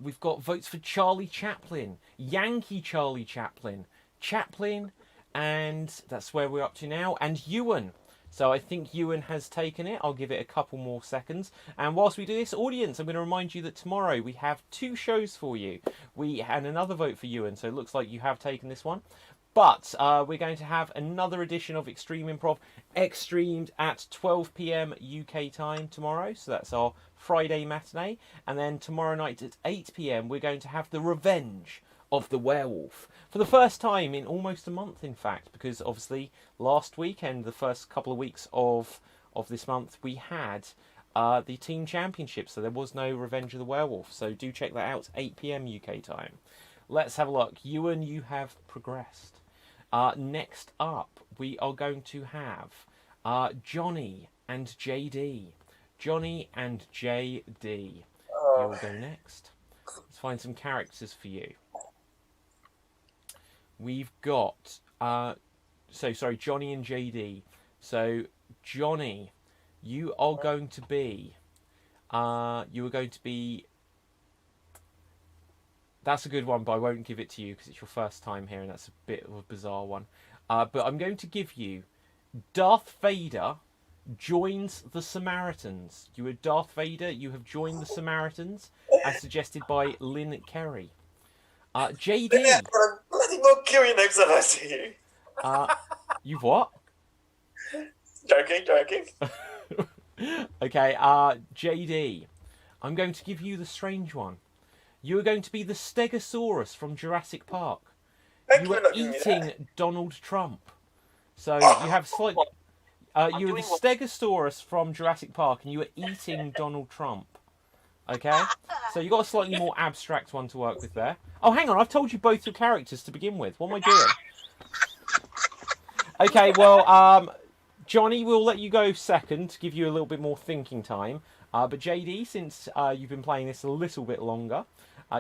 We've got votes for Charlie Chaplin, Yankee Charlie Chaplin, Chaplin, and that's where we're up to now, and Ewan. So I think Ewan has taken it. I'll give it a couple more seconds. And whilst we do this, audience, I'm going to remind you that tomorrow we have 2 shows for you. And another vote for Ewan, so it looks like you have taken this one. But we're going to have another edition of Extreme Improv XStreamed at 12 PM UK time tomorrow. So that's our Friday matinee. And then tomorrow night at 8 PM, we're going to have the revenge of the werewolf. For the first time in almost a month, in fact, because obviously last weekend, the first couple of weeks of this month, we had the team championship. So there was no Revenge of the Werewolf. So do check that out, 8 PM UK time. Let's have a look. Ewan, you have progressed. Next up, we are going to have Johnny and JD. Johnny and JD. You'll go next. Let's find some characters for you. We've got... Johnny and JD. So, Johnny, you are going to be... That's a good one, but I won't give it to you because it's your first time here and that's a bit of a bizarre one. But I'm going to give you Darth Vader joins the Samaritans. You are Darth Vader, you have joined the Samaritans, as suggested by Lynn Kerry. JD. Bloody more kill you next time I see you. You've what? Joking. Okay, JD. I'm going to give you the strange one. You are going to be the Stegosaurus from Jurassic Park. You are eating Donald Trump. So you have slight. You are the Stegosaurus from Jurassic Park, and you are eating Donald Trump. Okay, so you got a slightly more abstract one to work with there. Oh, hang on, I've told you both your characters to begin with. What am I doing? Okay, well, Johnny, we'll let you go second to give you a little bit more thinking time. But JD, since you've been playing this a little bit longer,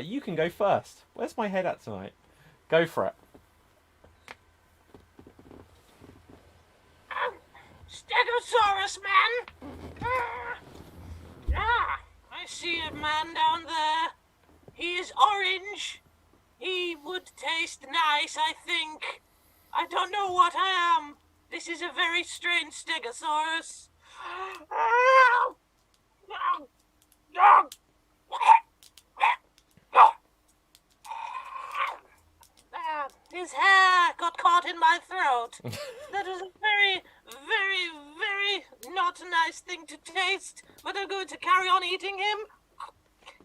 you can go first. Where's my head at tonight? Go for it. Stegosaurus, man! I see a man down there. He is orange. He would taste nice, I think. I don't know what I am. This is a very strange Stegosaurus. His hair got caught in my throat. That was a very, very, very not a nice thing to taste, but I'm going to carry on eating him.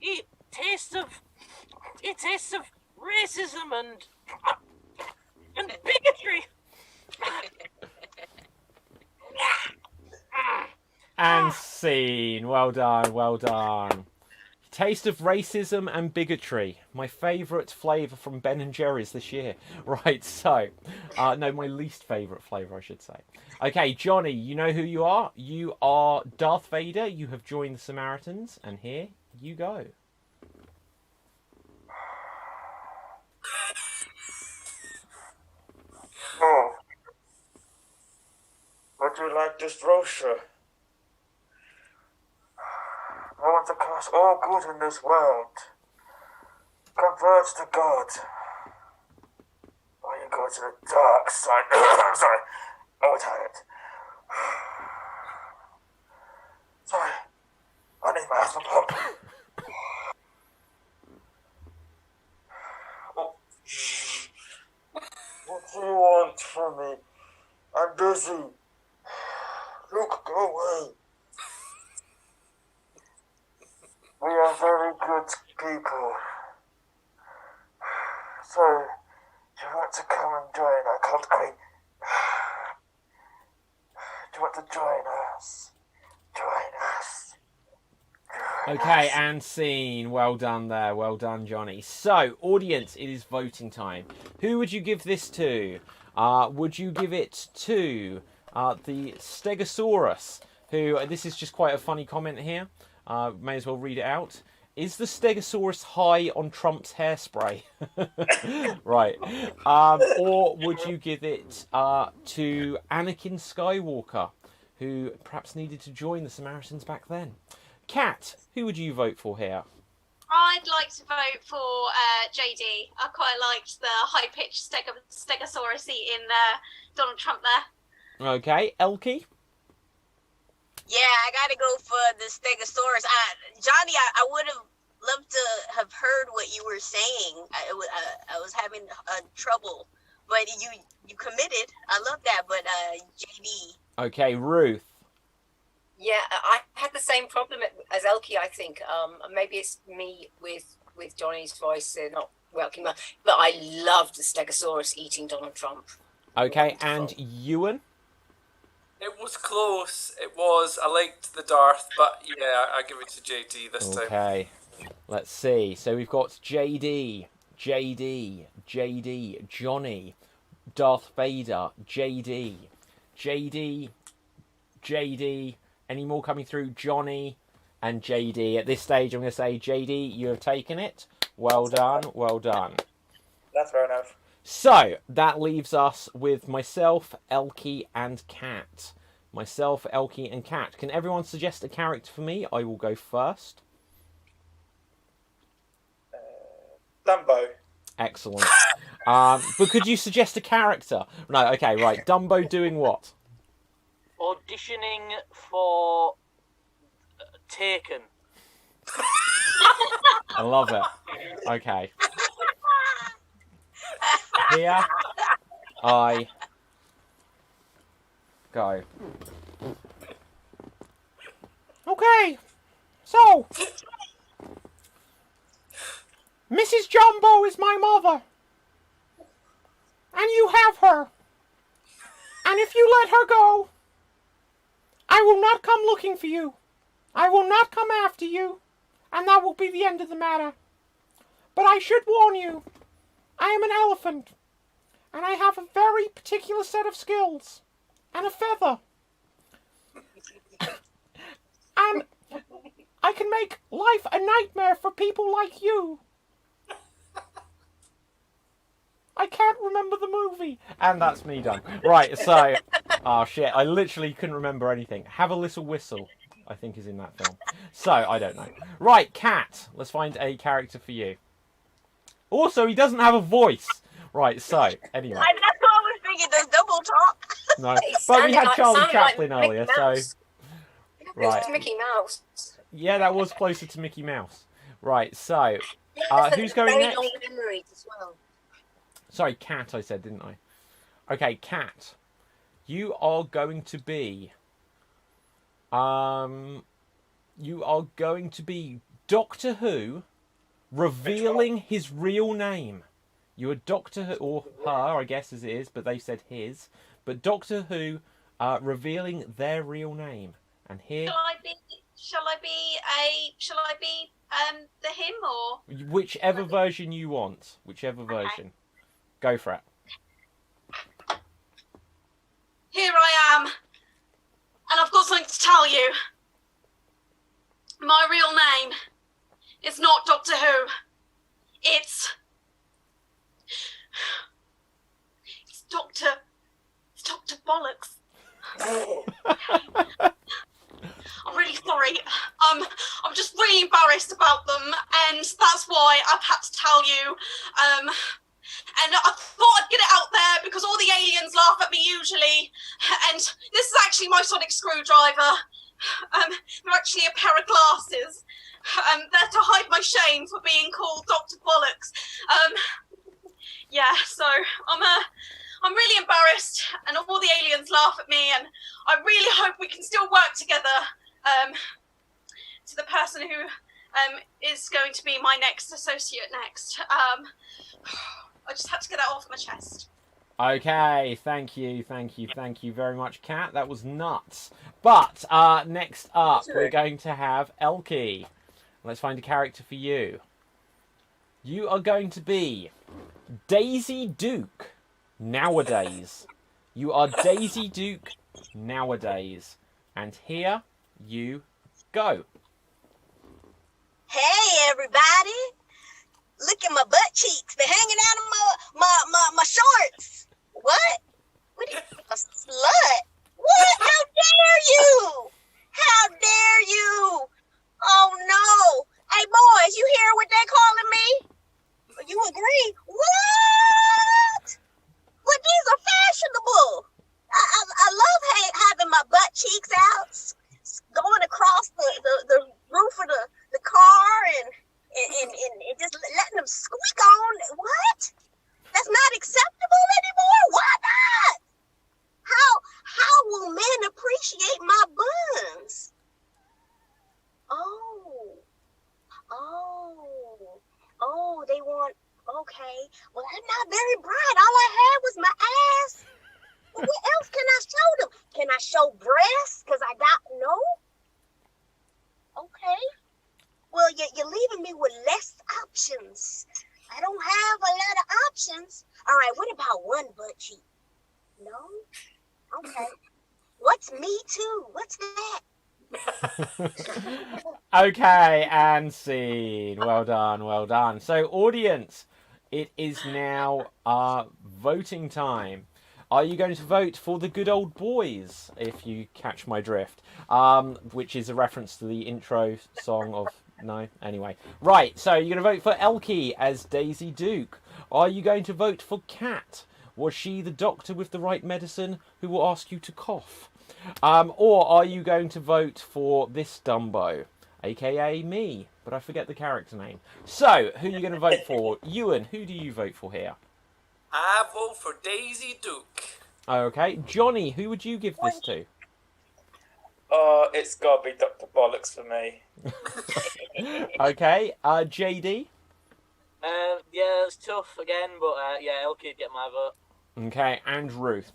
It tastes of racism and bigotry. And scene. Well done, well done. Taste of racism and bigotry. My favourite flavour from Ben & Jerry's this year. Right, so... no, my least favourite flavour, I should say. Okay, Johnny, you know who you are. You are Darth Vader. You have joined the Samaritans. And here you go. Oh. Would you like this brochure? I want to cast all good in this world. Convert to God. Or you go to the dark side. Sorry, I'm tired. Sorry, I need my asthma pump. Oh. What do you want from me? I'm busy. Look, go away. We are very good people. So, do you want to come and join our cult? Do you want to join us? Join us. Okay, and scene. Well done there. Well done, Johnny. So, audience, it is voting time. Who would you give this to? Would you give it to the Stegosaurus, who, this is just quite a funny comment here. May as well read it out. Is the Stegosaurus high on Trump's hairspray? Right. Or would you give it to Anakin Skywalker, who perhaps needed to join the Samaritans back then? Kat, who would you vote for here? I'd like to vote for JD. I quite liked the high-pitched Stegosaurus eating Donald Trump there. Okay, Elkie? Yeah, I gotta go for the Stegosaurus. Johnny, I would have loved to have heard what you were saying. I was having trouble, but you committed. I love that. But JD. Okay, Ruth. Yeah, I had the same problem as Elkie, I think. Maybe it's me with Johnny's voice not working well, but I loved the Stegosaurus eating Donald Trump. Okay, and Ewan? It was close. It was. I liked the Darth, but yeah, I give it to JD this time. Okay, let's see. So we've got JD, Johnny, Darth Vader, JD. Any more coming through? Johnny and JD. At this stage, I'm going to say, JD, you have taken it. Well done, well done. That's fair enough. So, that leaves us with myself, Elkie, and Kat. Myself, Elkie, and Kat. Can everyone suggest a character for me? I will go first. Dumbo. Excellent. But could you suggest a character? No, okay, right. Dumbo doing what? Auditioning for Taken. I love it. Okay. Here I go. Okay, so Mrs. Jumbo is my mother, and you have her, and if you let her go, I will not come looking for you. I will not come after you, and that will be the end of the matter. But I should warn you, I am an elephant, and I have a very particular set of skills, and a feather. And I can make life a nightmare for people like you. I can't remember the movie. And that's me done. Right, so... Oh, shit, I literally couldn't remember anything. Have a Little Whistle, I think, is in that film. So, I don't know. Right, Kat, let's find a character for you. Also, he doesn't have a voice. Right, so, anyway. That's what I was thinking, there's double talk. No, but we had Charlie Chaplin earlier, so... Right. It's Mickey Mouse. Yeah, that was closer to Mickey Mouse. Right, so, who's going very next? long memories as well. Sorry, Kat, I said, didn't I? Okay, Kat, you are going to be... you are going to be Doctor Who revealing his real name. You are Doctor Who, or her, I guess as it is, but they said his. But Doctor Who revealing their real name. And here... Shall I be the him or? Whichever version you want. Whichever version. Go for it. Here I am, and I've got something to tell you. My real name is not Doctor Who. It's Doctor Bollocks. I'm really sorry. I'm just really embarrassed about them, and that's why I've had to tell you. And I thought I'd get it out there because all the aliens laugh at me usually. And this is actually my sonic screwdriver. They're actually a pair of glasses. They're to hide my shame for being called Dr. Bollocks. Yeah, so I'm I'm really embarrassed, and all the aliens laugh at me, and I really hope we can still work together. To the person who is going to be my next associate next. I just had to get that off my chest. Okay, thank you very much, Kat. That was nuts. But next up, we're going to have Elkie. Let's find a character for you. You are going to be Daisy Duke nowadays. You are Daisy Duke nowadays. And here you go. Hey, everybody. Look at my butt cheeks. They're hanging out of my shorts. What? What are you, a slut? What? How dare you? How dare you? Oh, no. Hey, boys, you hear what they're calling me? You agree? What? Well, these are fashionable. I love having my butt cheeks out, going across the roof of the car and just letting them squeak on. What? That's not acceptable anymore? Why not? How will men appreciate my buns? Oh, they want, okay. Well, I'm not very bright. All I had was my ass. Well, what else can I show them? Can I show breasts? Because I got, no? Okay. Well, you're leaving me with less options. I don't have a lot of options. All right, what about one butt cheek? No? Okay. What's me too? What's that? Okay, and scene. Well done. So, audience, it is now voting time. Are you going to vote for the good old boys, if you catch my drift? Which is a reference to the intro song of... No? Anyway. Right, so you're going to vote for Elkie as Daisy Duke. Are you going to vote for Kat? Was she the doctor with the right medicine who will ask you to cough? Or are you going to vote for this Dumbo, aka me? But I forget the character name. So, who are you going to vote for? Ewan, who do you vote for here? I vote for Daisy Duke. Okay. Johnny, who would you give this to? It's gotta be Dr. Bollocks for me. Okay. JD? Yeah, it's tough again, but yeah, Elkie'd get my vote. Okay, and Ruth?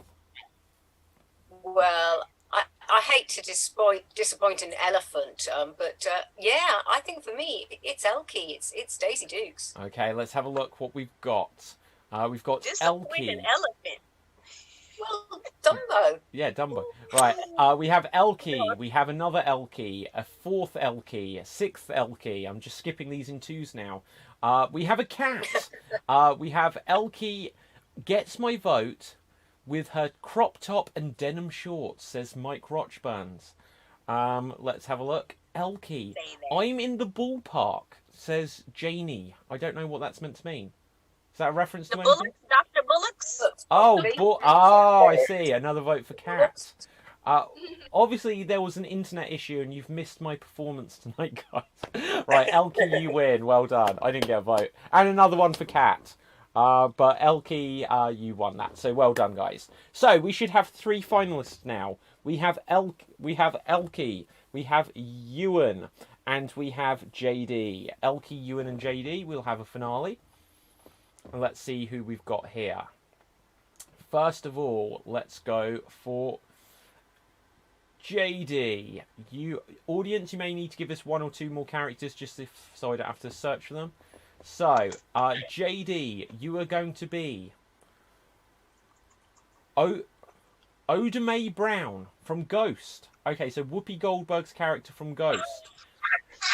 Well, I hate to disappoint an elephant, but yeah, I think for me, it's Elkie. It's Daisy Dukes. Okay, let's have a look what we've got. We've got Disappoint Elkie. an elephant. Well, Dumbo. Yeah, Dumbo. Right, we have Elkie, we have another Elkie, a fourth Elkie, a sixth Elkie. I'm just skipping these in twos now. We have a cat. We have Elkie gets my vote with her crop top and denim shorts, says Mike Rochburns. Let's have a look. Elkie, I'm in the ballpark, says Janie. I don't know what that's meant to mean. Is that a reference to anything? Dr. Bullocks? I see. Another vote for Kat. Obviously, there was an internet issue and you've missed my performance tonight, guys. Right, Elkie, you win. Well done. I didn't get a vote. And another one for Kat. But Elkie, you won that. So well done, guys. So we should have three finalists now. We have Elkie, we have Ewan, and we have JD. Elkie, Ewan, and JD. We'll have a finale. And let's see who we've got here. First of all, let's go for JD. Audience, you may need to give us one or two more characters just so I don't have to search for them. So, JD, you are going to be Oda Mae Brown from Ghost. Okay, so Whoopi Goldberg's character from Ghost.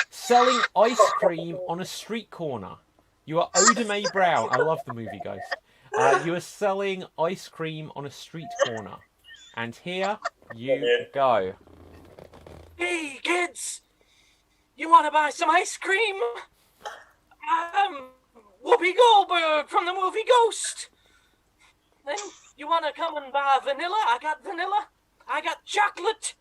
Selling ice cream on a street corner. You are Oda Mae Brown. I love the movie Ghost. You are selling ice cream on a street corner. And here you go. Hey, kids! You want to buy some ice cream? Whoopi Goldberg from the movie Ghost. Then you want to come and buy vanilla? I got vanilla. I got chocolate,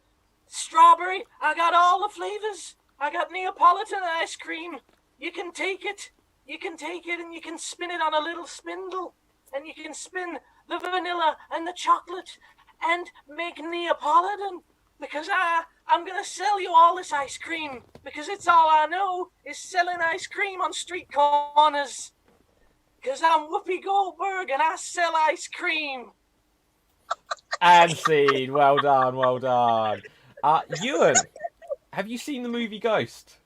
strawberry. I got all the flavors. I got Neapolitan ice cream. You can take it. You can take it and you can spin it on a little spindle. And you can spin the vanilla and the chocolate and make Neapolitan because I'm gonna sell you all this ice cream because it's all I know is selling ice cream on street corners. Because I'm Whoopi Goldberg and I sell ice cream. And scene. Well done, well done. Ewan, have you seen the movie Ghost?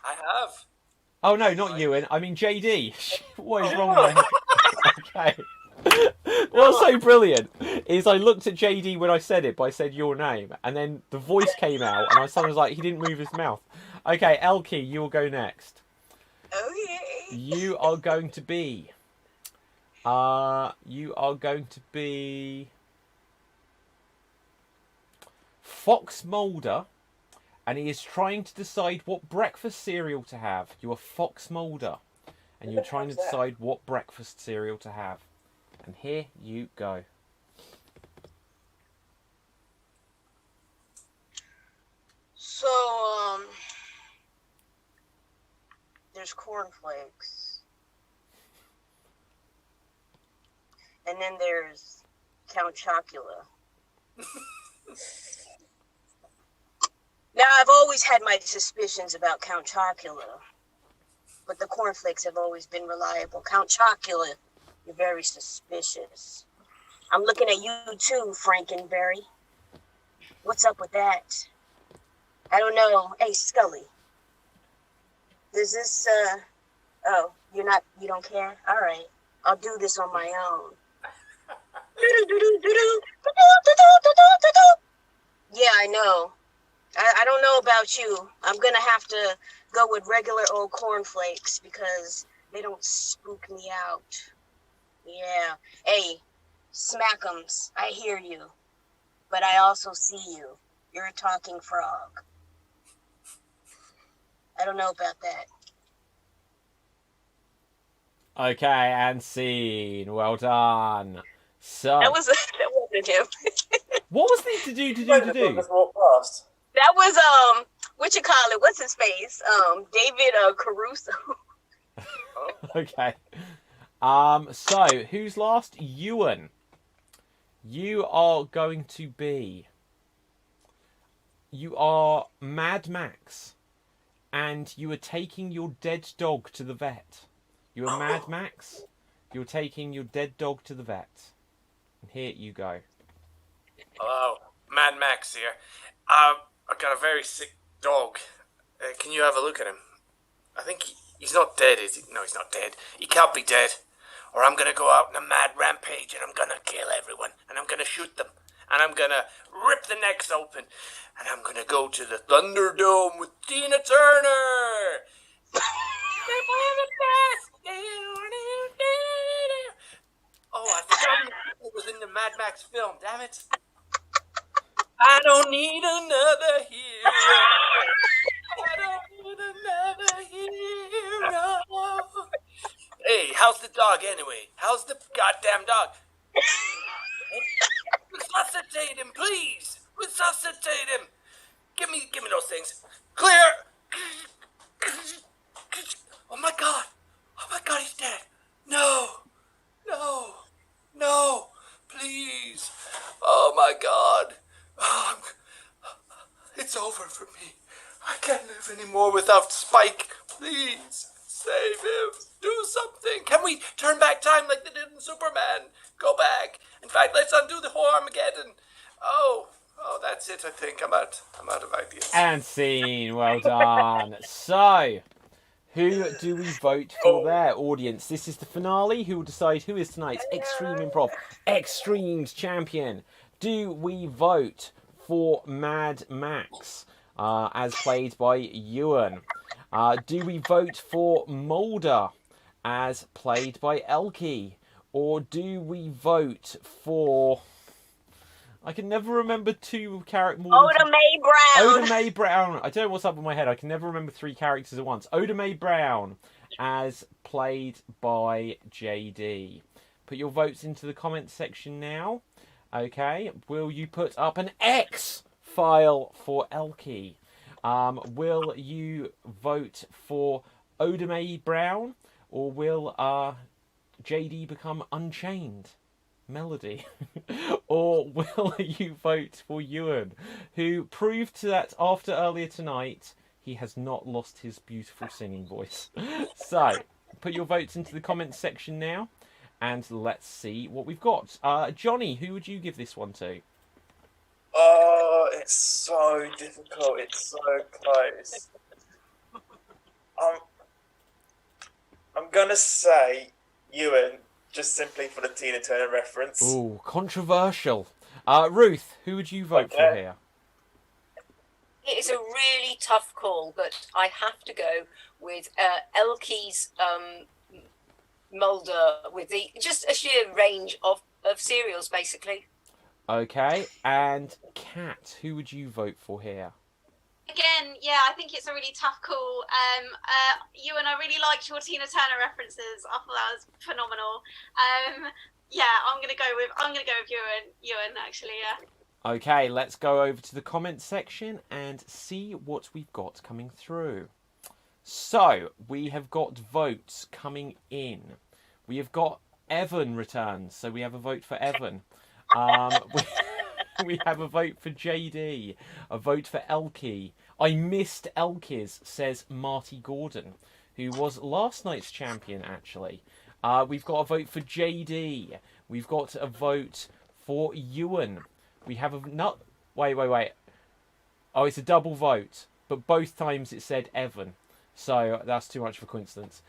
I have. Oh no, not Ewan. I mean JD. What is wrong with my head? Okay. What's so brilliant is I looked at JD when I said it, but I said your name, and then the voice came out, and my son was like, he didn't move his mouth. Okay, Elkie, you will go next. Okay. You are going to be. Fox Mulder, and he is trying to decide what breakfast cereal to have. You are Fox Mulder, and you're trying to decide what breakfast cereal to have. And here you go. So, there's cornflakes. And then there's Count Chocula. Now, I've always had my suspicions about Count Chocula, but the cornflakes have always been reliable. Count Chocula, you're very suspicious. I'm looking at you too, Frankenberry. What's up with that? I don't know. Hey, Scully. Does this, oh, you don't care? All right. I'll do this on my own. Yeah, I know. I don't know about you. I'm gonna have to go with regular old cornflakes because they don't spook me out. Yeah. Hey, Smack'ems, I hear you. But I also see you. You're a talking frog. I don't know about that. Okay, and scene. Well done. So That wasn't him. what was this to do? Just walk past. That was what you call it? What's his face? David Caruso. Okay. So who's last? Ewan. You are going to be. You are Mad Max, and you are taking your dead dog to the vet. You are Mad Max. You're taking your dead dog to the vet. And here you go. Hello, Mad Max here. I've got a very sick dog. Can you have a look at him? I think he's not dead, is he? No, he's not dead. He can't be dead. Or I'm gonna go out in a mad rampage and I'm gonna kill everyone. And I'm gonna shoot them. And I'm gonna rip the necks open. And I'm gonna go to the Thunderdome with Tina Turner. Oh, I forgot it was in the Mad Max film, damn it. I don't need another hero. I don't need another hero. Hey, how's the dog anyway? How's the goddamn dog? Resuscitate him, please. Resuscitate him. Give me those things. Clear. Oh my god, he's dead. No, please. Oh my god. It's over for me. I can't live anymore without Spike. Please, save him. Do something. Can we turn back time like they did in Superman? Go back. In fact, let's undo the whole Armageddon. Oh, that's it, I think. I'm out of ideas. And scene. Well done. So, who do we vote for there, audience? This is the finale. Who will decide who is tonight's Extreme Improv XStreamed champion? Do we vote for Mad Max, as played by Ewan? Do we vote for Mulder, as played by Elkie? Or do we vote for... I can never remember two characters. Oda Mae Brown. Oda Mae Brown. I don't know what's up in my head. I can never remember three characters at once. Oda Mae Brown, as played by JD. Put your votes into the comments section now. Okay. Will you put up an X file for Elkie? Will you vote for Oda Mae Brown? Or will JD become unchained? Melody? Or will you vote for Ewan, who proved that after earlier tonight he has not lost his beautiful singing voice? So, put your votes into the comments section now, and let's see what we've got. Johnny, who would you give this one to? Oh, it's so difficult. It's so close. I'm gonna say Ewan, just simply for the Tina Turner reference. Ooh, controversial. Ruth, who would you vote for here? It is a really tough call, but I have to go with Elke's Mulder with just a sheer range of cereals, basically. Okay, and Kat, who would you vote for here? Again, yeah, I think it's a really tough call. Ewan, I really liked your Tina Turner references. I thought that was phenomenal. Yeah, I'm gonna go with Ewan. Ewan, actually, yeah. Okay, let's go over to the comments section and see what we've got coming through. So, we have got votes coming in. We have got Evan returns, so we have a vote for Evan. We have a vote for JD, a vote for Elkie. I missed Elkie's, says Marty Gordon, who was last night's champion, actually. We've got a vote for JD. We've got a vote for Ewan. We have a... No, wait. Oh, it's a double vote, but both times it said Evan. So that's too much of a coincidence.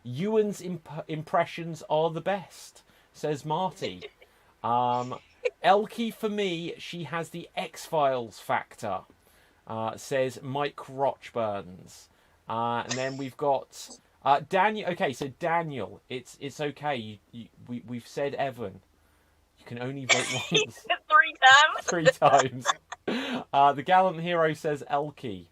Ewan's impressions are the best, says Marty. Elkie, for me, she has the X-Files factor, says Mike Rochburns. And then we've got Daniel. Okay, so Daniel, it's okay. We've said Evan. You can only vote once. 3 times. 3 times. The Gallant Hero says Elkie.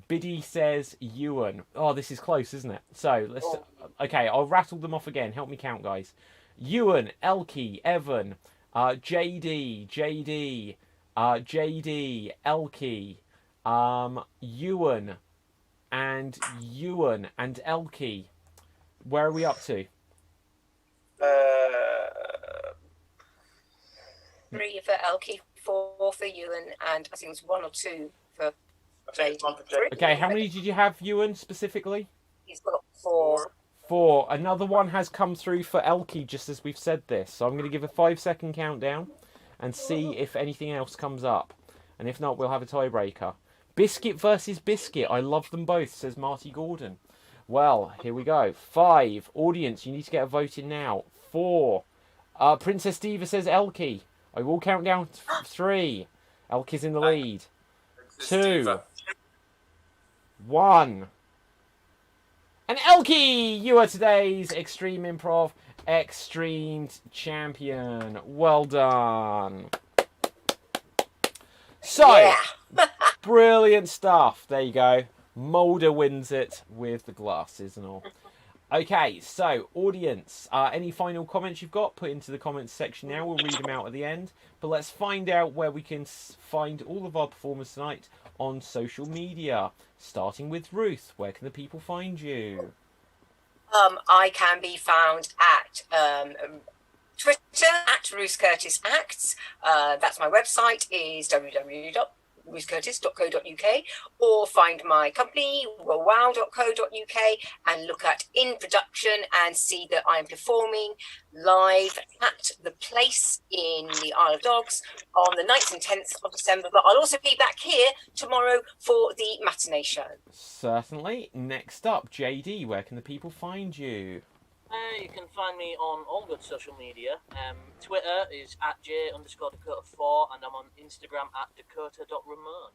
Biddy says Ewan. Oh, this is close, isn't it? So let's. Okay, I'll rattle them off again. Help me count, guys. Ewan, Elkie, Evan, JD, Elkie, Ewan, and Elkie. Where are we up to? 3 for Elkie, 4 for Ewan, and I think it was 1 or 2 for JD. Okay, how many did you have, Ewan, specifically? He's got 4. 4. Another one has come through for Elkie, just as we've said this. So I'm going to give a 5-second countdown and see if anything else comes up. And if not, we'll have a tiebreaker. Biscuit versus Biscuit. I love them both, says Marty Gordon. Well, here we go. 5. Audience, you need to get a vote in now. 4. Princess Diva says Elkie. I will count down 3. Elkie's in the lead. 2. 1. And Elkie, you are today's Extreme Improv XStreamed champion. Well done. So, brilliant stuff. There you go. Mulder wins it with the glasses and all. Okay, so, audience, any final comments you've got, put into the comments section now. We'll read them out at the end. But let's find out where we can find all of our performers tonight on social media. Starting with Ruth, where can the people find you? I can be found at Twitter at Ruth Curtis Acts. That's my website, is www.ruthcurtis.co.uk, or find my company, royale.co.uk, and look at In Production and see that I'm performing live at the Place in the Isle of Dogs on the 9th and 10th of December. But I'll also be back here tomorrow for the matinee show. Certainly. Next up, JD, where can the people find you? You can find me on all good social media. Twitter is at j_Dakota4, and I'm on Instagram at Dakota.Ramon.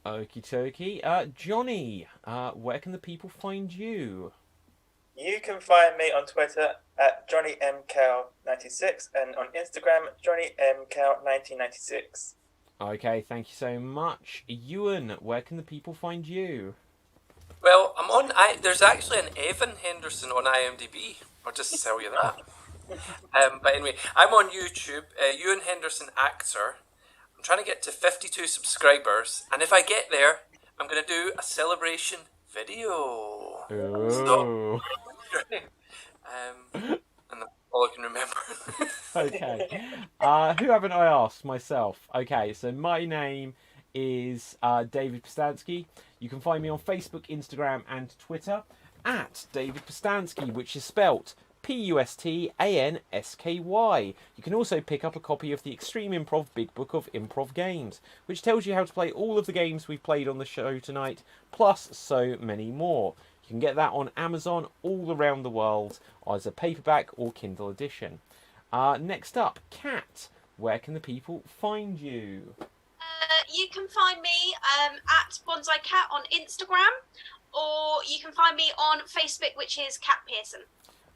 Okie dokie. Johnny, where can the people find you? You can find me on Twitter at JohnnyMCow96 and on Instagram JohnnyMCow1996. Okay, thank you so much. Ewan, where can the people find you? Well, I'm on. There's actually an Evan Henderson on IMDb. I'll just tell you that. But anyway, I'm on YouTube. Ewan Henderson Actor. I'm trying to get to 52 subscribers, and if I get there, I'm going to do a celebration video. Ooh. So, and all I can remember. Okay. Who haven't I asked? Myself. Okay, so my name is David Pustansky. You can find me on Facebook, Instagram, and Twitter at David Pustansky, which is spelt Pustansky. You can also pick up a copy of the Extreme Improv Big Book of Improv Games, which tells you how to play all of the games we've played on the show tonight, plus so many more. You can get that on Amazon all around the world, as a paperback or Kindle edition. Next up, Kat, where can the people find you? You can find me at Bonsai Cat on Instagram, or you can find me on Facebook, which is Kat Pearson.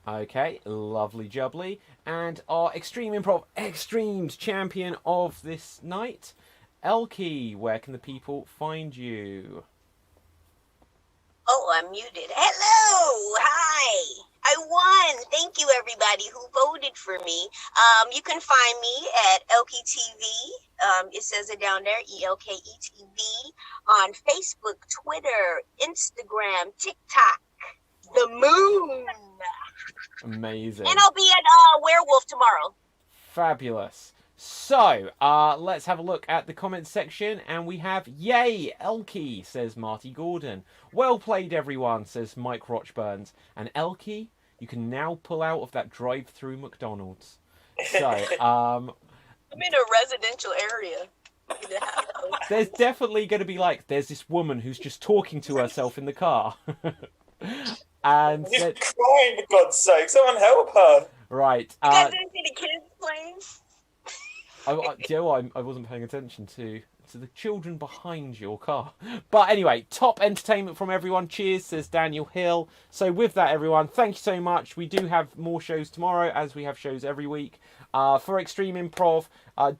Okay, lovely jubbly. And our Extreme Improv XStreamed champion of this night, Elkie, where can the people find you? Oh, I'm muted. Hello! Hi! I won! Thank you, everybody who voted for me. You can find me at Elkie TV. It says it down there, ELKETV. On Facebook, Twitter, Instagram, TikTok, the moon. Amazing. And I'll be at Werewolf tomorrow. Fabulous. So, let's have a look at the comments section, and we have, yay, Elkie, says Marty Gordon. Well played, everyone, says Mike Rochburns. And Elkie, you can now pull out of that drive-through McDonald's. So, I'm in a residential area. There's definitely going to be there's this woman who's just talking to herself in the car. And she's crying, for God's sake, someone help her. Right. You guys didn't see the kids playing? I wasn't paying attention to the children behind your car. But anyway, top entertainment from everyone. Cheers, says Daniel Hill. So with that, everyone, thank you so much. We do have more shows tomorrow, as we have shows every week. For Extreme Improv,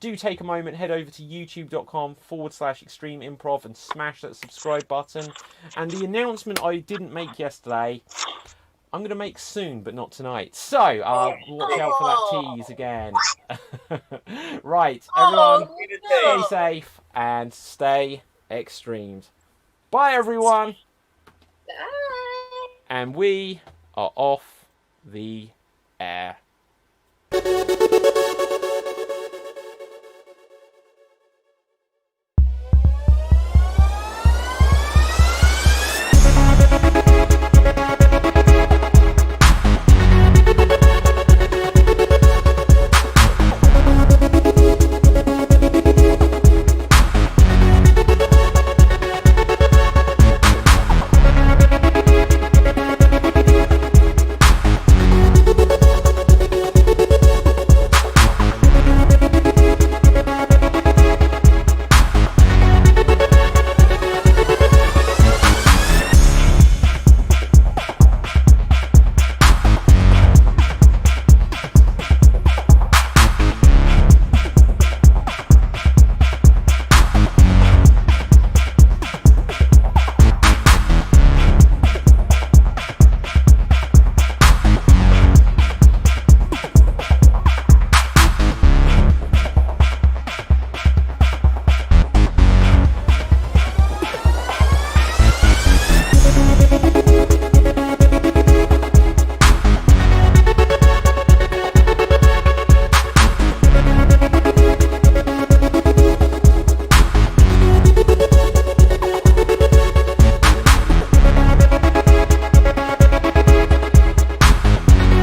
do take a moment, head over to youtube.com/Extreme Improv and smash that subscribe button. And the announcement I didn't make yesterday, I'm going to make soon, but not tonight. So, watch out for that tease again. Right, everyone, stay safe and stay extremed. Bye, everyone. Bye. And we are off the air.